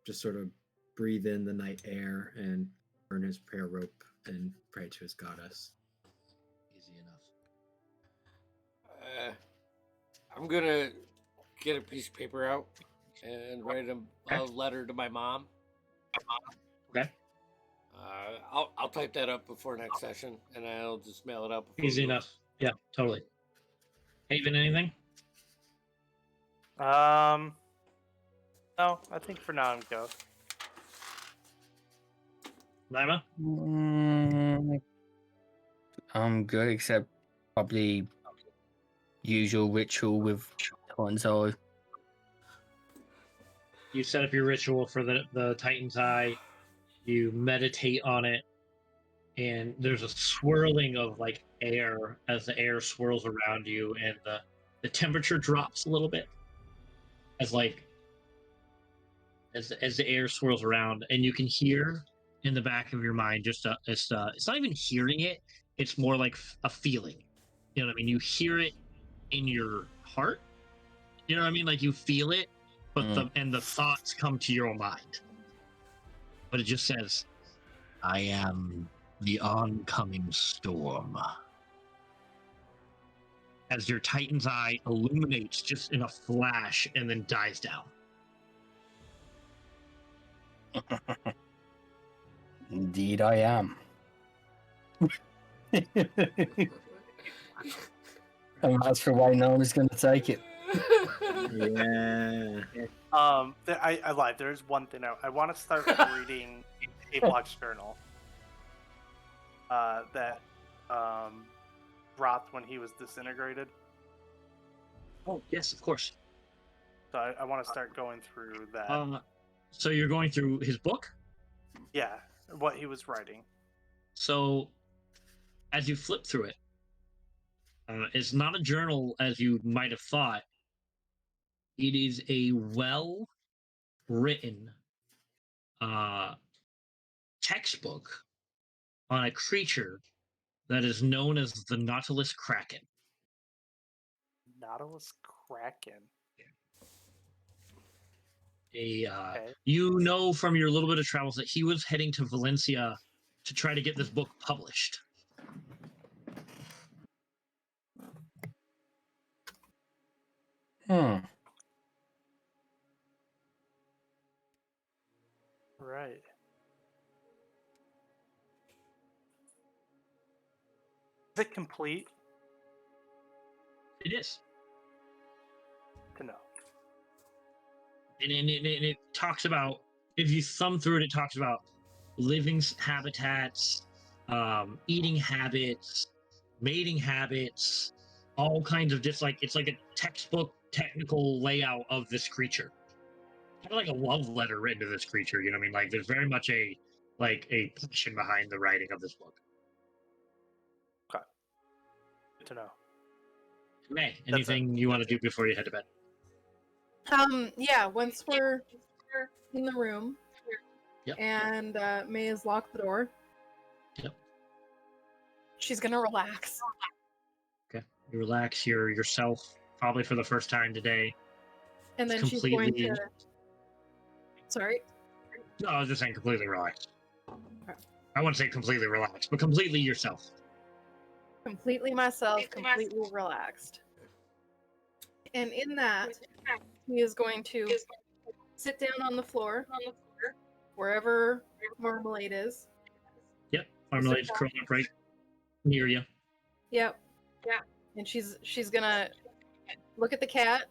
B: just sort of breathe in the night air and burn his prayer rope and pray to his goddess.
D: Easy enough.
A: I'm gonna get a piece of paper out and write a letter to my mom.
D: Okay.
A: I'll type that up before next session, and I'll just mail it out.
D: Easy enough. Yeah, totally. Haven, anything?
F: No, I think for now I'm go.
D: Naima?
C: I'm good, except probably usual ritual with Titan's Eye.
D: You set up your ritual for the Titan's Eye. You meditate on it, and there's a swirling of like air as the air swirls around you, and the temperature drops a little bit as the air swirls around, and you can hear in the back of your mind it's not even hearing it, it's more like a feeling. You know what I mean? You hear it in your heart. You know what I mean? Like you feel it, but the thoughts come to your mind. But it just says, "I am the oncoming storm." As your Titan's Eye illuminates just in a flash and then dies down.
C: Indeed, I am. And that's the way no one's going to take it.
B: Yeah.
F: I lied. There is one thing I want to start reading a Block's journal. That Roth when he was disintegrated.
D: Oh yes, of course.
F: So I want to start going through that.
D: So you're going through his book?
F: Yeah, what he was writing.
D: So as you flip through it, it's not a journal as you might have thought. It is a well-written textbook on a creature that is known as the Nautilus Kraken.
F: Nautilus Kraken.
D: You know from your little bit of travels that he was heading to Valencia to try to get this book published.
F: Right. Is it complete?
D: It is.
F: To know.
D: And it talks about, if you thumb through it, it talks about living habitats, eating habits, mating habits, all kinds of just like, it's like a textbook technical layout of this creature. Kind of like a love letter written to this creature, you know what I mean? Like there's very much a passion behind the writing of this book.
F: Okay. Good to know.
D: Okay, anything you want to do before you head to bed?
E: Yeah, once we're in the room,
D: Yep.
E: and May has locked the door.
D: Yep.
E: She's gonna relax.
D: Okay, you relax yourself probably for the first time today.
E: And then she's
D: completely...
E: going to... Sorry?
D: No, I was just saying completely relaxed.
E: Okay.
D: I wouldn't say completely relaxed, but completely yourself.
E: Completely myself, completely relaxed. And in that, he is going to sit down on the floor, wherever Marmalade is.
D: Yep, Marmalade's curled up right near you.
E: Yep. Yeah. And she's gonna look at the cat.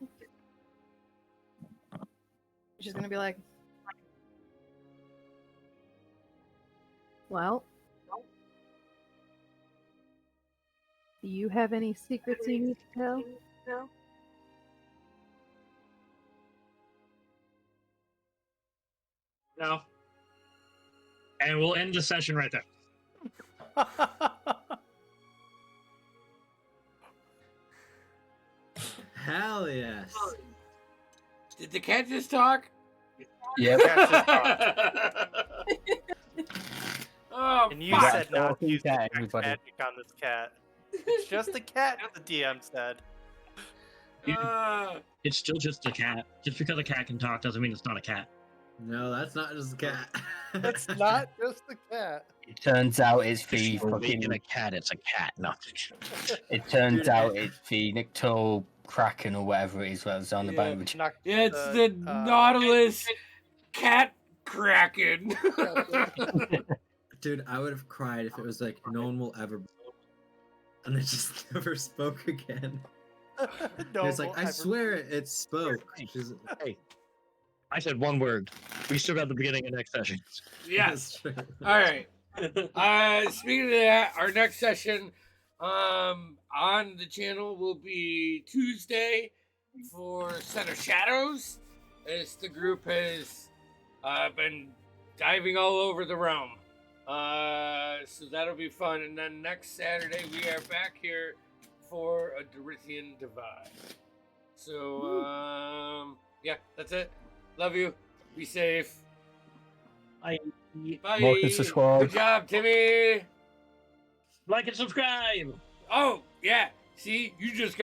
E: She's gonna be like, well, do you have any secrets you need to tell? No.
D: No. And we'll end the session right there.
B: Hell yes.
A: Did the cat just talk?
C: Yep.
A: Oh,
F: And you
A: fuck.
F: said not to use
C: cat,
F: detect
C: everybody.
F: magic on this cat. It's just a cat, the DM said.
D: It's still just a cat. Just because a cat can talk doesn't mean it's not a cat.
B: No, that's not just a cat.
F: It's not just a cat.
C: It turns out it's the
G: If you're
C: fucking.
G: waking a cat, it's a cat, not
C: It turns out it's the Nictol Kraken or whatever it is that's on the
A: Yeah.
C: boat.
A: Yeah, it's the Nautilus cat Kraken.
B: Dude, I would have cried if it was like no one will ever, and it just never spoke again.
F: No,
B: It's like I swear it spoke. She's-
G: Hey, I said one word. We still got the beginning of next session.
A: Yes.
B: That's true.
A: All right. Speaking of that, our next session on the channel will be Tuesday for Center Shadows, as the group has been diving all over the realm. So that'll be fun. And then next Saturday we are back here for a Dorithian Divide. So yeah, that's it. Love you. Be safe.
D: Bye.
A: Bye.
C: Like and subscribe.
A: Good job, Timmy.
D: Like and subscribe.
A: Oh, yeah. See, you just